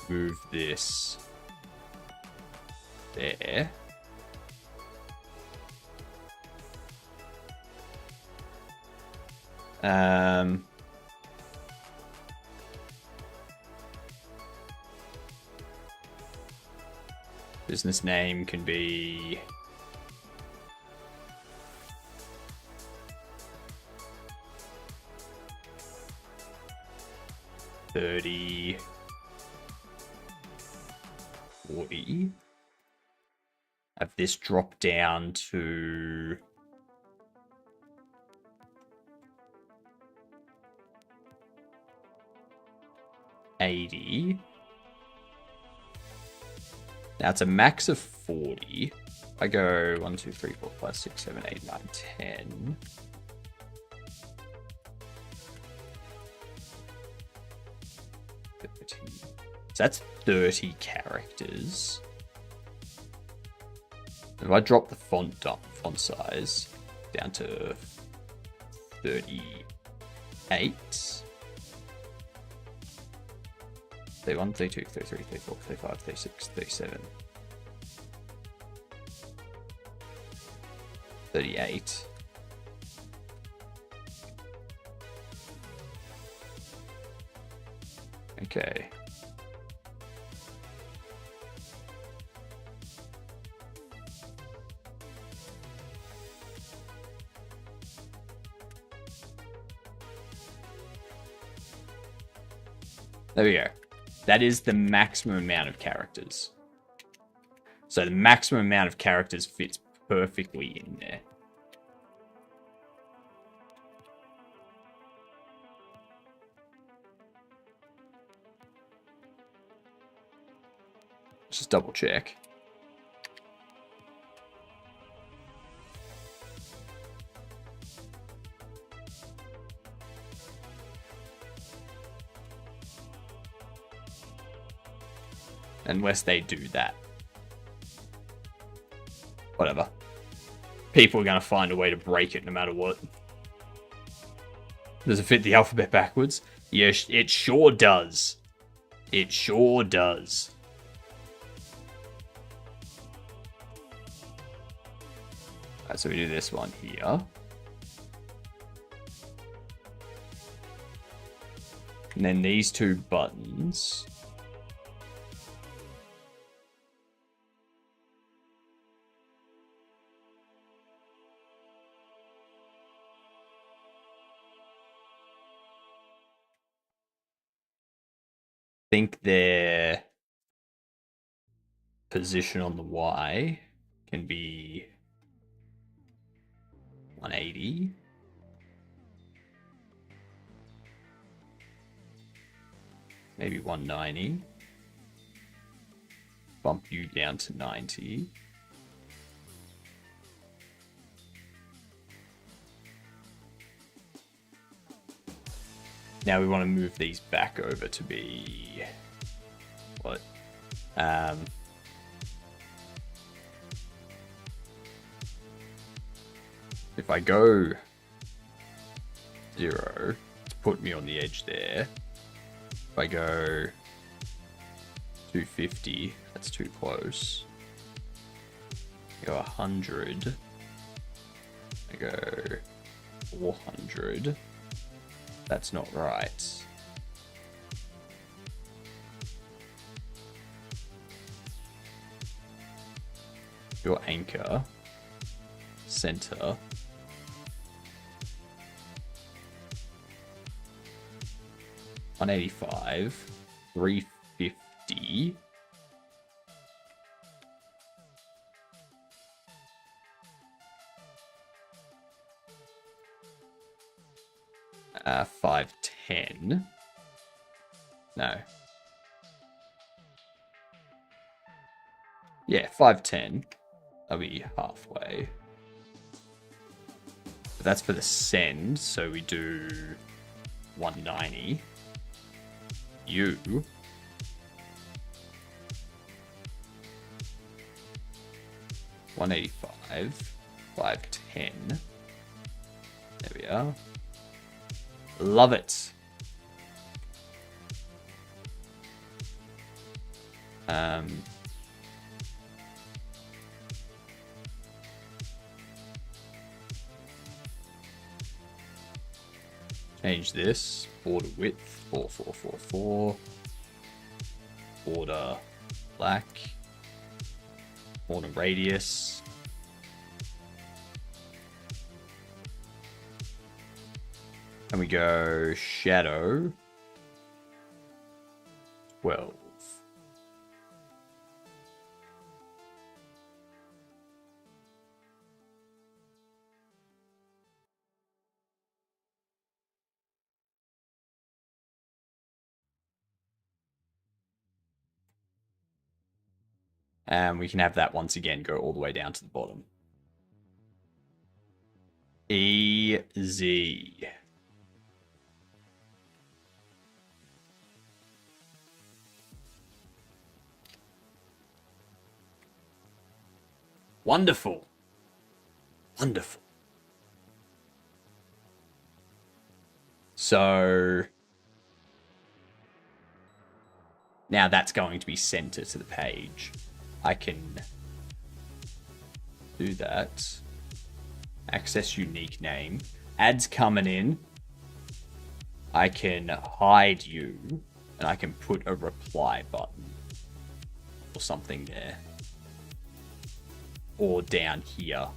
Move this there. Business name can be $30, $40. Have this drop down to $80. Now it's a max of 40. I go 1, 2, 3, 4, 5, 6, 7, 8, 9, 10. So that's 30 characters. If I drop the font size down to 38. 31, 32, 33, 34, 35, 36, 37. 38. Okay. There we go. That is the maximum amount of characters. So the maximum amount of characters fits perfectly in there. Just double check. Unless they do that. Whatever. People are going to find a way to break it no matter what. Does it fit the alphabet backwards? Yes, it sure does. It sure does. Alright, so we do this one here. And then these two buttons. Think their position on the Y can be 180. Maybe 190. Bump you down to 90. Now we want to move these back over to be what? If I go 0, it's put me on the edge there. If I go 250, that's too close. I go 100. I go 400. That's not right. your anchor, center, 185, 350. Uh, 510. No. Yeah, 510. That'll be halfway. But that's for the send, so we do 190. You. $185. 510. There we are. Love it. Change this. Border width 4444. Border black. Border radius. And we go shadow 12. And we can have that once again go all the way down to the bottom. Easy. Wonderful. Wonderful. So now that's going to be center to the page. I can do that. Access unique name. Ads coming in. I can hide you. And I can put a reply button. Or something there. Or down here.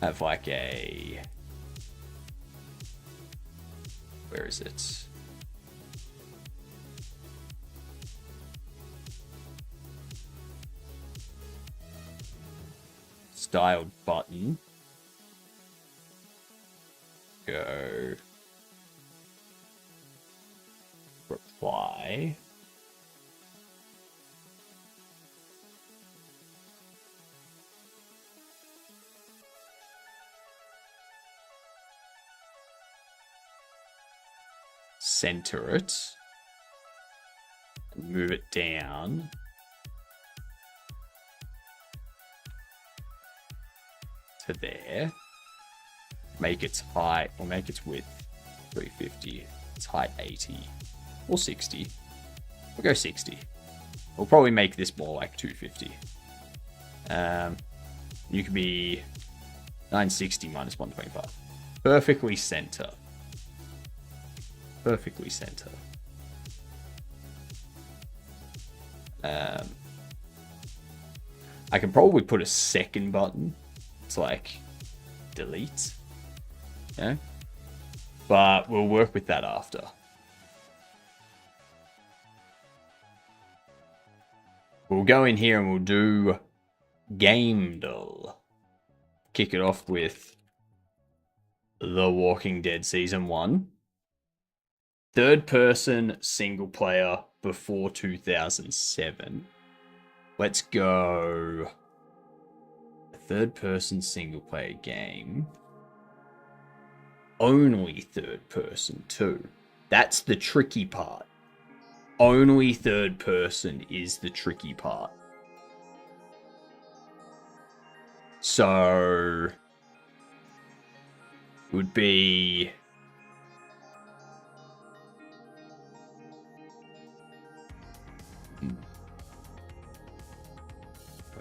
Have like a... Where is it? Styled button. Go. Reply. Center it. And move it down. To there. Make its height, or make its width 350. Its height 80. Or 60. We'll go 60. We'll probably make this more like 250. You can be 960 minus 125. Perfectly center. Perfectly center. I can probably put a second button to like delete. Yeah. But we'll work with that after. We'll go in here and we'll do Game Dull. Kick it off with The Walking Dead Season 1. Third person single player before 2007. Let's go. A third person single player game. Only third person too. That's the tricky part. Only third person is the tricky part. So would be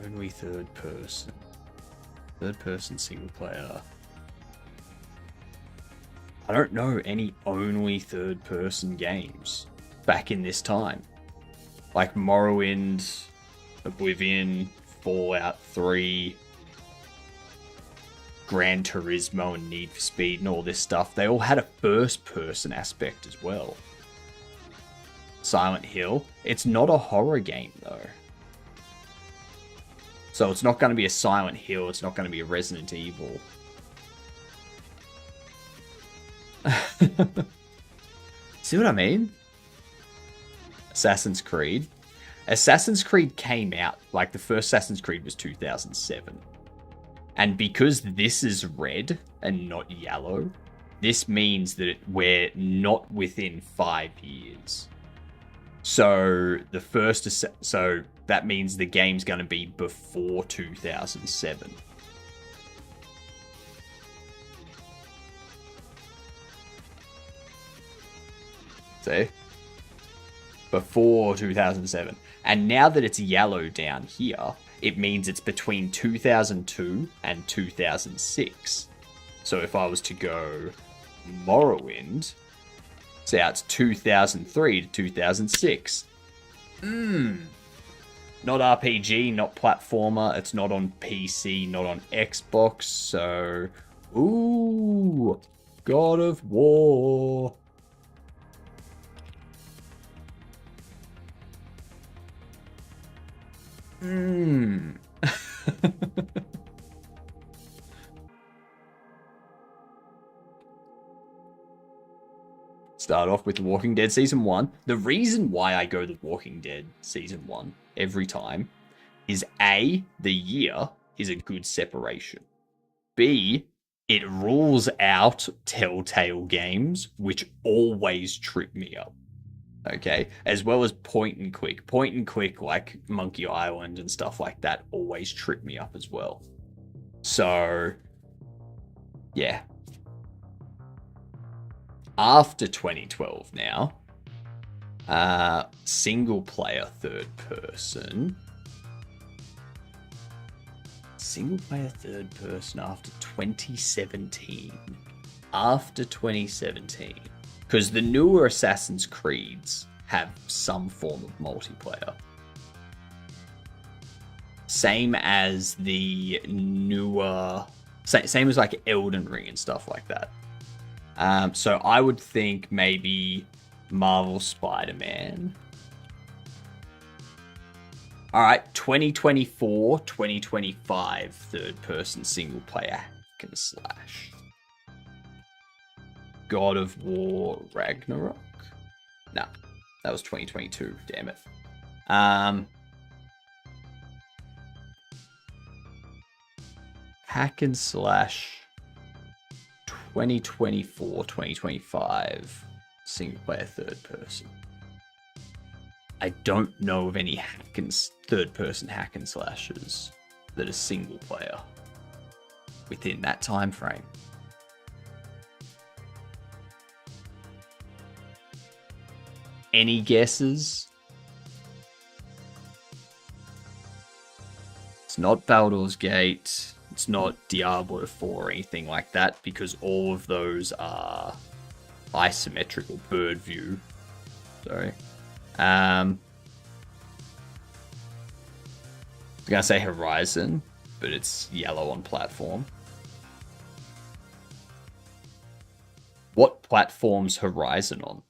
only third person. Third person single player. I don't know any only third person games back in this time. Like Morrowind, Oblivion, Fallout 3, Gran Turismo and Need for Speed and all this stuff, they all had a first-person aspect as well. Silent Hill, it's not a horror game though. So it's not going to be a Silent Hill, it's not going to be a Resident Evil. See what I mean? Assassin's Creed. Assassin's Creed came out, like the first Assassin's Creed was 2007. And because this is red and not yellow, this means that we're not within 5 years. So the first, so that means the game's going to be before 2007. See? Before 2007. And now that it's yellow down here, it means it's between 2002 and 2006. So if I was to go Morrowind, so now it's 2003 to 2006. Not RPG, not platformer, it's not on PC, not on Xbox, so... Ooh, God of War. Start off with The Walking Dead Season 1. The reason why I go The Walking Dead Season 1 every time is A, the year is a good separation. B, it rules out Telltale games, which always trip me up. Okay, as well as point and click. Point and click, like Monkey Island and stuff like that, always trip me up as well. So, yeah. After 2012 now, single player third person. Single player third person after 2017. After 2017. Because the newer Assassin's Creeds have some form of multiplayer. Same as the newer... Same as like Elden Ring and stuff like that. So I would think maybe Marvel Spider-Man. Alright, 2024, 2025 third-person single-player hack and slash. God of War Ragnarok? No, that was 2022, damn it. Hack and slash 2024, 2025 single player third person. I don't know of any third person hack and slashes that are single player within that time frame. Any guesses? It's not Baldur's Gate. It's not Diablo 4 or anything like that, because all of those are isometrical bird view. Sorry. I was gonna say Horizon, but it's yellow on platform. What platform's Horizon on?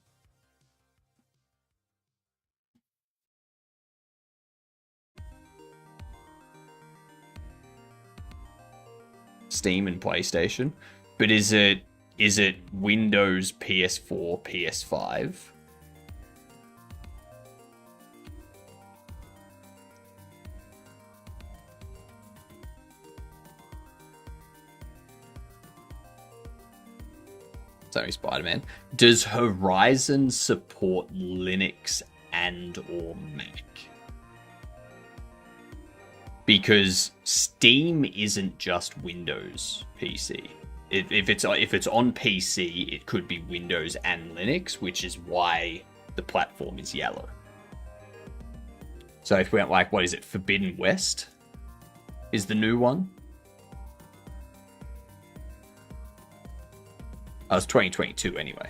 Steam and PlayStation, but is it Windows, PS4, PS5? It's only Spider-Man. Does Horizon support Linux and or Mac? Because Steam isn't just Windows PC. If it's on PC, it could be Windows and Linux, which is why the platform is yellow. So if we went like, what is it? Forbidden West is the new one. Oh, it's 2022 anyway.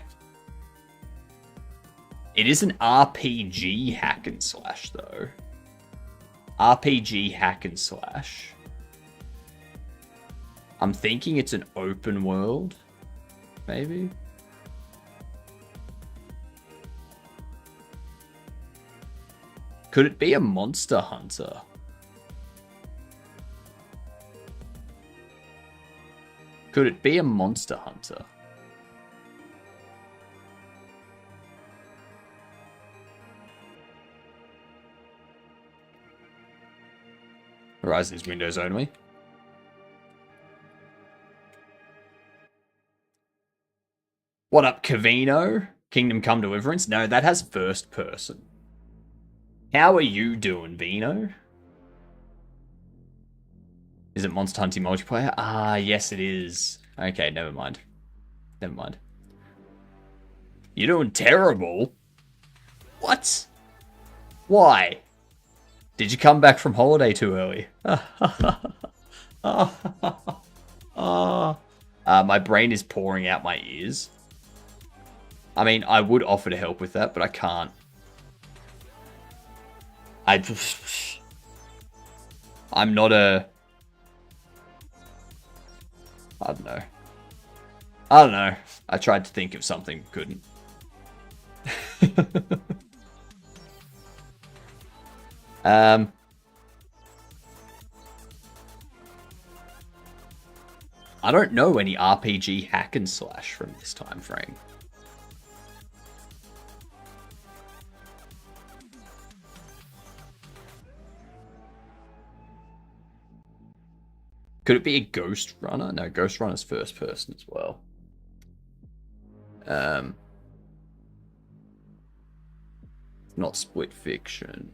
It is an RPG hack and slash though. RPG hack and slash. I'm thinking it's an open world, maybe. Could it be a Monster Hunter? Could it be a Monster Hunter? Horizon's Windows only. What up, Cavino? Kingdom Come Deliverance? No, that has first person. How are you doing, Vino? Is it Monster Hunting multiplayer? Ah, yes it is. Okay, never mind. Never mind. You're doing terrible? What? Why? Did you come back from holiday too early? My brain is pouring out my ears. I mean, I would offer to help with that, but I can't. I'm not a... I don't know. I don't know. I tried to think of something, couldn't. I don't know any RPG hack and slash from this time frame. Could it be a Ghost Runner? No, Ghost Runner's first person as well. Not Split Fiction.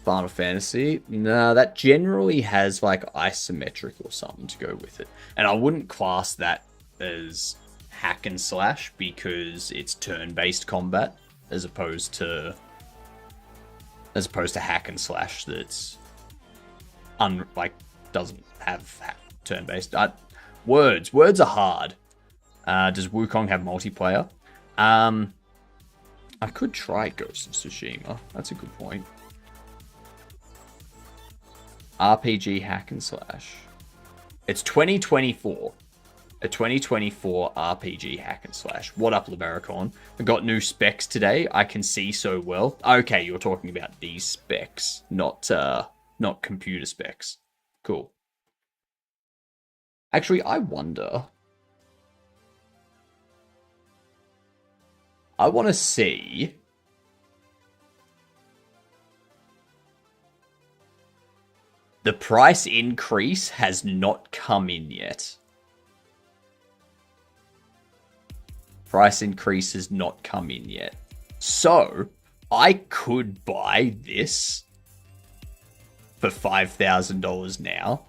Final Fantasy? No, that generally has like isometric or something to go with it. And I wouldn't class that as hack and slash because it's turn-based combat as opposed to hack and slash that's doesn't have turn-based. Words are hard. Does Wukong have multiplayer? I could try Ghost of Tsushima. That's a good point. RPG hack and slash. It's 2024. A 2024 RPG hack and slash. What up, Libericon? I got new specs today. I can see so well. Okay, you're talking about these specs, not computer specs. Cool. Actually, I wonder. I want to see. The price increase has not come in yet. Price increase has not come in yet. So, I could buy this for $5,000 now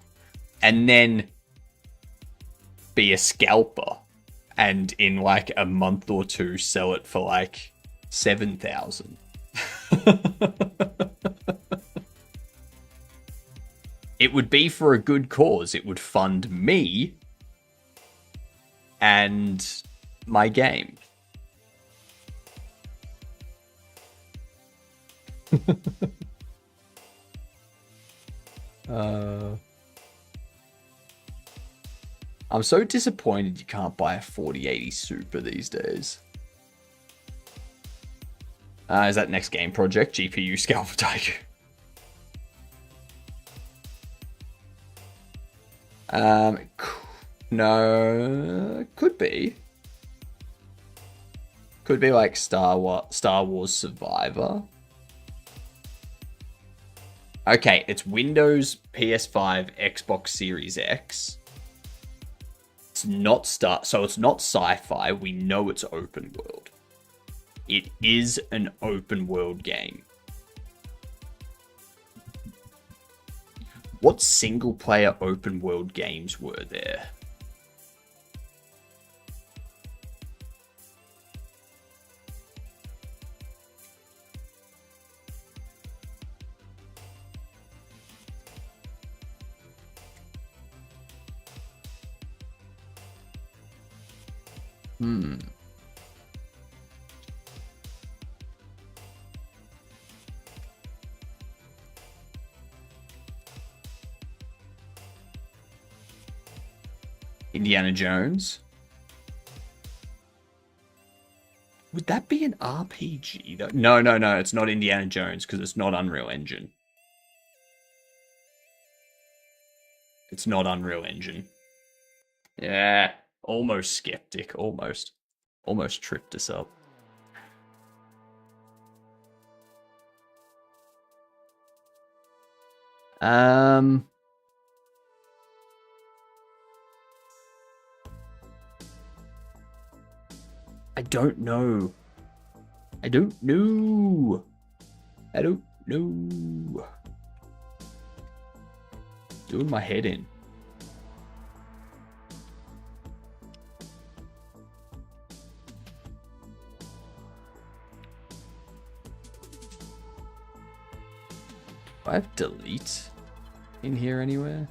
and then be a scalper and in like a month or two sell it for like 7,000. It would be for a good cause. It would fund me and my game. I'm so disappointed you can't buy a 4080 Super these days. Is that next game project? GPU Scalper Tiger. No, could be. Could be like Star Wars Survivor. Okay, it's Windows, PS5, Xbox Series X. It's not so it's not sci-fi. We know it's open world. It is an open world game. What single player open world games were there? Indiana Jones. Would that be an RPG though? No, no, no. It's not Indiana Jones because it's not Unreal Engine. It's not Unreal Engine. Yeah, almost skeptic. Almost tripped us up. I don't know. I don't know. I don't know. Doing my head in. Do I have delete in here anywhere?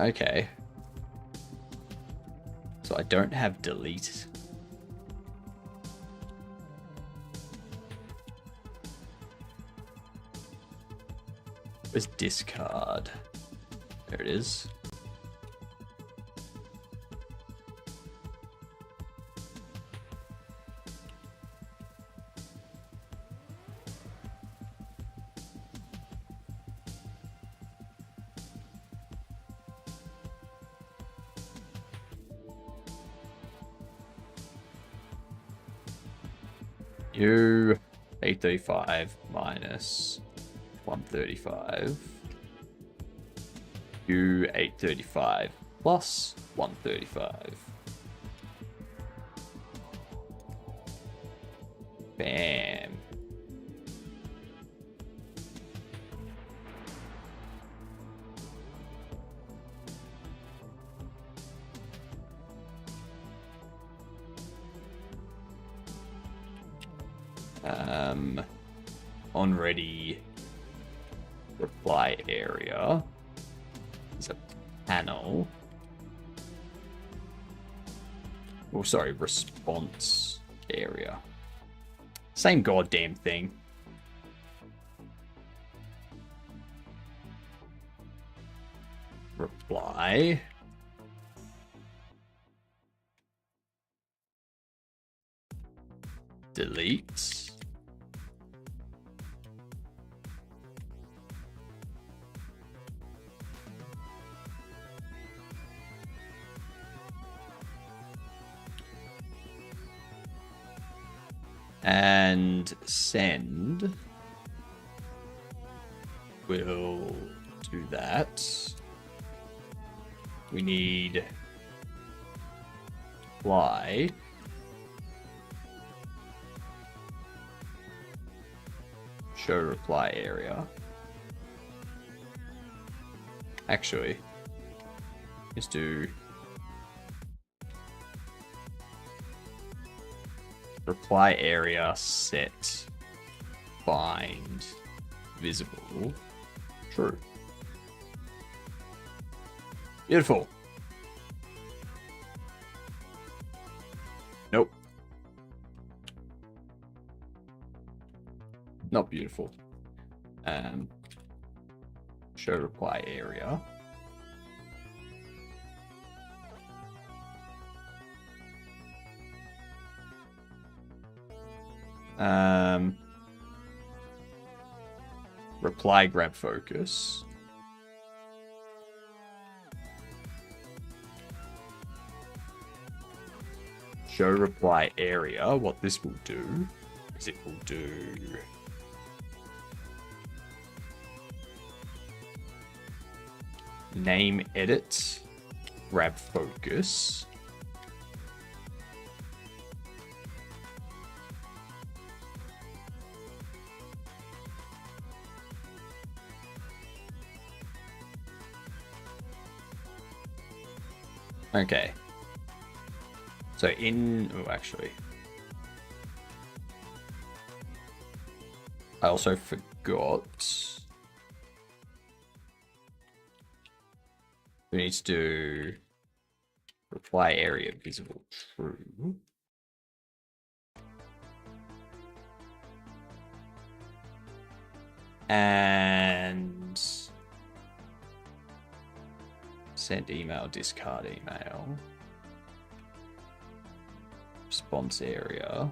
Okay. So I don't have delete. Where's discard? There it is. U 835 minus 135. U 835 plus 135. Bam. On ready reply area is a panel. Oh, sorry, response area. Same goddamn thing. Reply. Delete. And send will do that. We need apply. Show reply area. Actually, let's do reply area set bind visible true. Beautiful. Nope. Not beautiful. Show reply area. Reply grab focus. Show reply area. What this will do is it will do name edit grab focus. Okay. So in, oh, actually, I also forgot. We need to do reply area visible true. And send email, discard email. Response area.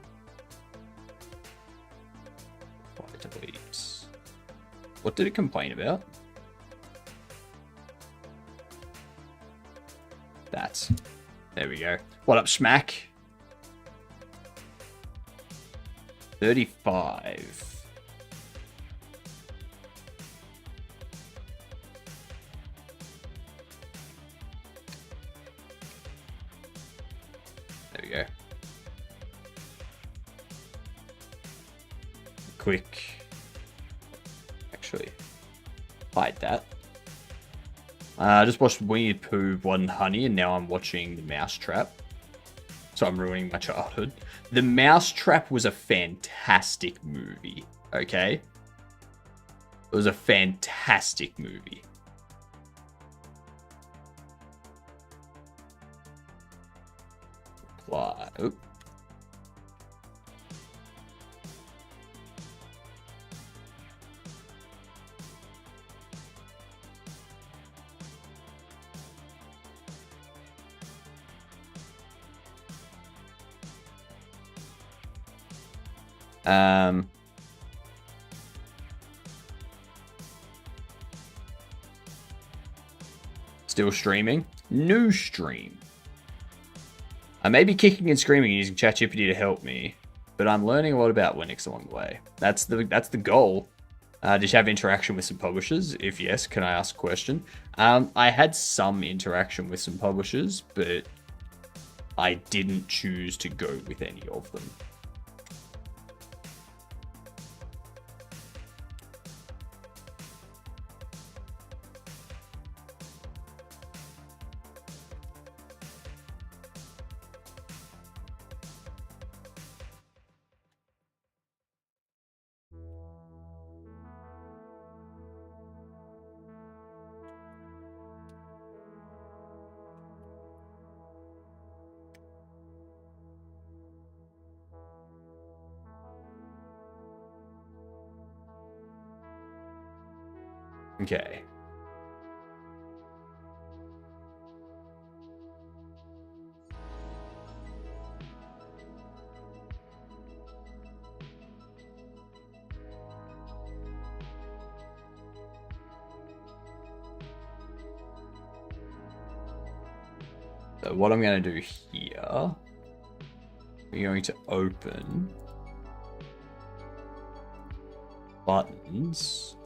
Delete. What did it complain about? There we go. What up, Schmack? 35. There we go. Quick. Actually, hide that. I just watched Winnie the Pooh, Blood and Honey, and now I'm watching The Mousetrap. So I'm ruining my childhood. The Mousetrap was a fantastic movie, okay? It was a fantastic movie. Reply. Oop. Still streaming. New stream. I may be kicking and screaming using ChatGPT to help me, but I'm learning a lot about Linux along the way. That's the goal. Did you have interaction with some publishers? If yes, can I ask a question? I had some interaction with some publishers, but I didn't choose to go with any of them. Okay. So what I'm going to do here, we're going to open buttons.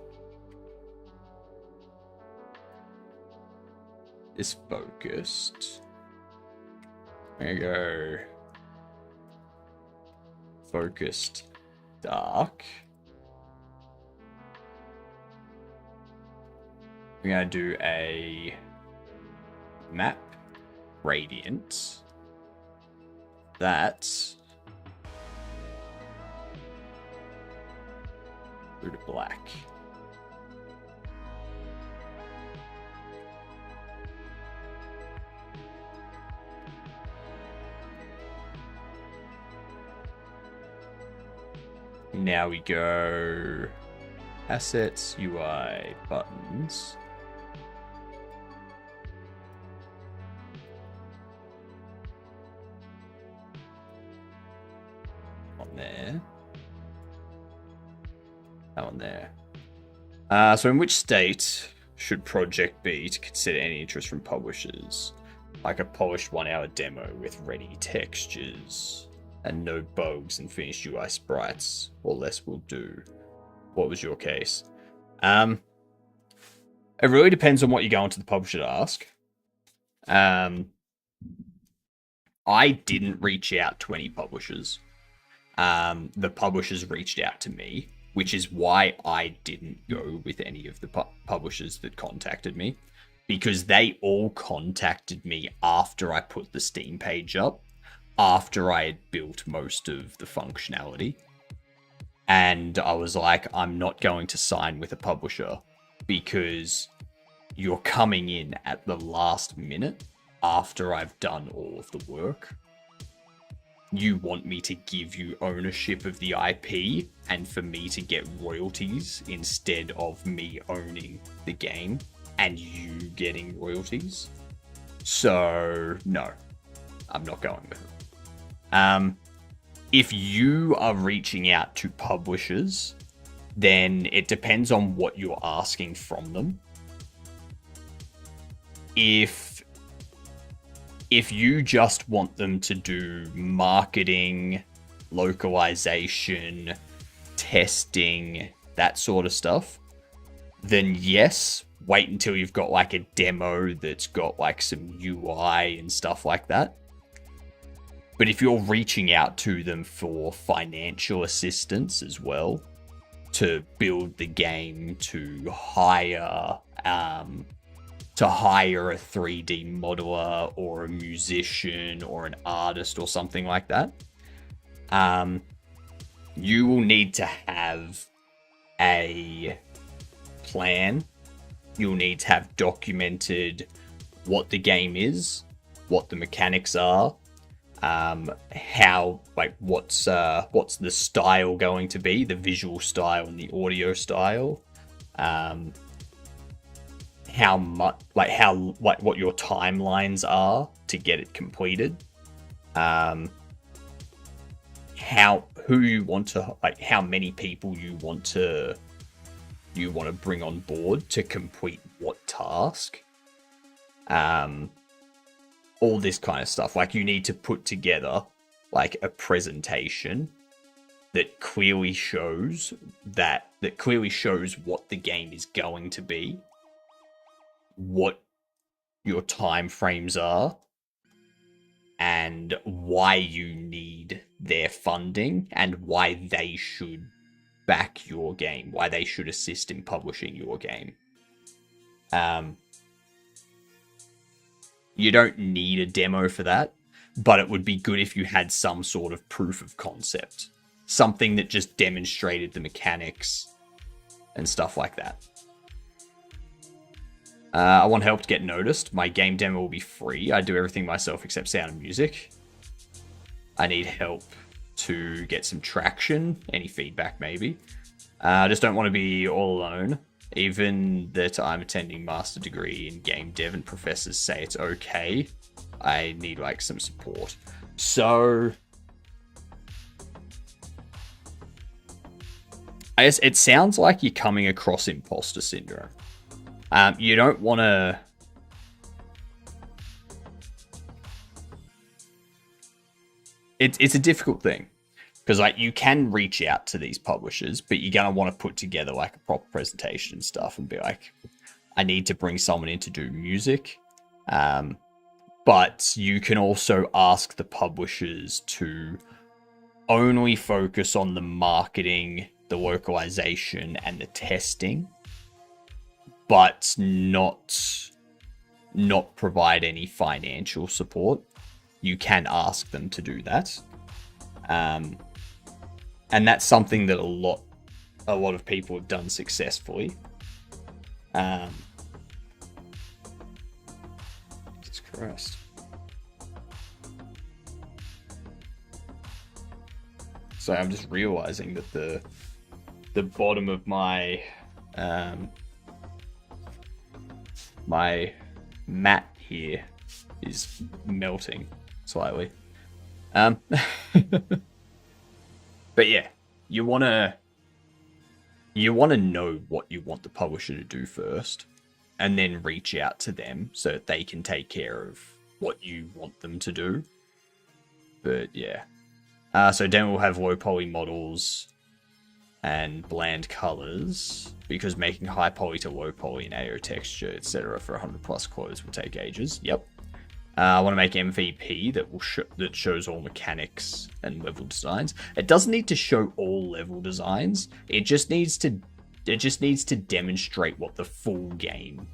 Is focused. There you go. Focused dark. We're going to do a map radiant. That's blue to black. Now we go assets, UI, buttons. On there. That one there. So in which state should project be to consider any interest from publishers? Like a polished 1 hour demo with ready textures and no bugs and finished UI sprites, or less will do. What was your case? It really depends on what you're going to the publisher to ask. I didn't reach out to any publishers. The publishers reached out to me, which is why I didn't go with any of the publishers that contacted me, because they all contacted me after I put the Steam page up, after I had built most of the functionality. And I was like, I'm not going to sign with a publisher because you're coming in at the last minute after I've done all of the work. You want me to give you ownership of the IP and for me to get royalties instead of me owning the game and you getting royalties. So, no, I'm not going with it. If you are reaching out to publishers, then it depends on what you're asking from them. If you just want them to do marketing, localization, testing, that sort of stuff, then yes, wait until you've got like a demo that's got like some UI and stuff like that. But if you're reaching out to them for financial assistance as well, to build the game, to hire a 3D modeler or a musician or an artist or something like that, you will need to have a plan. You'll need to have documented what the game is, what the mechanics are, how, like, what's the style going to be, the visual style and the audio style, how much, what your timelines are to get it completed, who you want to, like, how many people you want to bring on board to complete what task, all this kind of stuff. Like, you need to put together like a presentation that clearly shows what the game is going to be, what your time frames are, and why you need their funding and why they should back your game, why they should assist in publishing your game. You don't need a demo for that, but it would be good if you had some sort of proof of concept. Something that just demonstrated the mechanics and stuff like that. I want help to get noticed. My game demo will be free. I do everything myself except sound and music. I need help to get some traction. Any feedback, maybe. I just don't want to be all alone. Even that I'm attending master degree in game dev and professors say it's okay, I need like some support. So I guess it sounds like you're coming across imposter syndrome. You don't want to... It's a difficult thing. Because, like, you can reach out to these publishers, but you're going to want to put together, like, a proper presentation and stuff and be like, I need to bring someone in to do music. But you can also ask the publishers to only focus on the marketing, the localization, and the testing, but not provide any financial support. You can ask them to do that. And that's something that a lot of people have done successfully. Jesus Christ. So I'm just realizing that the bottom of my my mat here is melting slightly. But yeah, you wanna know what you want the publisher to do first, and then reach out to them so that they can take care of what you want them to do. But yeah, so then we'll have low poly models and bland colors, because making high poly to low poly and AO texture, etc., for 100 plus clothes will take ages. Yep. I want to make MVP that will that shows all mechanics and level designs. It doesn't need to show all level designs. It just needs to demonstrate what the full game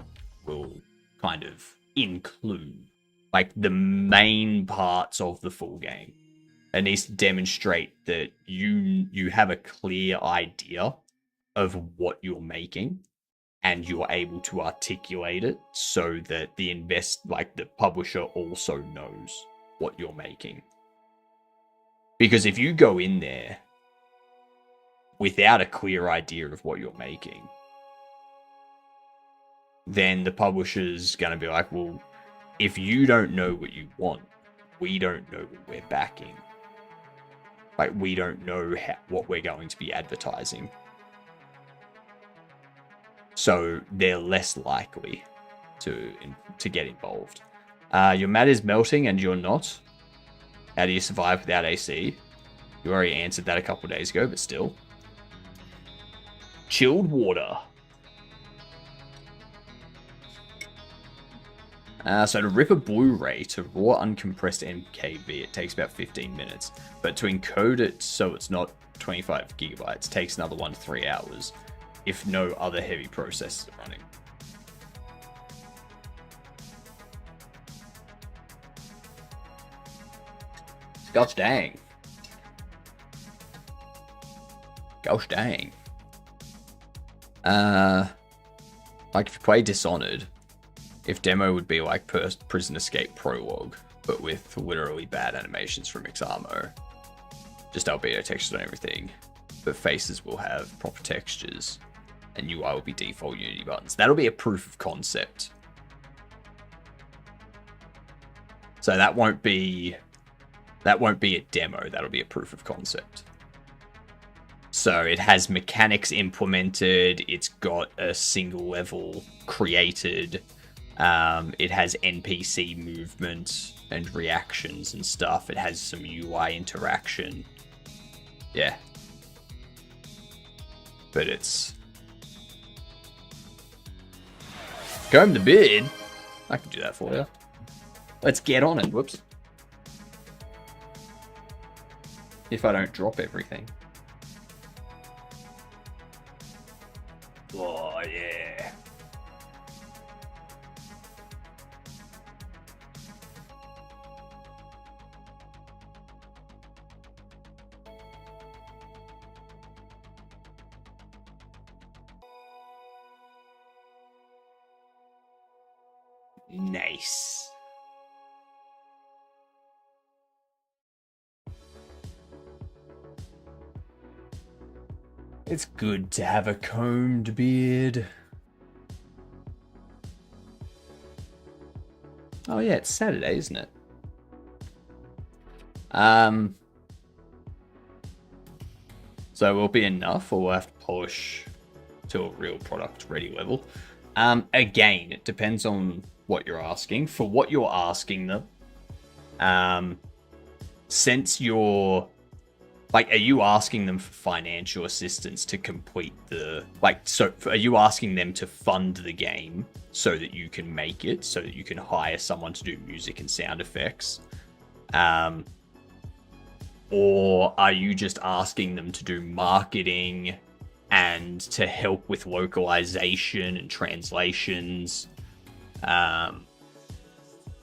will kind of include, like the main parts of the full game. It needs to demonstrate that you have a clear idea of what you're making, and you're able to articulate it so that the publisher also knows what you're making. Because if you go in there without a clear idea of what you're making, then the publisher's going to be like, well, if you don't know what you want, we don't know what we're backing. Like, we don't know what we're going to be advertising. So they're less likely to get involved. Your mat is melting and you're not. How do you survive without AC? You already answered that a couple of days ago, but still. Chilled water. So to rip a Blu-ray to raw uncompressed MKV, it takes about 15 minutes. But to encode it so it's not 25 gigabytes takes another 1 to 3 hours, if no other heavy processes are running. Gosh dang. Gosh dang. Like if you play Dishonored, if demo would be like Prison Escape Prologue, but with literally bad animations from Mixamo. Just albedo textures on everything, but faces will have proper textures, and UI will be default Unity buttons. That'll be a proof of concept. So that won't be a demo, that'll be a proof of concept. So it has mechanics implemented, it's got a single level created, it has NPC movement and reactions and stuff, it has some UI interaction. Yeah. But it's... Comb the beard? I can do that for you. Let's get on it. Whoops. If I don't drop everything. Oh, yeah. Nice. It's good to have a combed beard. Oh yeah, it's Saturday, isn't it? So will it be enough, or we'll have to polish to a real product ready level? Again, it depends on what you're asking. For what you're asking them, since you're like, are you asking them for financial assistance to complete the, like, so are you asking them to fund the game so that you can make it, so that you can hire someone to do music and sound effects? Or are you just asking them to do marketing and to help with localization and translations?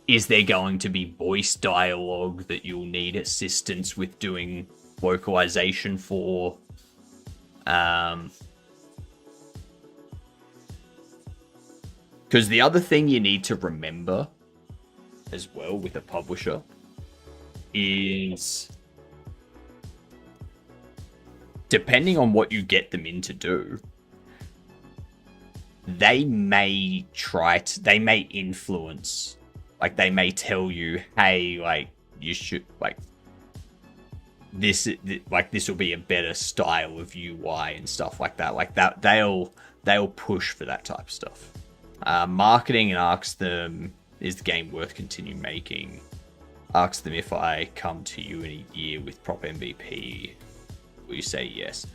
Is there going to be voice dialogue that you'll need assistance with doing localization for? Because the other thing you need to remember as well with a publisher is, depending on what you get them in to do, they may they may influence, like they may tell you, hey, like you should, like this will be a better style of UI and stuff like that. Like that, they'll push for that type of stuff. Marketing, and ask them, is the game worth continue making? Ask them, if I come to you in a year with proper MVP, will you say yes?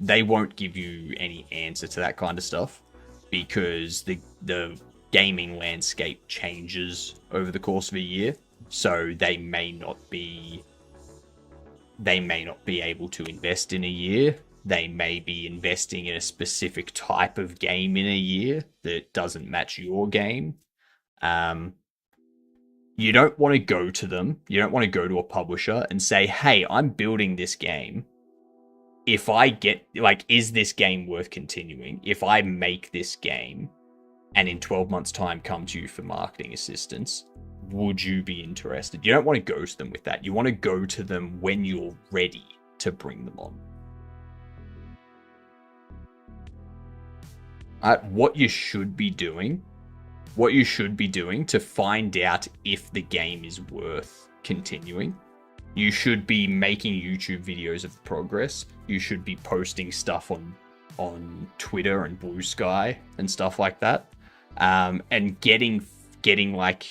They won't give you any answer to that kind of stuff, because the gaming landscape changes over the course of a year. So they may not be able to invest in a year. They may be investing in a specific type of game in a year that doesn't match your game. You don't want to go to them. You don't want to go to a publisher and say, hey, I'm building this game. If I get, like, is this game worth continuing? If I make this game and in 12 months' time come to you for marketing assistance, would you be interested? You don't want to go to them with that. You want to go to them when you're ready to bring them on. What you should be doing to find out if the game is worth continuing, you should be making YouTube videos of progress. You should be posting stuff on Twitter and Blue Sky and stuff like that, and getting like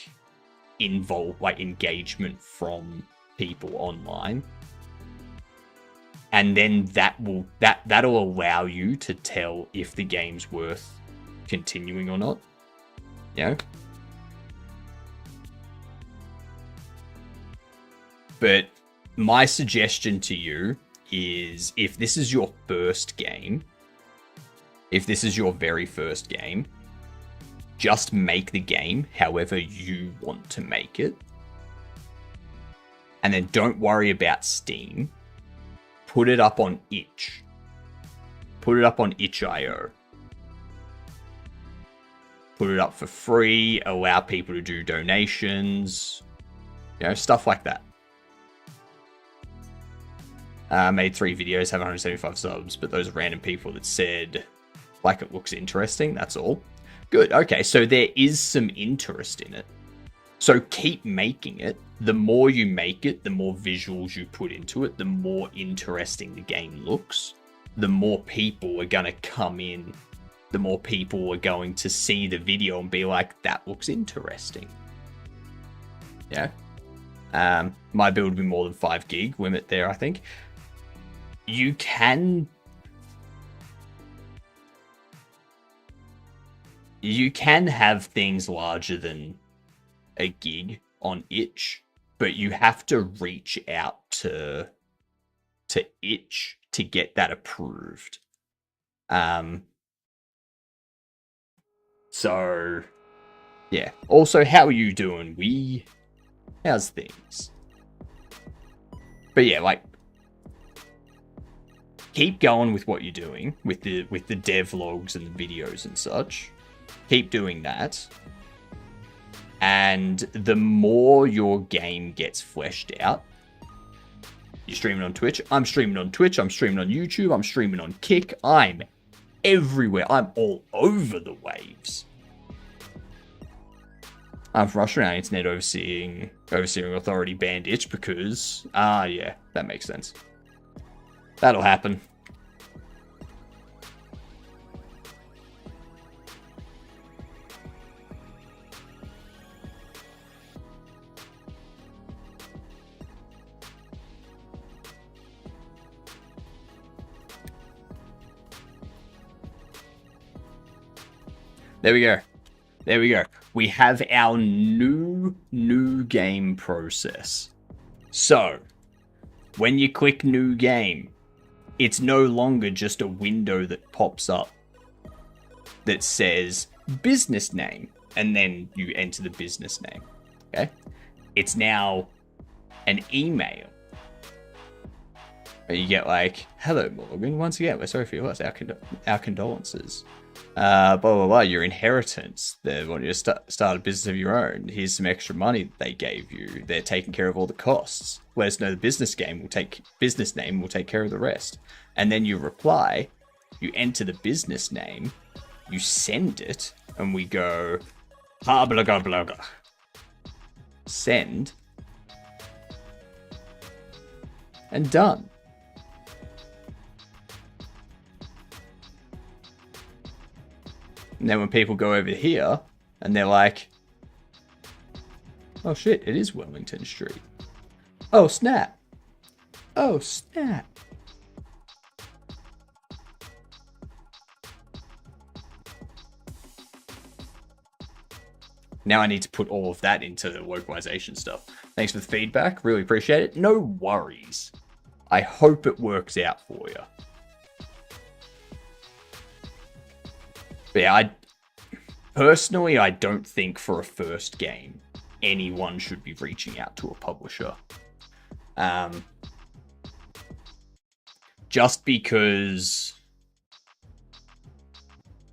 involved, like engagement from people online, and then that'll allow you to tell if the game's worth continuing or not. You know? But my suggestion to you is, if this is your first game, if this is your very first game, just make the game however you want to make it. And then don't worry about Steam. Put it up on itch. Put it up on itch.io. Put it up for free. Allow people to do donations. You know, stuff like that. Made 3 videos, have 175 subs, but those are random people that said, like, it looks interesting, that's all. Good, okay, so there is some interest in it. So keep making it. The more you make it, the more visuals you put into it, the more interesting the game looks. The more people are going to come in, the more people are going to see the video and be like, that looks interesting. Yeah. My build would be more than 5 gig limit there, I think. You can have things larger than a gig on itch, but you have to reach out to itch to get that approved. So yeah. Also, how are you doing? How's things? But yeah, like, keep going with what you're doing with the devlogs and the videos and such. Keep doing that. And the more your game gets fleshed out, you're streaming on Twitch. I'm streaming on Twitch. I'm streaming on YouTube. I'm streaming on Kick. I'm everywhere. I'm all over the waves. I'm from Australian Internet Overseeing Authority banned itch because, yeah, that makes sense. That'll happen. There we go. There we go. We have our new game process. So, when you click new game, it's no longer just a window that pops up that says business name, and then you enter the business name. Okay? It's now an email. Where you get like, hello Morgan, once again, we're sorry for your loss, our condolences. Blah, blah, blah, your inheritance. They want you to start a business of your own. Here's some extra money that they gave you. They're taking care of all the costs. Let us know the business name will take care of the rest. And then you reply, you enter the business name, you send it, and we go, blah, blah, blah, blah, blah. Send. And done. And then when people go over here, and they're like, oh shit, it is Wellington Street. Oh snap. Oh snap. Now I need to put all of that into the localization stuff. Thanks for the feedback, really appreciate it. No worries. I hope it works out for you. But yeah, personally, I don't think for a first game anyone should be reaching out to a publisher. Just because,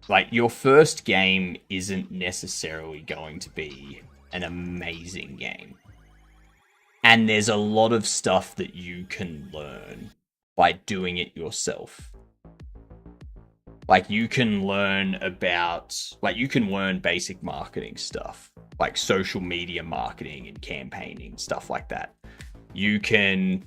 like, your first game isn't necessarily going to be an amazing game. And there's a lot of stuff that you can learn by doing it yourself. Like, you can learn basic marketing stuff, like social media marketing and campaigning, stuff like that. You can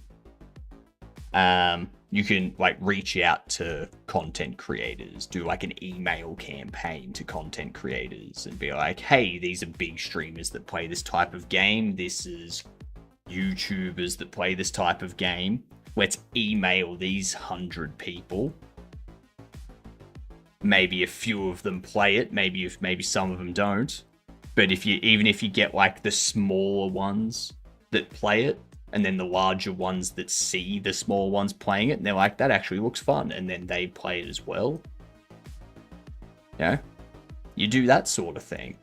like reach out to content creators, do like an email campaign to content creators and be like, hey, these are big streamers that play this type of game. This is YouTubers that play this type of game. Let's email these 100 people. Maybe a few of them play it. Maybe some of them don't. But even if you get like the smaller ones that play it, and then the larger ones that see the small ones playing it, and they're like, that actually looks fun, and then they play it as well. You know? You do that sort of thing.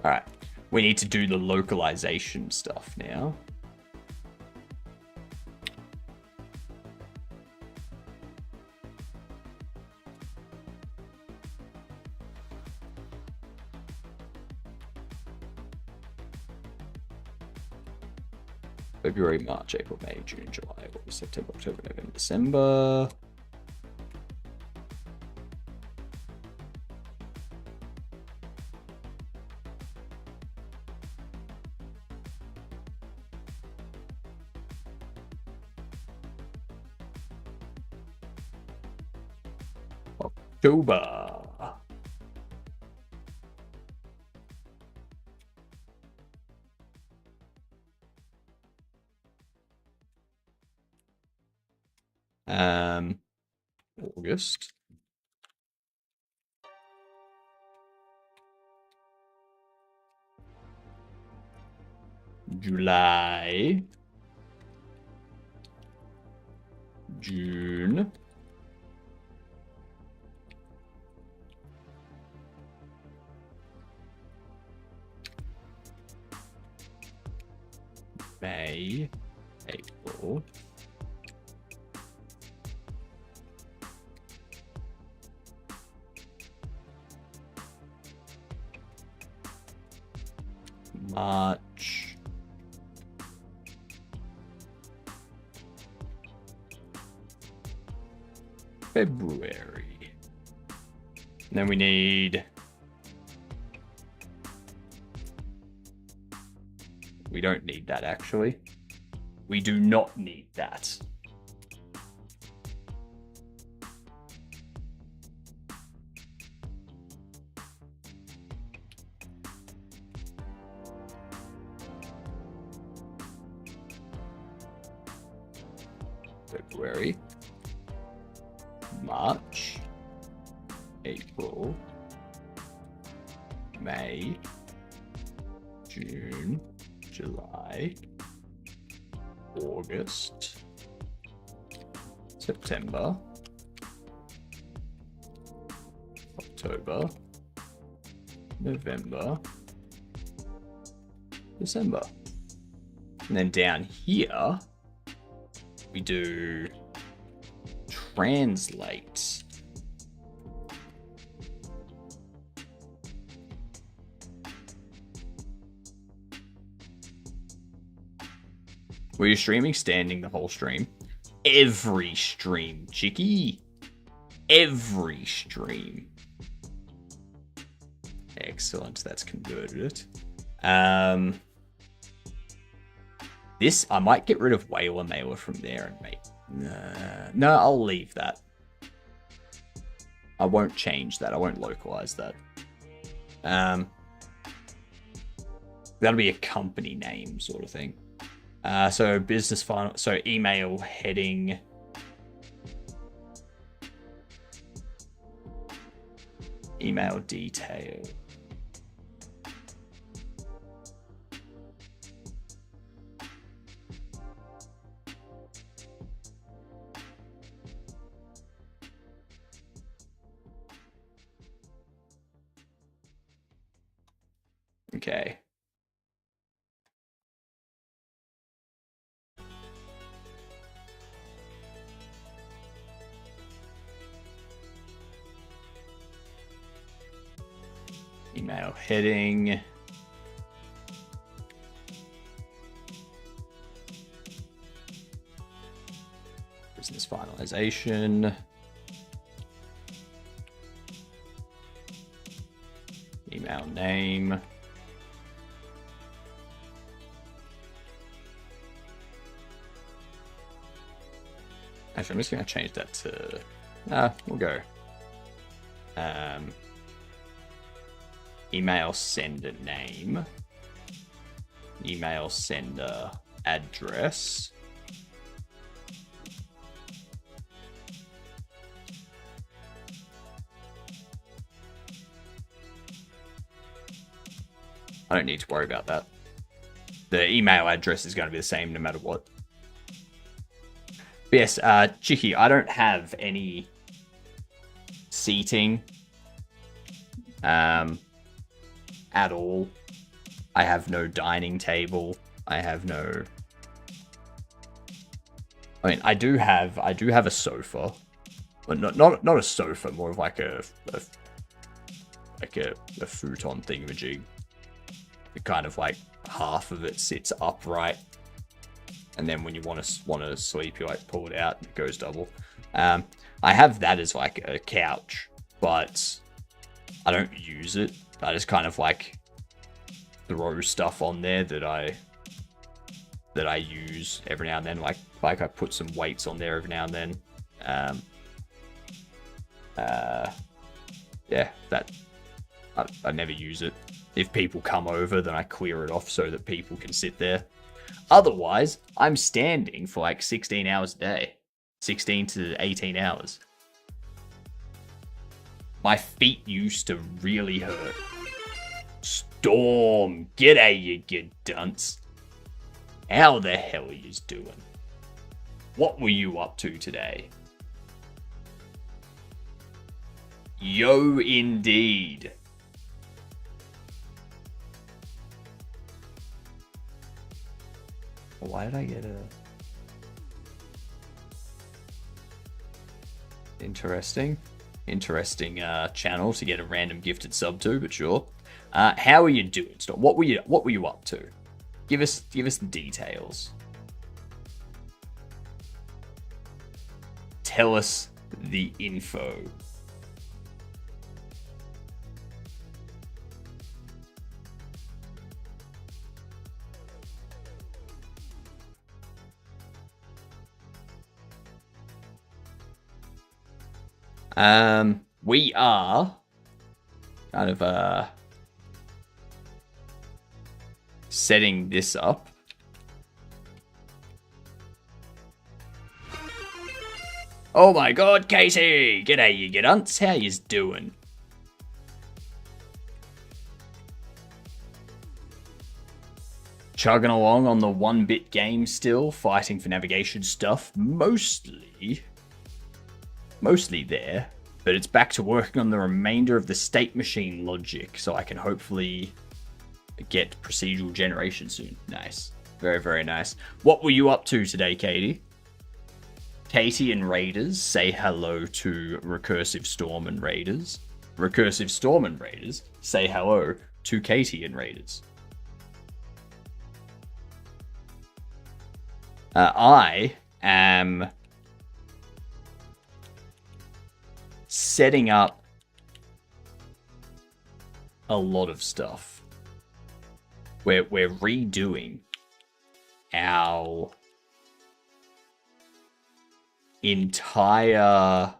Alright, we need to do the localization stuff now. February, March, April, May, June, July, August, September, October, November, December. October. August. July. June. May. April. March. February. And then we need... We don't need that, actually. We do not need that. February, March, April, May, June, July, August, September, October, November, December. And then down here, we do translate. Were you streaming standing the whole stream? Every stream, Chicky. Every stream. Excellent, that's converted it. This, I might get rid of Whaler Mailer from there and make... No, I'll leave that. I won't change that. I won't localize that. That'll be a company name sort of thing. So business final... So email heading... Email detail. Okay. Email heading. Business finalization. Email name. Actually, I'm just going to change that to... we'll go. Email sender name. Email sender address. I don't need to worry about that. The email address is going to be the same no matter what. But yes, Chicky, I don't have any seating at all. I have no dining table. I have no... I mean, I do have a sofa, but not a sofa, more of like a futon thingamajig. Kind of like half of it sits upright, and then when you want to sleep, you like pull it out and it goes double. I have that as like a couch, but I don't use it. I just kind of like throw stuff on there that I use every now and then. Like I put some weights on there every now and then. Yeah, that I never use it. If people come over, then I clear it off so that people can sit there. Otherwise, I'm standing for like 16 hours a day. 16 to 18 hours. My feet used to really hurt. Storm, g'day you dunce. How the hell are you doing? What were you up to today? Yo, indeed. Why did I get a... Interesting channel to get a random gifted sub to, but sure. How are you doing? What were you up to? Give us the details. Tell us the info. We are kind of setting this up. Oh my god, Casey! G'day you gidunts, how yous doing? Chugging along on the 1-bit game still, fighting for navigation stuff, mostly there, but it's back to working on the remainder of the state machine logic, so I can hopefully get procedural generation soon. Nice. Very, very nice. What were you up to today, Katie? Katie and Raiders, say hello to Recursive Storm and Raiders. Recursive Storm and Raiders, say hello to Katie and Raiders. I am setting up a lot of stuff. We're redoing our entire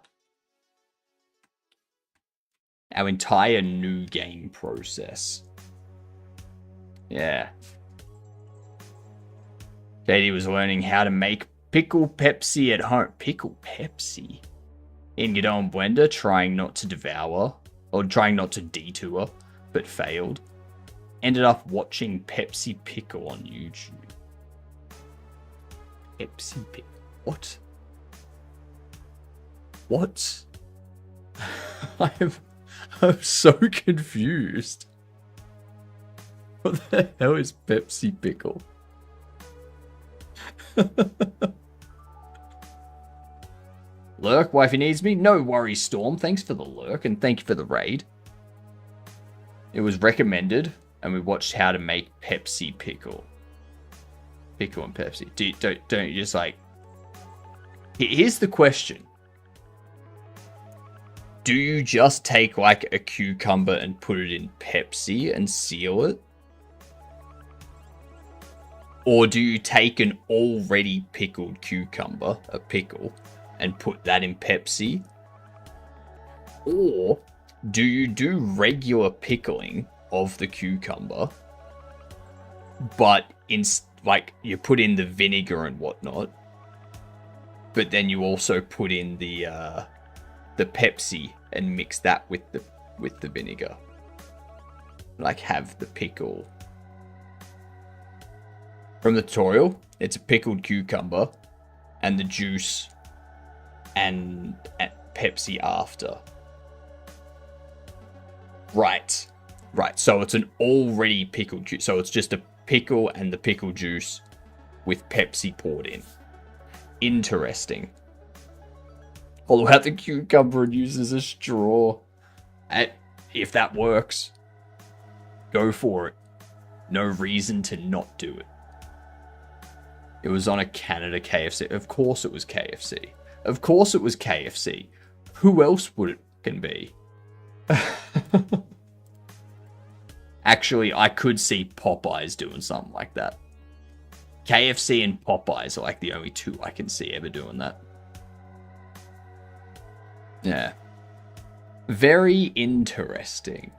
new game process. Yeah. Katie was learning how to make pickle Pepsi at home. Pickle Pepsi? In your own blender, trying not to devour, or trying not to detour, but failed. Ended up watching Pepsi Pickle on YouTube. Pepsi Pickle? What? What? I'm so confused. What the hell is Pepsi pickle? Lurk, wifey needs me? No worries, Storm. Thanks for the lurk and thank you for the raid. It was recommended and we watched how to make Pepsi pickle. Pickle and Pepsi. Don't you just like... Here's the question. Do you just take like a cucumber and put it in Pepsi and seal it? Or do you take an already pickled cucumber, a pickle, and put that in Pepsi? Or do you do regular pickling of the cucumber, but like you put in the vinegar and whatnot, but then you also put in the Pepsi and mix that with the vinegar, like have the pickle. From the tutorial, it's a pickled cucumber and the juice and Pepsi after. Right. So it's an already pickled juice. So it's just a pickle and the pickle juice with Pepsi poured in. Interesting. Hollow out the cucumber and use as a straw. If that works, go for it. No reason to not do it. It was on a Canada KFC. Of course it was KFC. Of course it was KFC. Who else would it can be? Actually, I could see Popeyes doing something like that. KFC and Popeyes are like the only two I can see ever doing that. Yeah. Very interesting.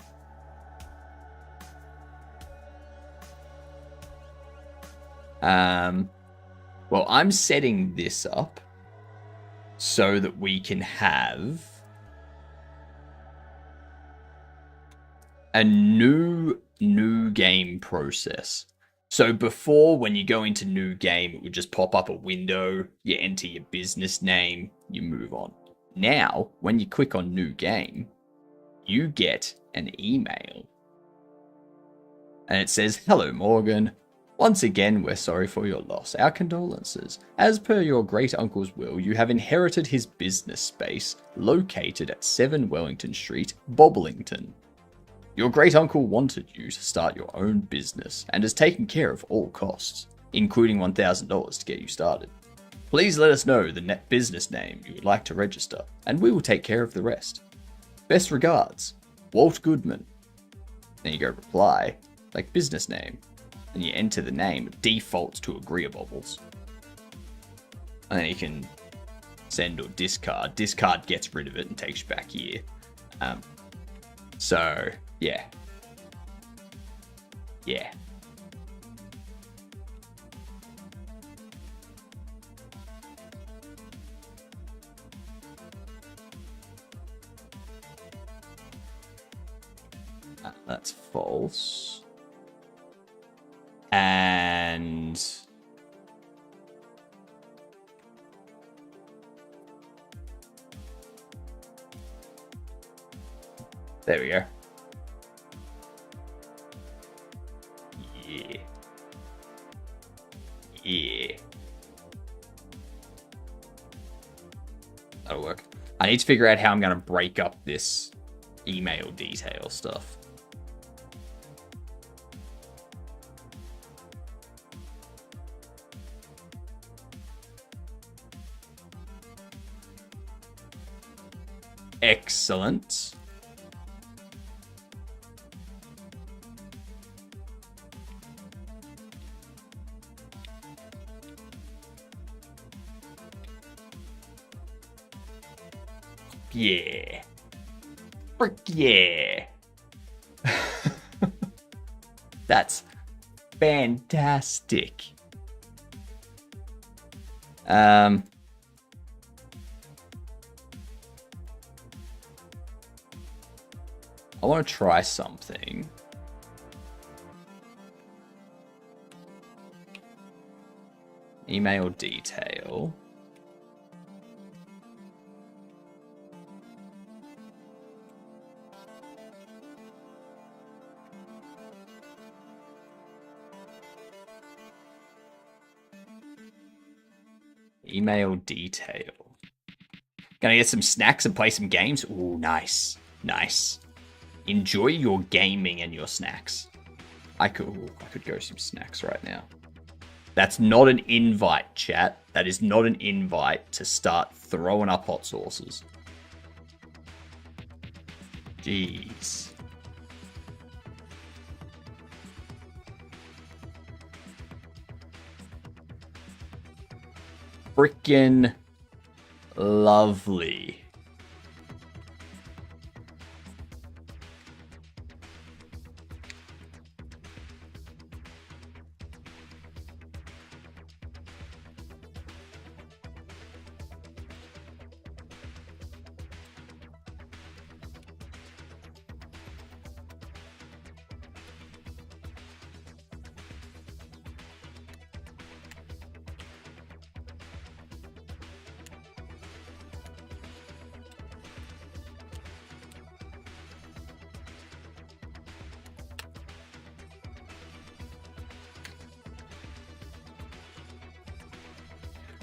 Well, I'm setting this up so that we can have a new game process. So before, when you go into new game, it would just pop up a window, you enter your business name, you move on. Now, when you click on new game, you get an email. And it says, "Hello, Morgan. Once again, we're sorry for your loss. Our condolences. As per your great uncle's will, you have inherited his business space located at 7 Wellington Street, Bobblington. Your great uncle wanted you to start your own business and has taken care of all costs, including $1,000 to get you started. Please let us know the net business name you would like to register, and we will take care of the rest. Best regards, Walt Goodman." Then you go reply, like business name, and you enter the name. It defaults to Agreeables. And then you can send or discard. Discard gets rid of it and takes you back here. So, yeah. Yeah. That's false. And there we go. Yeah. Yeah. That'll work. I need to figure out how I'm going to break up this email detail stuff. Excellent. Yeah. Frick yeah. That's fantastic. I want to try something. Email detail. Email detail. Gonna get some snacks and play some games. Ooh, nice. Nice. Enjoy your gaming and your snacks. I could go some snacks right now. That's not an invite, chat. That is not an invite to start throwing up hot sauces. Jeez. Frickin' lovely.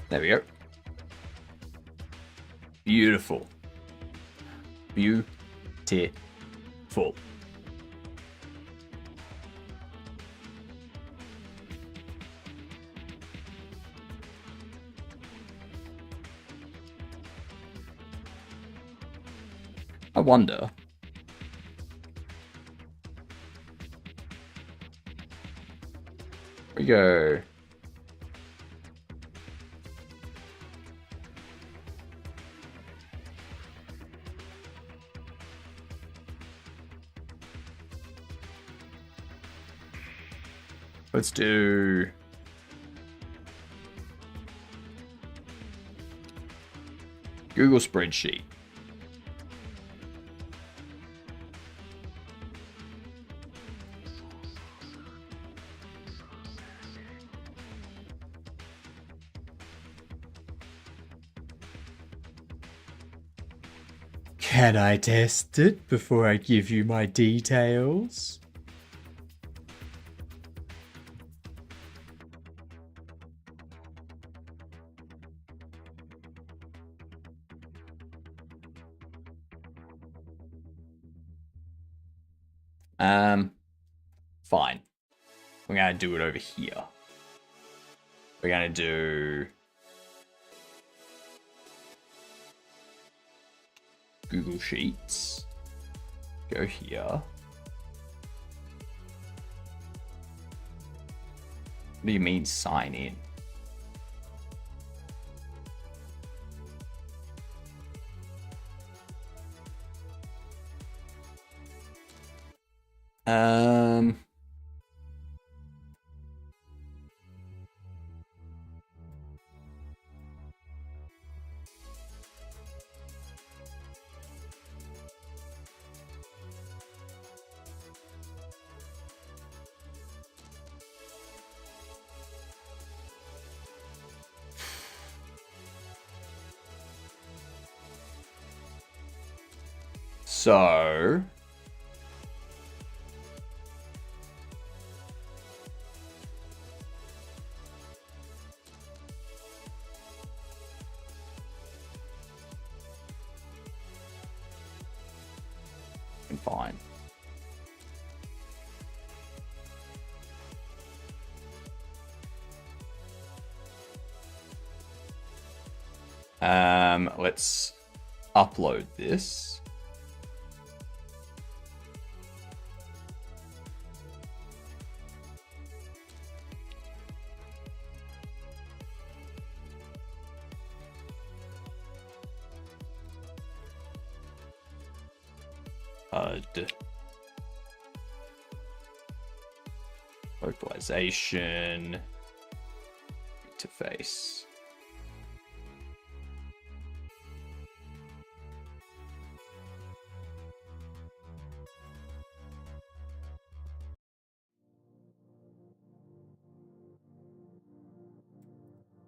There we go. Beautiful. Beautiful. I wonder. Here we go. Let's do Google spreadsheet. Can I test it before I give you my details? Fine. We're gonna do it over here. We're gonna do Google Sheets. Go here. What do you mean sign in? So fine. Let's upload this. Localization interface.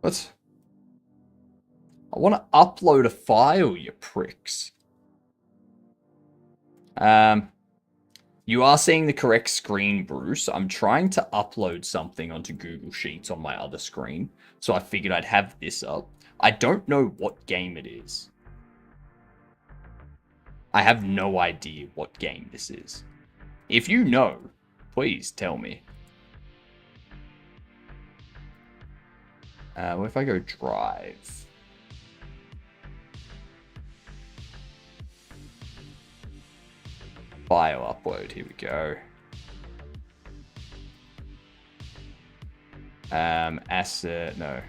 What? I want to upload a file, you pricks. You are seeing the correct screen, Bruce. I'm trying to upload something onto Google Sheets on my other screen, so I figured I'd have this up. I don't know what game it is. I have no idea what game this is. If you know, please tell me. What if I go drive? File upload, here we go. Asset, no.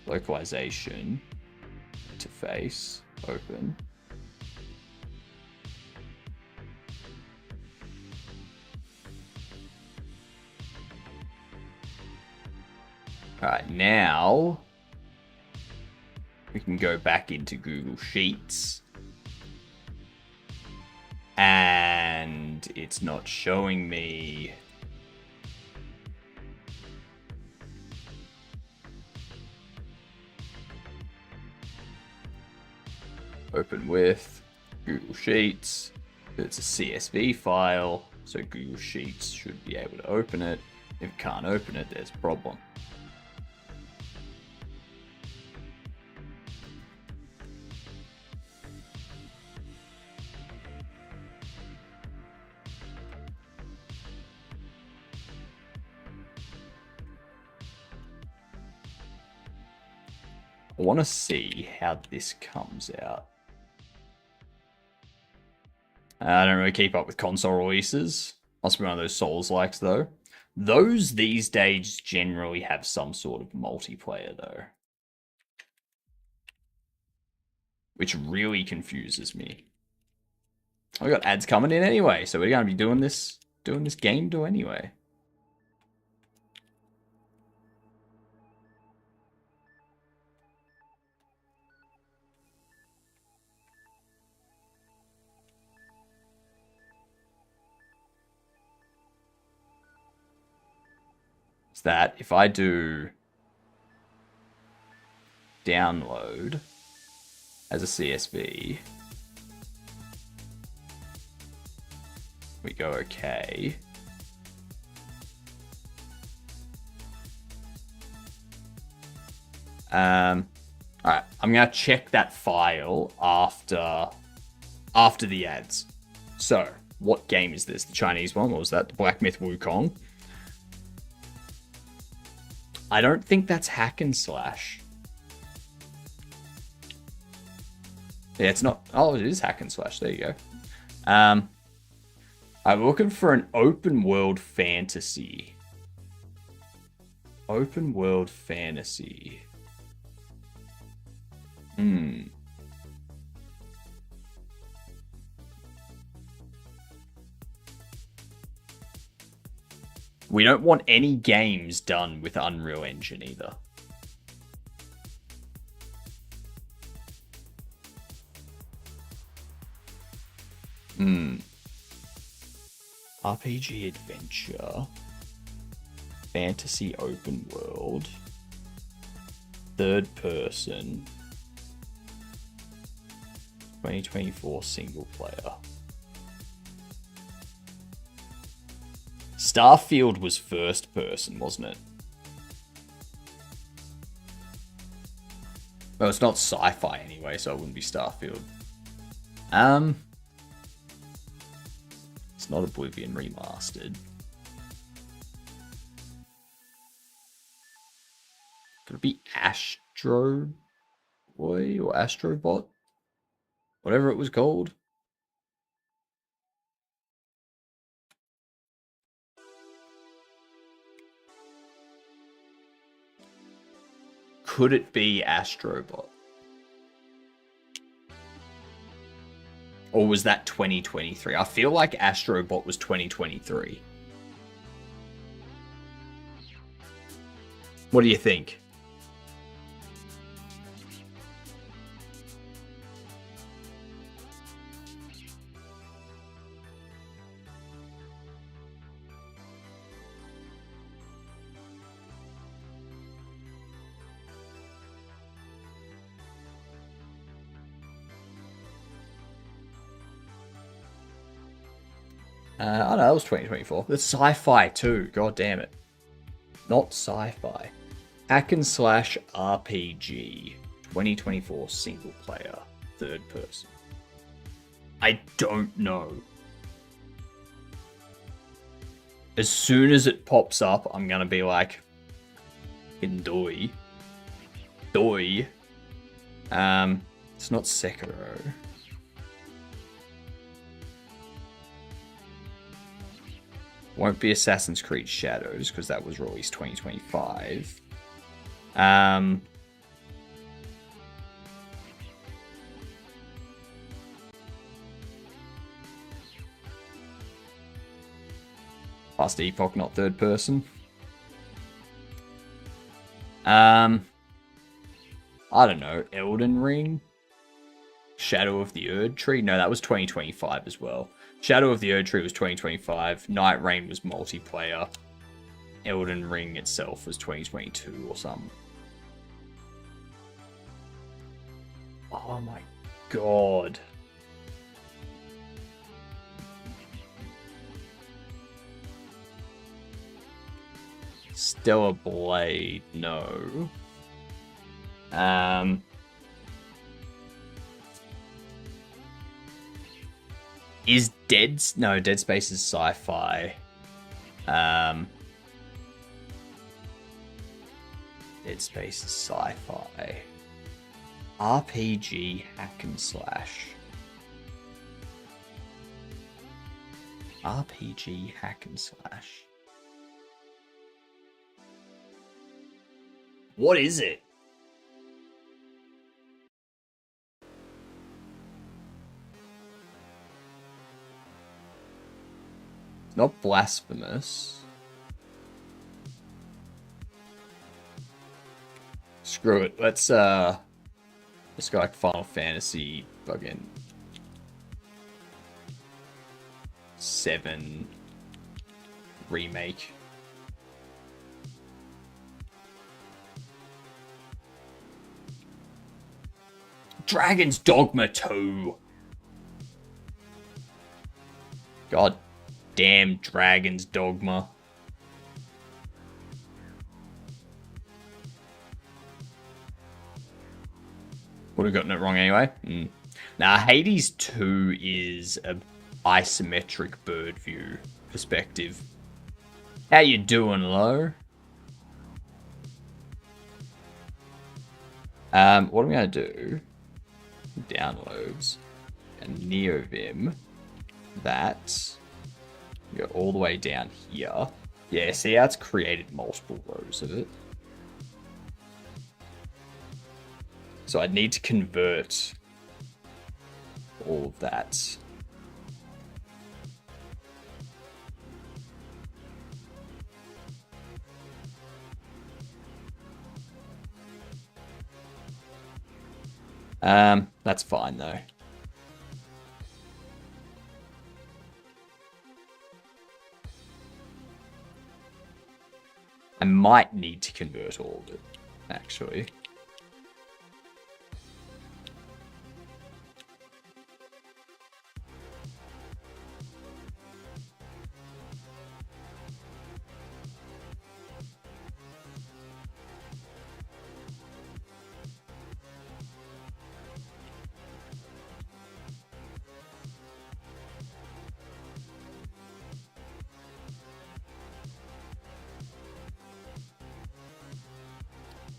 Localization. Interface, open. Alright, now we can go back into Google Sheets. And it's not showing me. Open with Google Sheets. It's a CSV file, so Google Sheets should be able to open it. If it can't open it, there's a problem. I want to see how this comes out. I don't really keep up with console releases. Must be one of those Souls-likes, though. Those these days generally have some sort of multiplayer, though. Which really confuses me. We got ads coming in anyway, so we're going to be doing this game do anyway. That if I do download as a CSV, we go okay. All right, I'm gonna check that file after the ads. So, what game is this? The Chinese one? What was that? The Black Myth Wukong? I don't think that's hack and slash. Yeah, it's not. Oh, it is hack and slash. There you go. I'm looking for an open world fantasy. Open world fantasy. We don't want any games done with Unreal Engine either. RPG adventure. Fantasy open world. Third person. 2024 single player. Starfield was first person, wasn't it? Well, it's not sci-fi anyway, so it wouldn't be Starfield. It's not Oblivion Remastered. Could it be Astro Boy or Astrobot? Whatever it was called. Could it be Astrobot? Or was that 2023? I feel like Astrobot was 2023. What do you think? Oh no, that was 2024. The sci-fi too. God damn it. Not sci-fi. Hack and slash RPG. 2024 single player. Third person. I don't know. As soon as it pops up, I'm gonna be like, Doi. Doi. It's not Sekiro. Won't be Assassin's Creed Shadows, because that was released 2025. Past Epoch, not third person. I don't know. Elden Ring? Shadow of the Erd Tree? No, that was 2025 as well. Shadow of the Erd Tree was 2025. Night Rain was multiplayer. Elden Ring itself was 2022 or something. Oh my god. Stellar Blade, no. Is Dead Space is sci-fi. Dead Space is sci-fi. RPG hack and slash. RPG hack and slash. What is it? Not Blasphemous. Screw it. Let's go like Final Fantasy fucking 7 remake. Dragon's Dogma 2. God damn Dragon's Dogma. Would have gotten it wrong anyway. Now, Hades 2 is a isometric bird view perspective. How you doing, Lo? What I'm going to do, downloads, and NeoVim, that, go all the way down here. Yeah, see how it's created multiple rows of it? So I need to convert all of that. That's fine though. I might need to convert all of it, actually.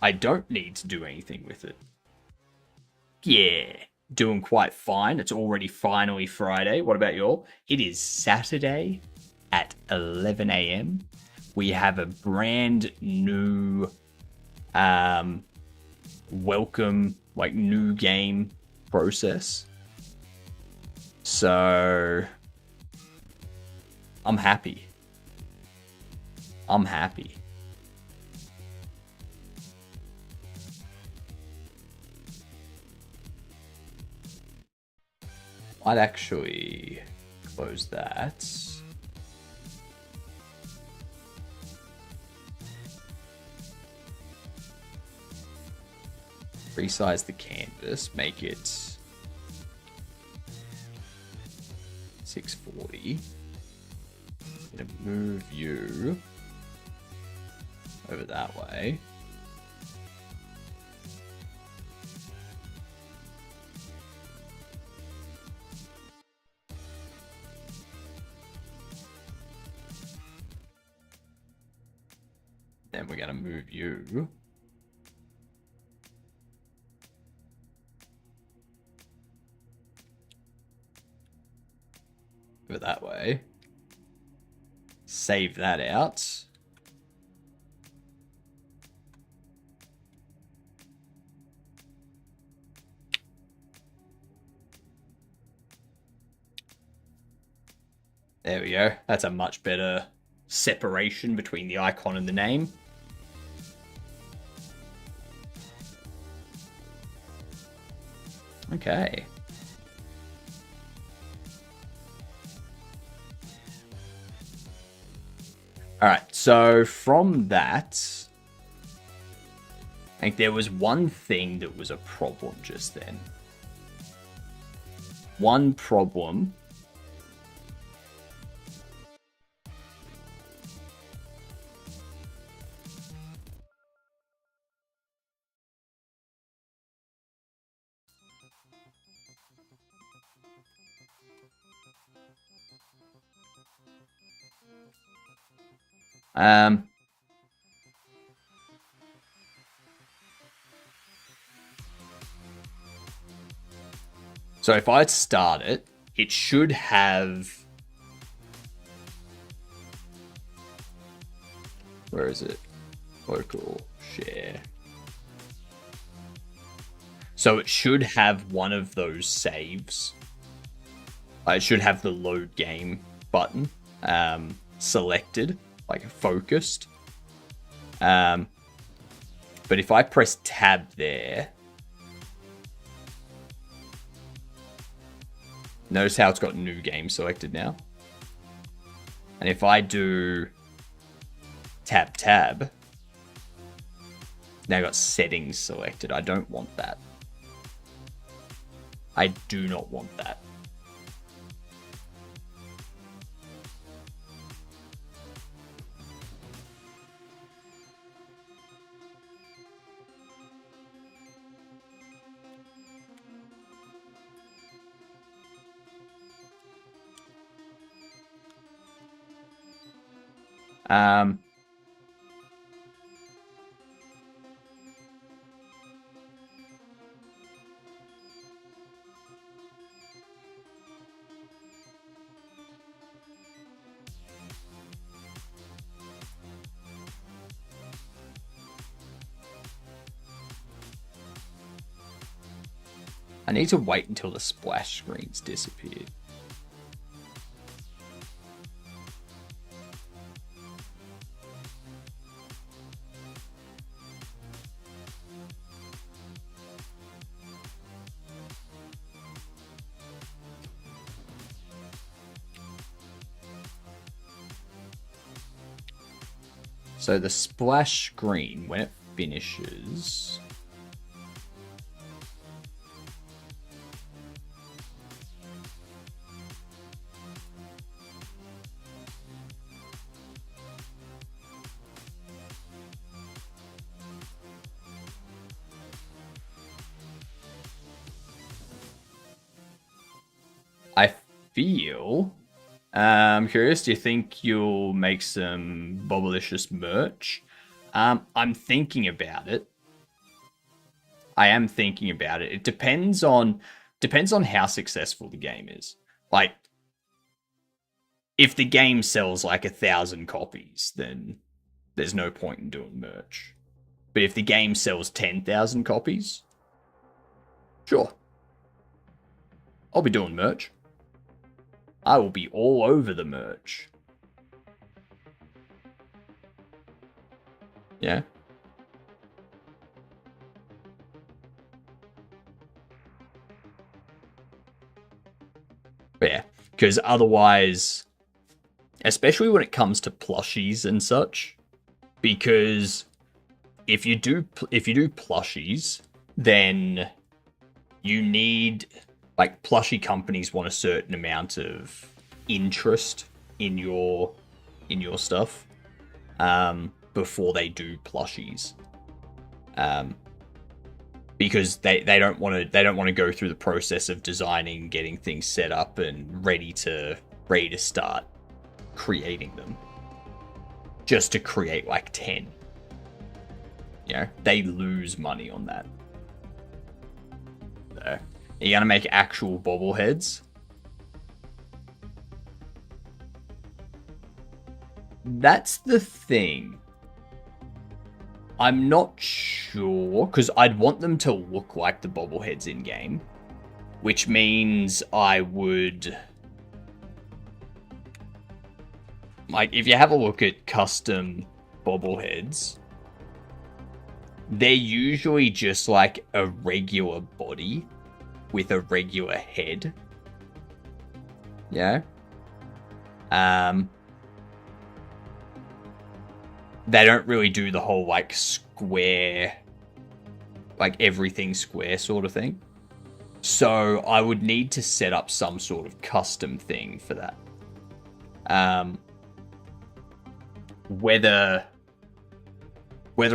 I don't need to do anything with it. Yeah, doing quite fine. It's already finally Friday. What about y'all? It is Saturday at 11 a.m. We have a brand new welcome, like new game process. So I'm happy. I'm happy. I'd actually close that. Resize the canvas, make it 640. to move you over that way. Then we're going to move you over that way. Save that out. There we go. That's a much better separation between the icon and the name. Okay. Alright, so from that, I think there was one thing that was a problem just then. One problem. So if I start it, it should have... Where is it? Local share. So it should have one of those saves. It should have the load game button selected, like focused. But if I press tab there, notice how it's got new game selected now. And if I do tab, now I've got settings selected. I don't want that. I do not want that. I need to wait until the splash screens disappear. So the splash screen, when it finishes... I feel... I'm curious, do you think you'll make some Bobblicious merch? I'm thinking about it. I am thinking about it. It depends on how successful the game is. Like, if the game sells like 1,000 copies, then there's no point in doing merch. But if the game sells 10,000 copies, sure. I'll be doing merch. I will be all over the merch. Yeah. But yeah, because otherwise, especially when it comes to plushies and such, because if you do plushies, then you need... Like, plushie companies want a certain amount of interest in your in your stuff before they do plushies. Because they don't want to go through the process of designing, getting things set up and ready to start creating them, just to create like 10. You know, they lose money on that. So, you're gonna make actual bobbleheads. That's the thing. I'm not sure, because I'd want them to look like the bobbleheads in game, which means I would, like, if you have a look at custom bobbleheads, they're usually just like a regular body with a regular head. Yeah. They don't really do the whole, like, square, like, everything square sort of thing. So I would need to set up some sort of custom thing for that. Whether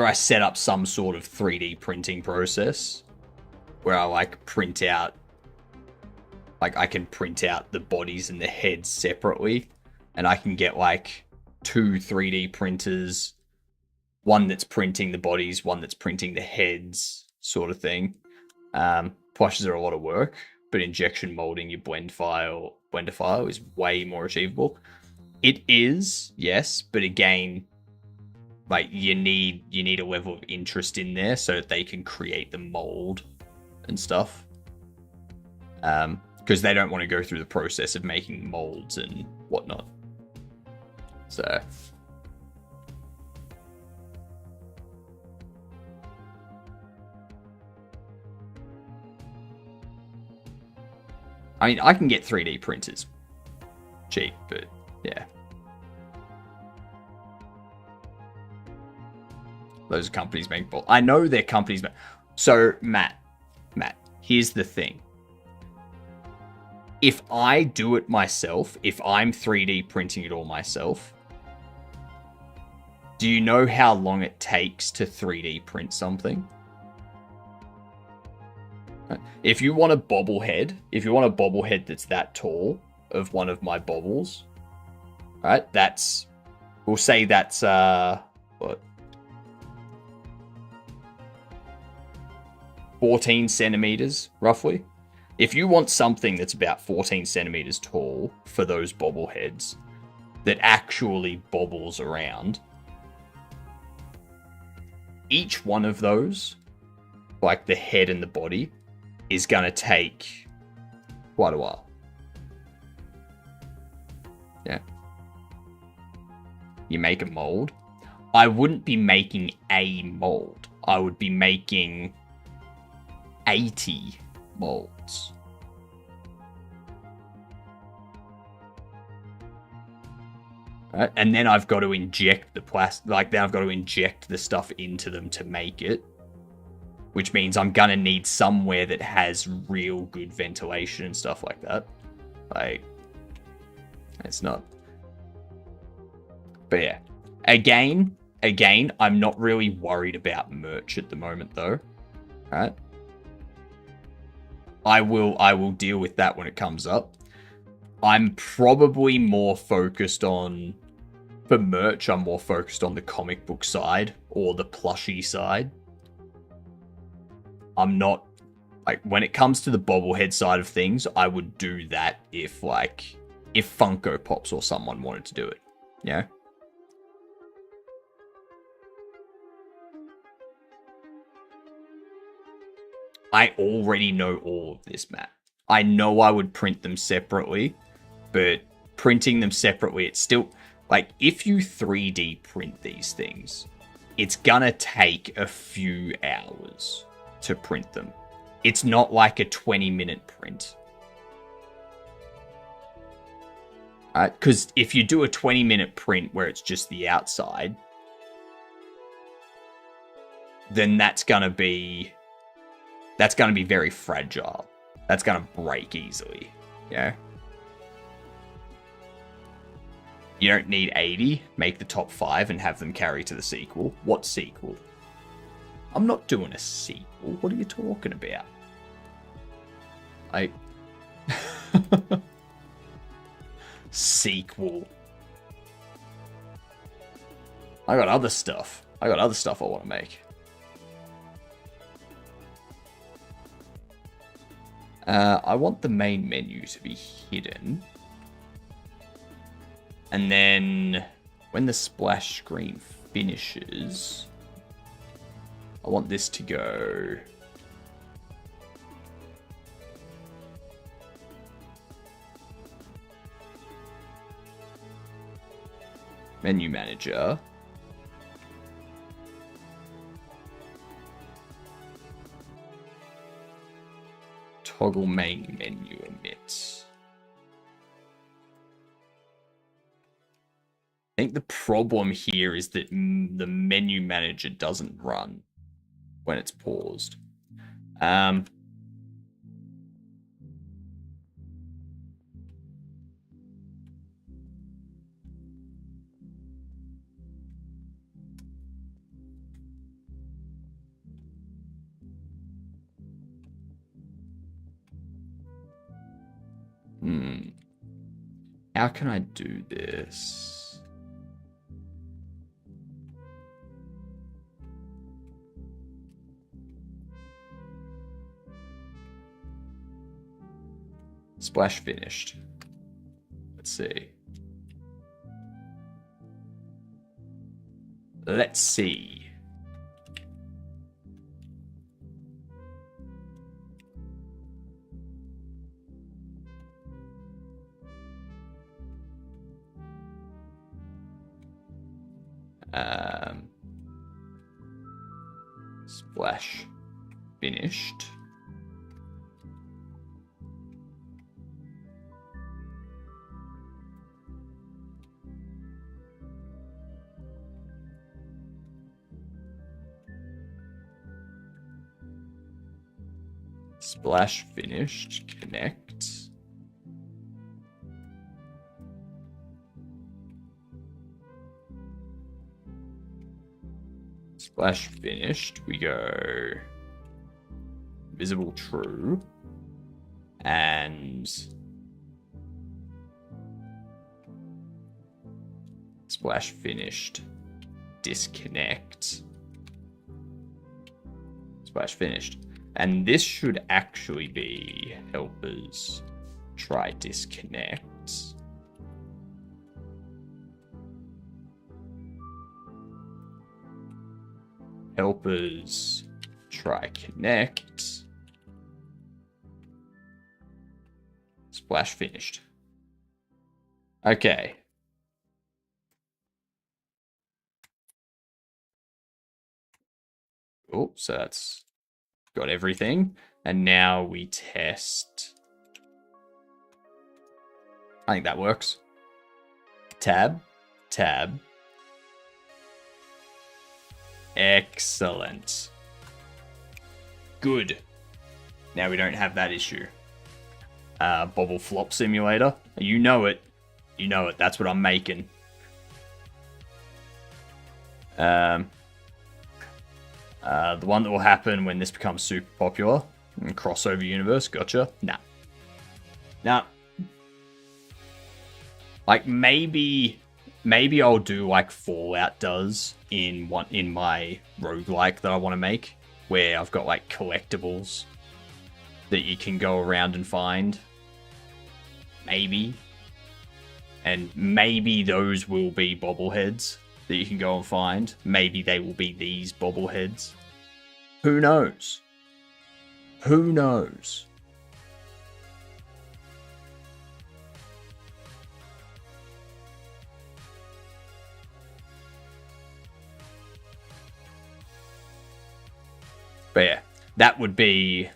I set up some sort of 3D printing process where I, like, print out, like, I can print out the bodies and the heads separately, and I can get, like, 2 3D printers, one that's printing the bodies, one that's printing the heads, sort of thing. Plushes are a lot of work, but injection molding your blender file is way more achievable. It is, yes, but again, like, you need a level of interest in there so that they can create the mold and stuff. Because they don't want to go through the process of making molds and whatnot. So, I mean, I can get 3D printers cheap, but yeah. Those companies make balls. I know they're companies. So, Matt, here's the thing. If I do it myself, if I'm 3D printing it all myself, do you know how long it takes to 3D print something? If you want a bobblehead that's that tall of one of my bobbles, right? We'll say that's, what? 14 centimeters, roughly. If you want something that's about 14 centimeters tall for those bobbleheads that actually bobbles around, each one of those, like the head and the body, is going to take quite a while. Yeah. You make a mold. I wouldn't be making a mold. I would be making 80 molds. Right? And then I've got to inject the then I've got to inject the stuff into them to make it. Which means I'm gonna need somewhere that has real good ventilation and stuff like that. Like, it's not. But yeah. Again, I'm not really worried about merch at the moment though. Right? I will deal with that when it comes up. I'm probably more focused on, for merch, I'm more focused on the comic book side or the plushie side. I'm not, like, when it comes to the bobblehead side of things, I would do that if Funko Pops or someone wanted to do it. Yeah. I already know all of this, Matt. I know I would print them separately, but printing them separately, it's still, like, if you 3D print these things, it's gonna take a few hours to print them. It's not like a 20-minute print. Because if you do a 20-minute print where it's just the outside, then that's gonna be very fragile. That's gonna break easily. Yeah. You don't need 80. Make the top 5 and have them carry to the sequel. What sequel? I'm not doing a sequel. What are you talking about? Sequel. I got other stuff. I want to make. I want the main menu to be hidden. And then when the splash screen finishes, I want this to go menu manager. Toggle main menu emit. I think the problem here is that the menu manager doesn't run when it's paused. How can I do this? Splash finished. Let's see. Let's see. Splash finished. Splash finished. Connect. Splash finished. We go visible true and splash finished. Disconnect. Splash finished. And this should actually be helpers. Try disconnect. Helpers, try connect. Splash finished. Okay. Oh, so that's got everything. And now we test. I think that works. Tab, tab. Excellent. Good. Now we don't have that issue. Bobble Flop Simulator. You know it. You know it. That's what I'm making. The one that will happen when this becomes super popular. Crossover universe. Gotcha. Nah. Like, maybe I'll do like Fallout does in my roguelike that I want to make, where I've got like collectibles that you can go around and find. Maybe. And maybe those will be bobbleheads that you can go and find. Maybe they will be these bobbleheads. Who knows? Who knows? But yeah, that would be...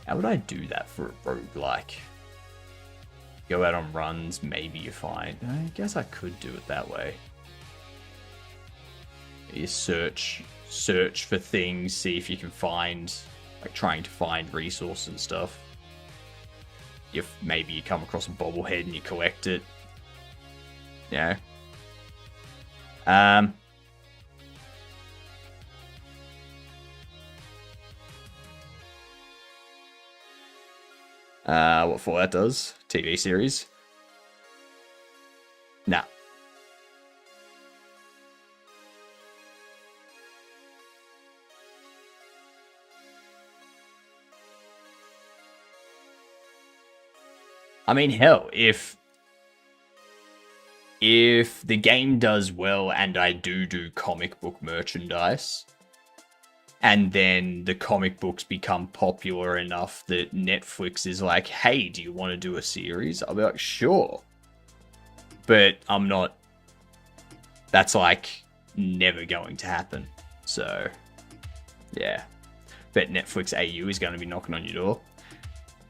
How would I do that for a roguelike? Go out on runs, maybe you find... I guess I could do it that way. You search for things, see if you can find... Like trying to find resources and stuff. If maybe you come across a bobblehead and you collect it. You know. Um. What Fallout does? TV series? Nah. I mean, hell, if the game does well and I do comic book merchandise, and then the comic books become popular enough that Netflix is like, hey, do you want to do a series? I'll be like, sure. But I'm not... That's, like, never going to happen. So, yeah. Bet Netflix AU is going to be knocking on your door.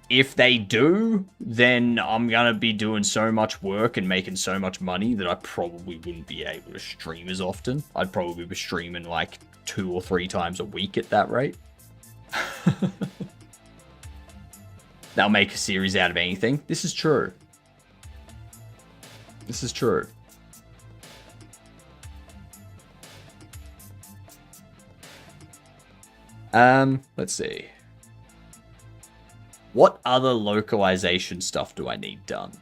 If they do, then I'm going to be doing so much work and making so much money that I probably wouldn't be able to stream as often. I'd probably be streaming like 2 or 3 times a week at that rate. They'll make a series out of anything. This is true. This is true. Let's see. What other localization stuff do I need done?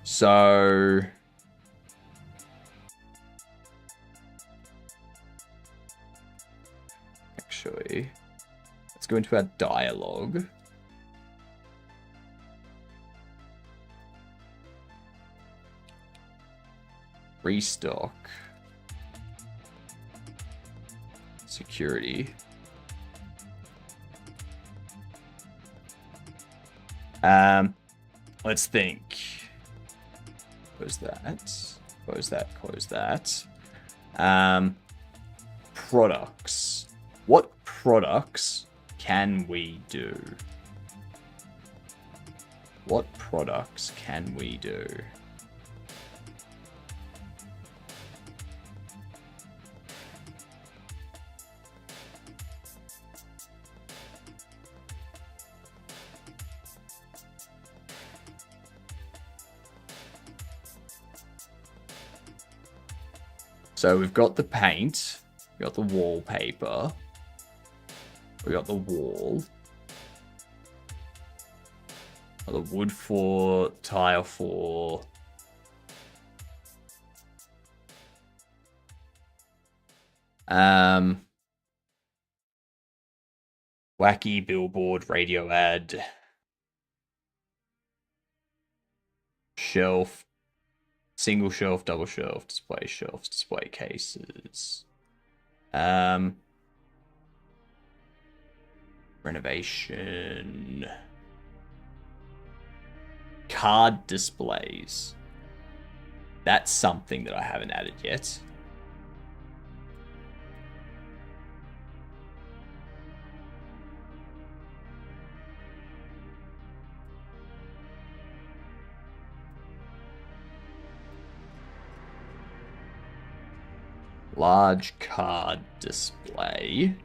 So... Actually, let's go into our dialogue. Restock. Security. Let's think. Close that. Close that. Close that. Products. What products can we do? What products can we do? So we've got the paint, we got the wallpaper, we got the wall, the wood for tile for wacky billboard, radio ad, shelf, single shelf, double shelf, display shelves, display cases. Renovation. Card displays. That's something that I haven't added yet. Large card display.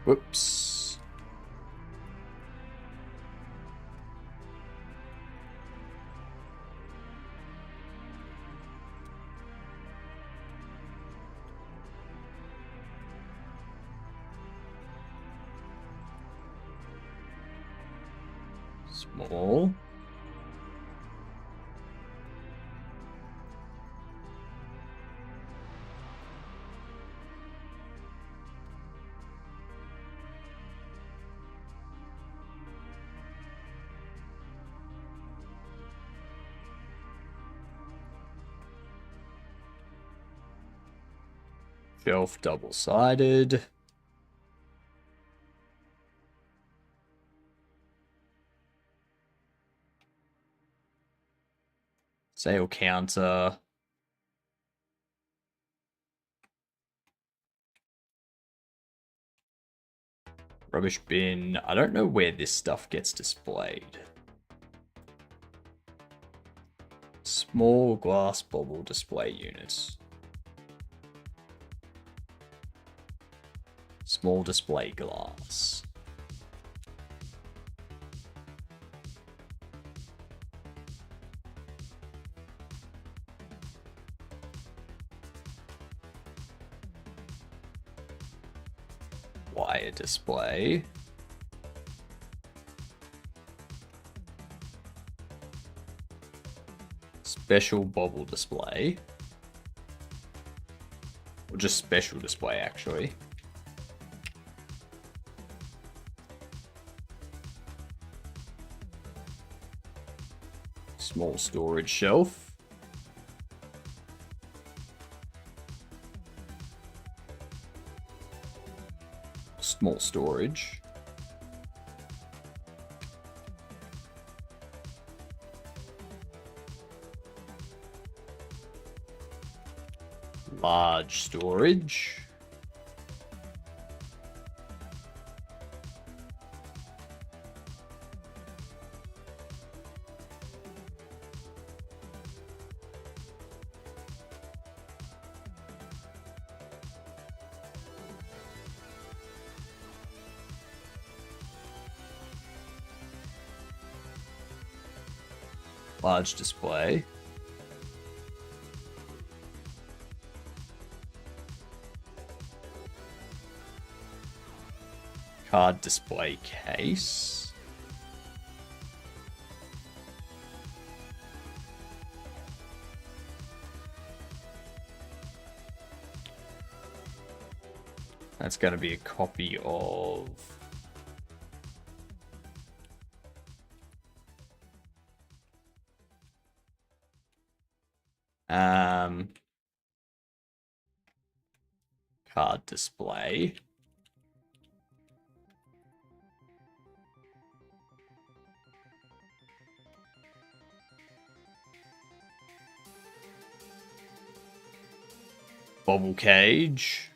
Whoops. Small. Shelf double-sided. Sale counter. Rubbish bin. I don't know where this stuff gets displayed. Small glass bobble display units. Small display glass. Wire display. Special bobble display. Or just special display, actually. Small storage shelf. Small storage. Large storage. Large display. Card display case. That's going to be a copy of... card display. Bobble cage.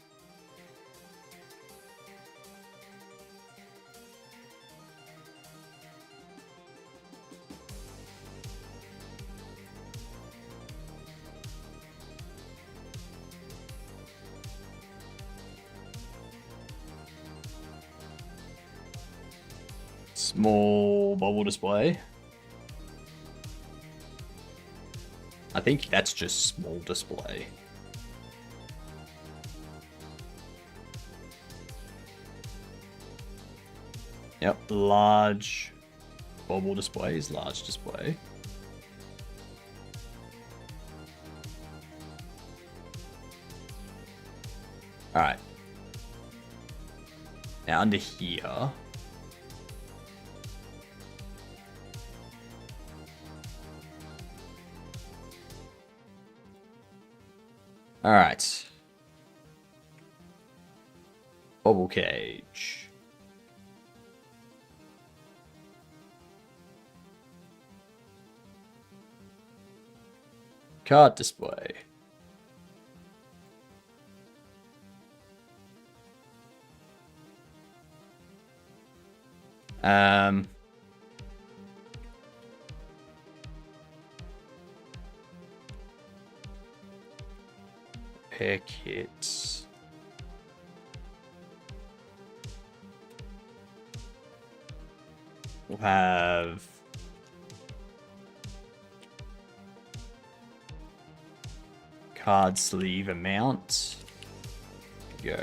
Small bubble display. I think that's just small display. Yep, large bubble displays, large display. Alright. Now under here. Alright. Bubble cage. Card display. Repair kits. We'll have card sleeve amount. Go.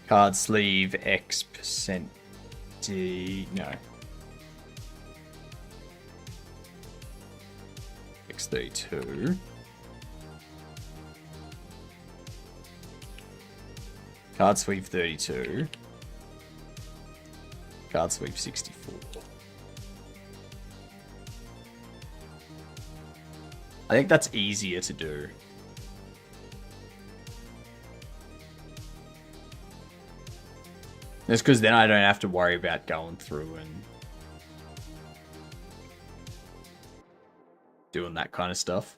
Card sleeve X percent D. No. X32. Card sleeve 32. Card sleeve 64. I think that's easier to do. It's because then I don't have to worry about going through and... doing that kind of stuff.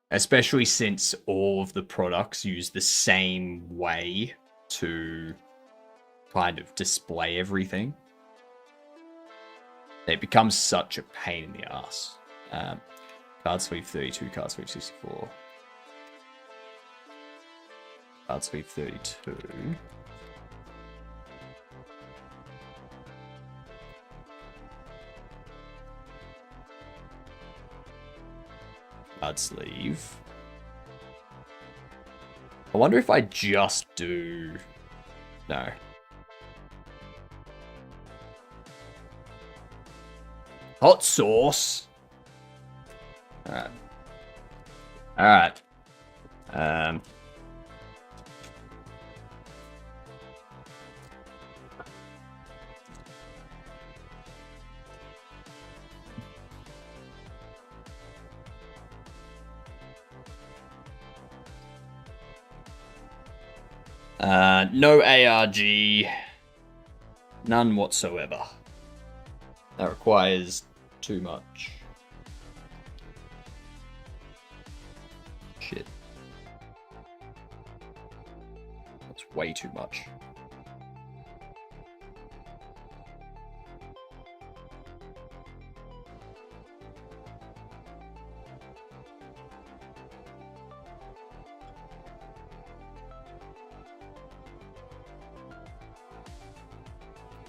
Especially since all of the products use the same way to kind of display everything. It becomes such a pain in the ass. Card sweep 32, card sweep 64. Card sweep 32. Card sleeve. I wonder if I just do... No. Hot sauce. Alright. Alright. No ARG. None whatsoever. That requires too much. Shit. That's way too much.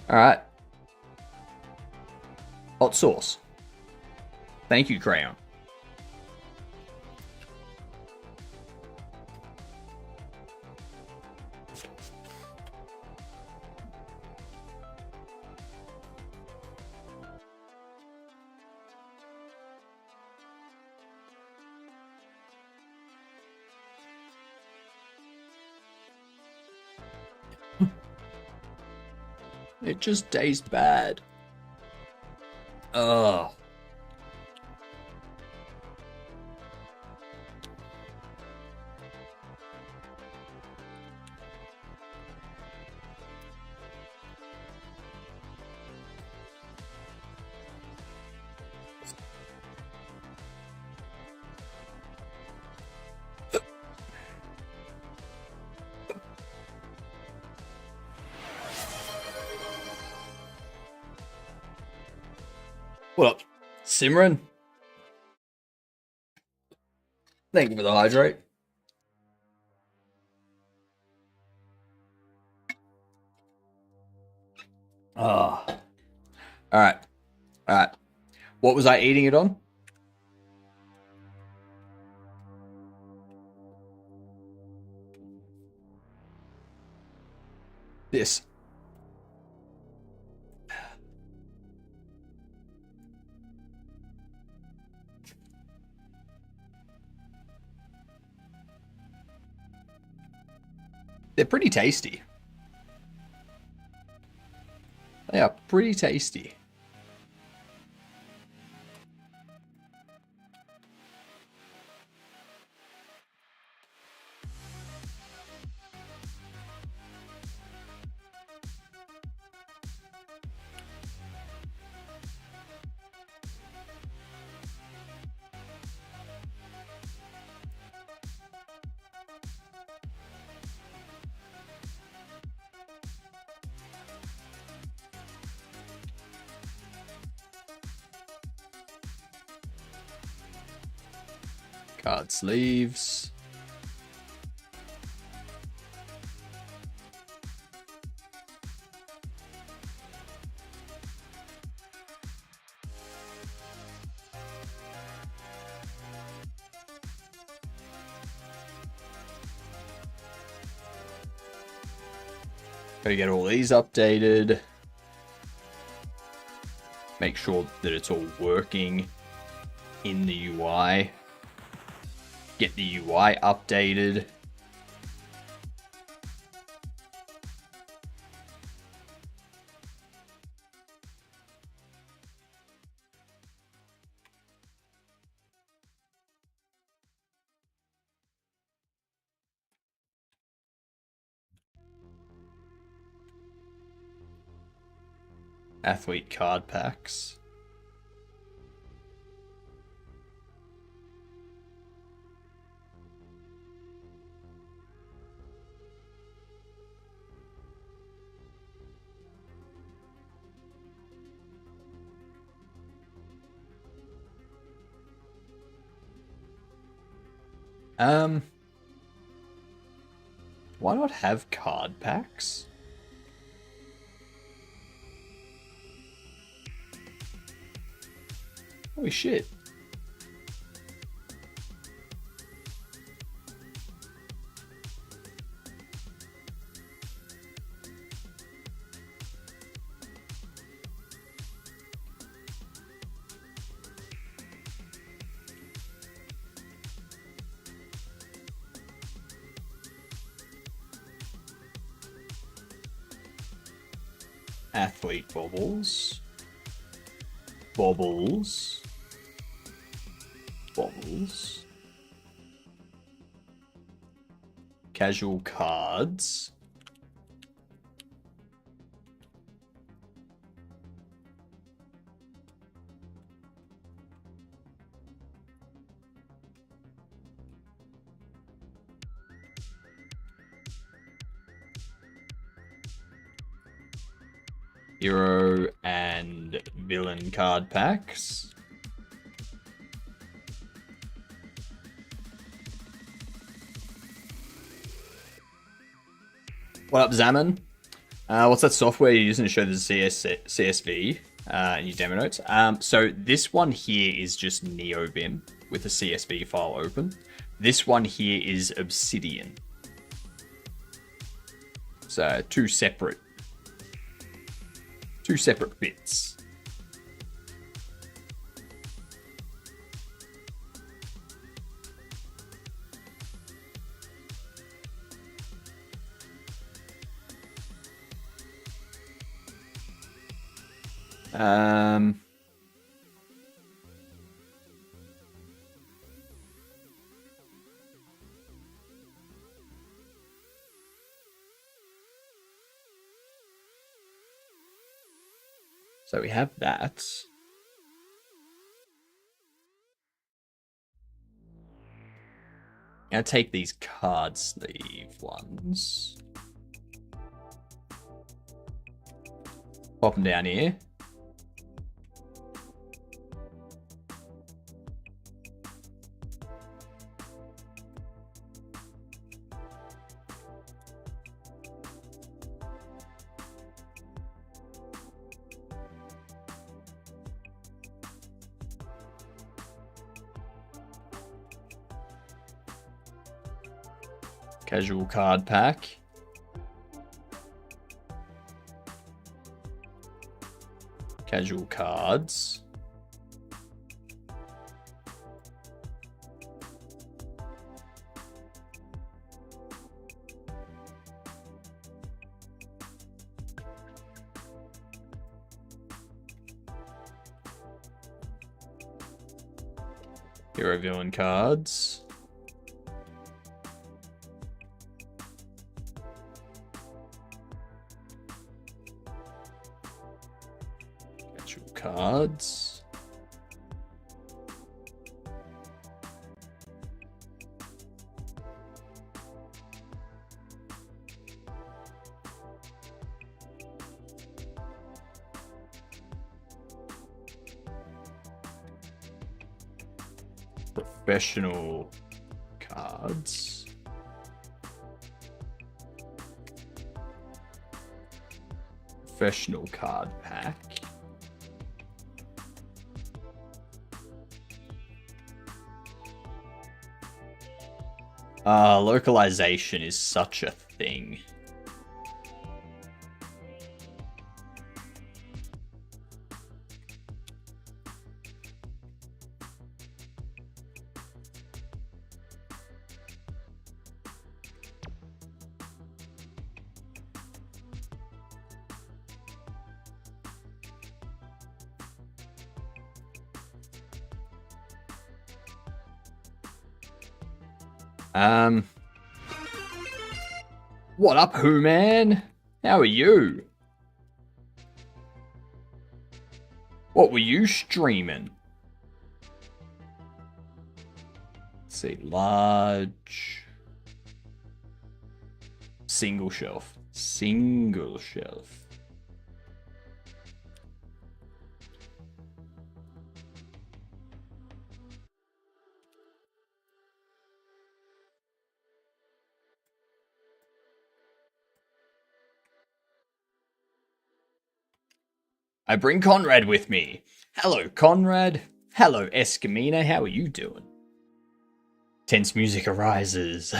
Alright. Hot sauce. Thank you, Crayon. It just tastes bad. Ugh. What up, Simran? Thank you for the hydrate. Ah. Alright. Alright. What was I eating it on? This. They're pretty tasty. They are pretty tasty. Card sleeves. Gotta get all these updated. Make sure that it's all working in the UI. Get the UI updated. Athlete card packs. Why not have card packs? Holy shit. Athlete bobbles. Bobbles. Bobbles. Casual cards. Hero and villain card packs. What up, Zaman? What's that software you're using to show the CSV in your demo notes? So this one here is just NeoVim with a CSV file open. This one here is Obsidian. So two separate bits. So we have that. I'm gonna take these card sleeve ones. Pop them down here. Casual card pack. Casual cards. Hero villain cards. Cards. Professional cards. Professional card pack. Localization is such a thing. What up, Who Man? How are you? What were you streaming? Let's see, large. Single shelf. Single shelf. I bring Conrad with me. Hello, Conrad. Hello, Escamina. How are you doing? Tense music arises.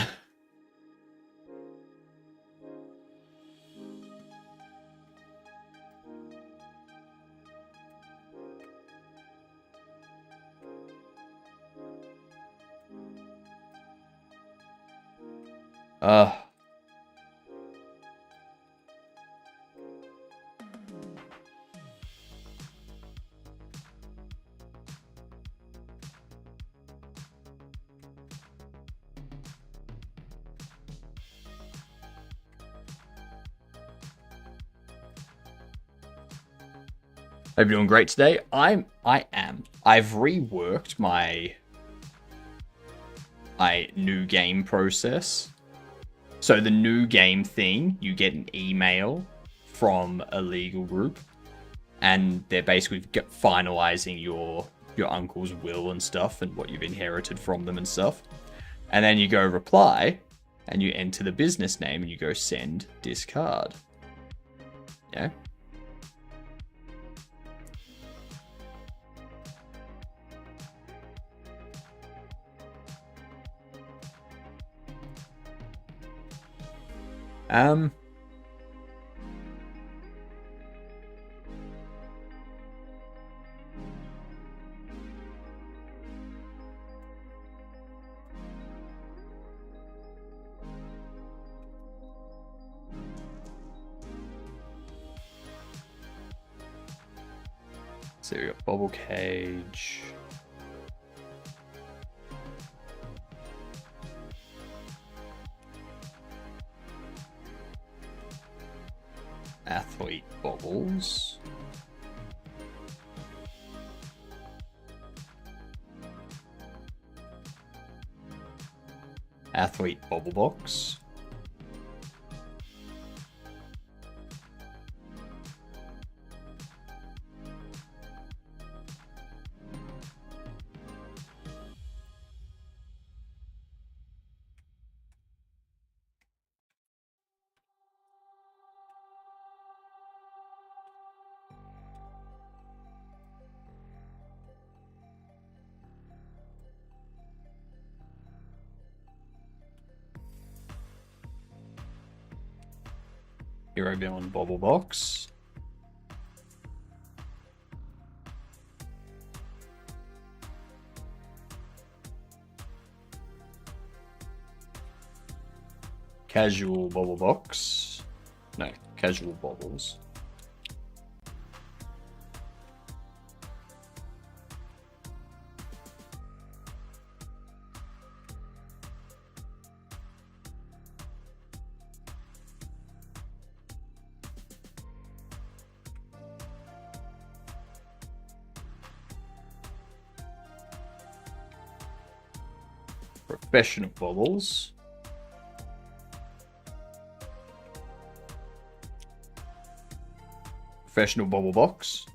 Uh. Hope you're doing great today. I am. I've reworked my new game process. So the new game thing, you get an email from a legal group, and they're basically finalizing your uncle's will and stuff, and what you've inherited from them and stuff. And then you go reply, and you enter the business name, and you go send discard. Yeah. So we got Bobble Cage. Athlete Bobbles. Athlete Bobble Box. Hero Villain Bobble Box. Casual Bobble Box. No, Casual Bobbles. Professional Bobbles. Professional Bobble Box.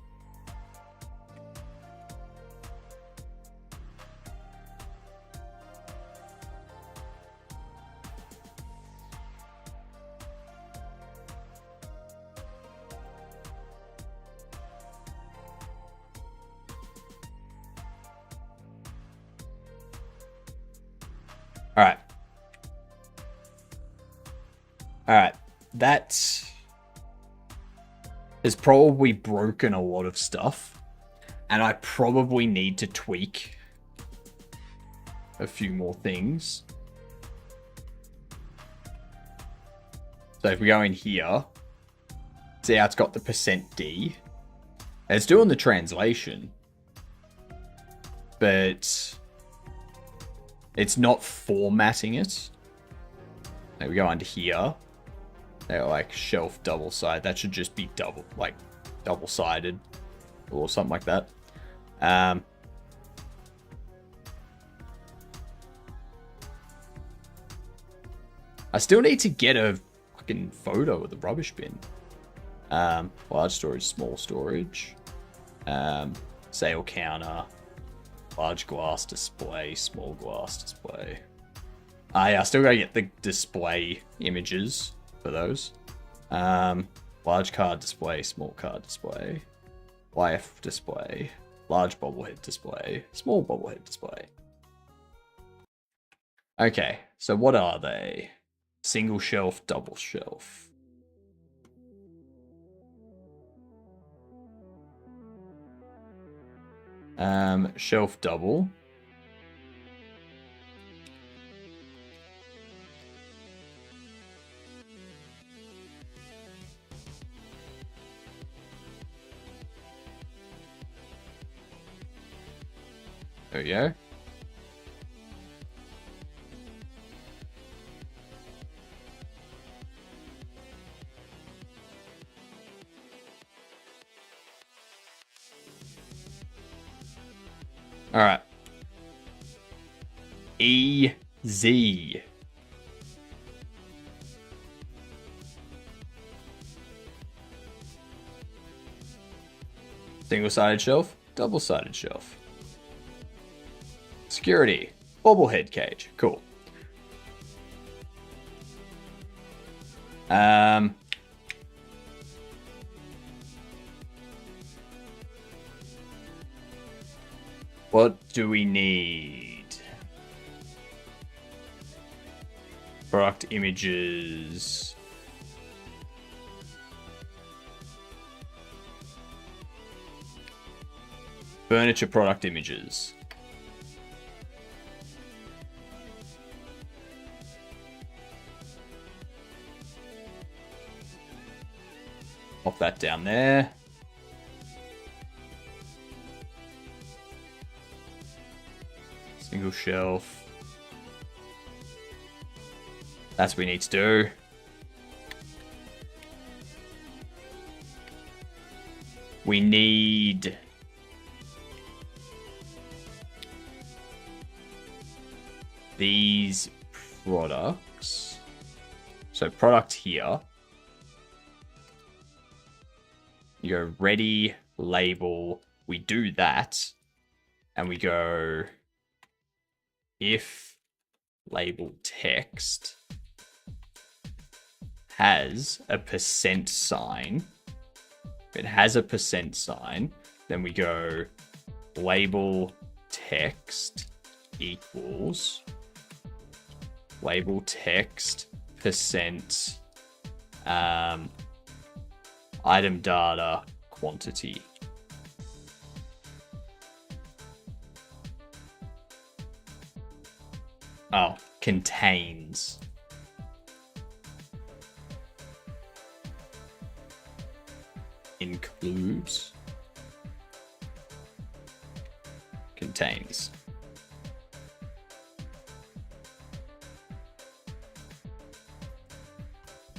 Alright. Alright. That has probably broken a lot of stuff. And I probably need to tweak a few more things. So if we go in here, see how it's got the %D. It's doing the translation. But it's not formatting it. There we go under here. They're like shelf double-sided. That should just be double-sided. or something like that. I still need to get a fucking photo of the rubbish bin. Large storage, small storage. Sale counter. Large glass display, small glass display. Yeah, I still gotta get the display images for those. Large card display, small card display. YF display. Large bobblehead display. Small bobblehead display. Okay, so what are they? Single shelf, double shelf. Shelf double. There we go. All right. EZ. Single-sided shelf, double-sided shelf. Security, bobblehead cage. Cool. What do we need? Product images. Furniture product images. Pop that down there. Single shelf. That's what we need to do. We need these products. So product here. You go ready, label. We do that. And we go if label text has a percent sign. If it has a percent sign, then we go label text equals label text percent item data quantity. Oh, contains. Includes. Contains.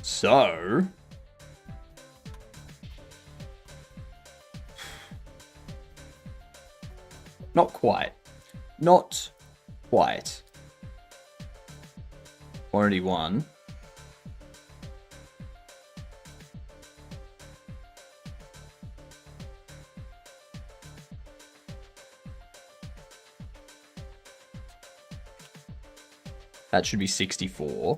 So not quite. Not quite. Already won. That should be 64.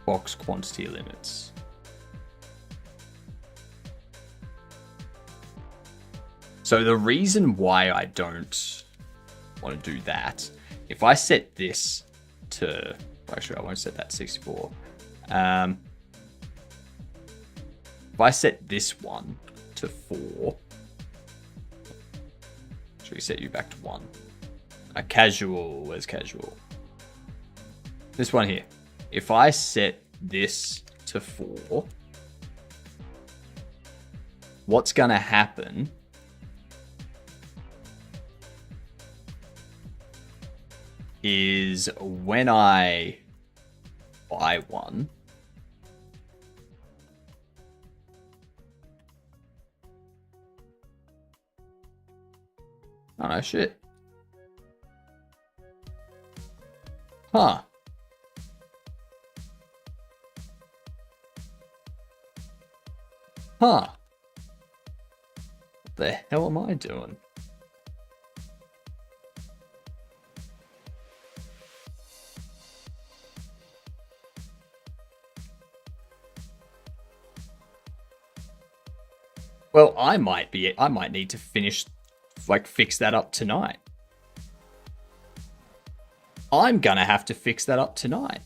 Box quantity limits. So the reason why I don't want to do that, if I set this to, actually I won't set that to 64. If I set this one to 4, Should we set you back to 1? A casual. Where's casual? This one here. If I set this to 4, what's going to happen is when I buy one, oh no, shit. Huh. Huh. What the hell am I doing? Well, I might need to fix that up tonight. I'm gonna have to fix that up tonight.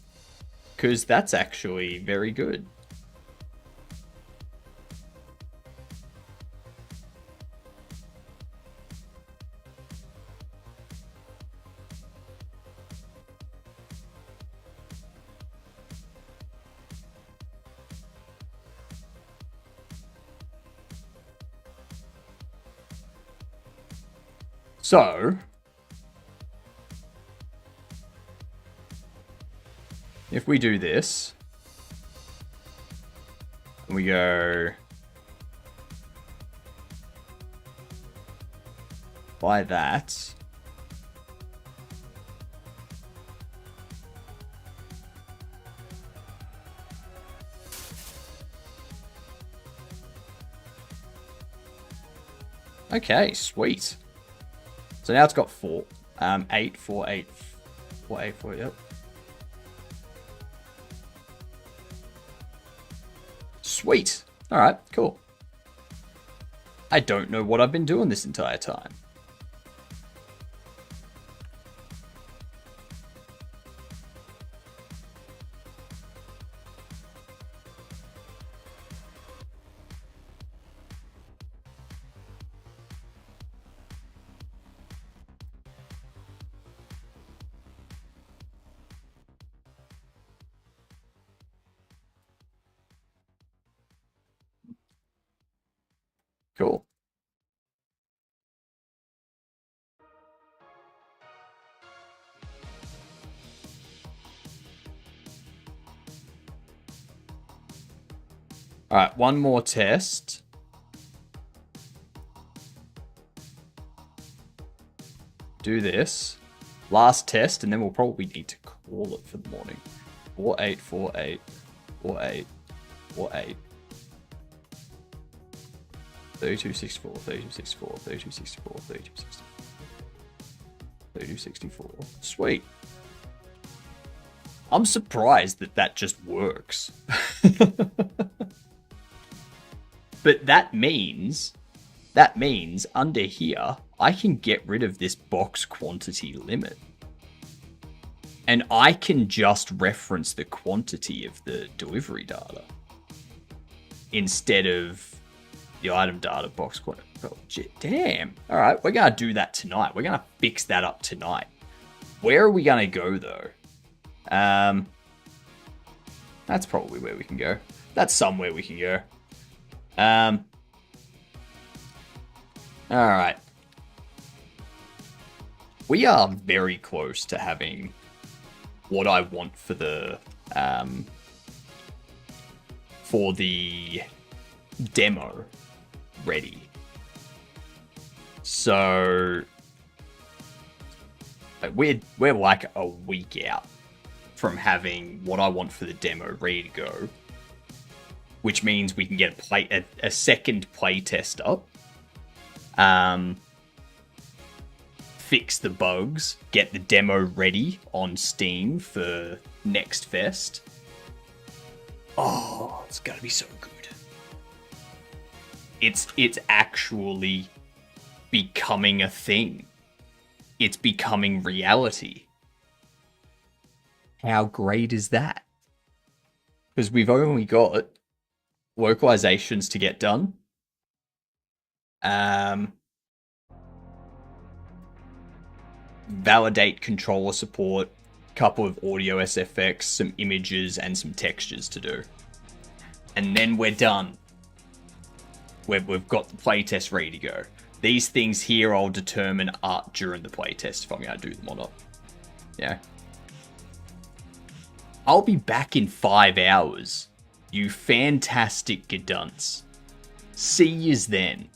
Because that's actually very good. So, if we do this, and we go buy that, okay, sweet. So now it's got 4. 8, 4, 8, 4, 8, 4, yep. Sweet. Alright, cool. I don't know what I've been doing this entire time. Cool. All right, one more test. Do this. Last test, and then we'll probably need to call it for the morning. 4, 8, 4, 8, 4, 8, 4, 8. 32, 64, 32, 64, 32, 64, 32, 64. 32, 64. Sweet. I'm surprised that just works. But that means under here, I can get rid of this box quantity limit. And I can just reference the quantity of the delivery data instead of the item data box quantity. Oh, damn. All right, we're going to do that tonight. We're going to fix that up tonight. Where are we going to go, though? That's probably where we can go. That's somewhere we can go. All right. We are very close to having what I want for the demo ready. So we're like a week out from having what I want for the demo ready to go, which means we can get a second play test up, fix the bugs, get the demo ready on Steam for next fest. Oh, it's gonna be so good. It's actually becoming a thing. It's becoming reality. How great is that? Because we've only got localizations to get done. validate controller support, couple of audio SFX, some images, and some textures to do. And then we're done. We've got the playtest ready to go. These things here I'll determine art during the playtest if I'm going to do them or not. Yeah. I'll be back in 5 hours. You fantastic gedunts. See yous then.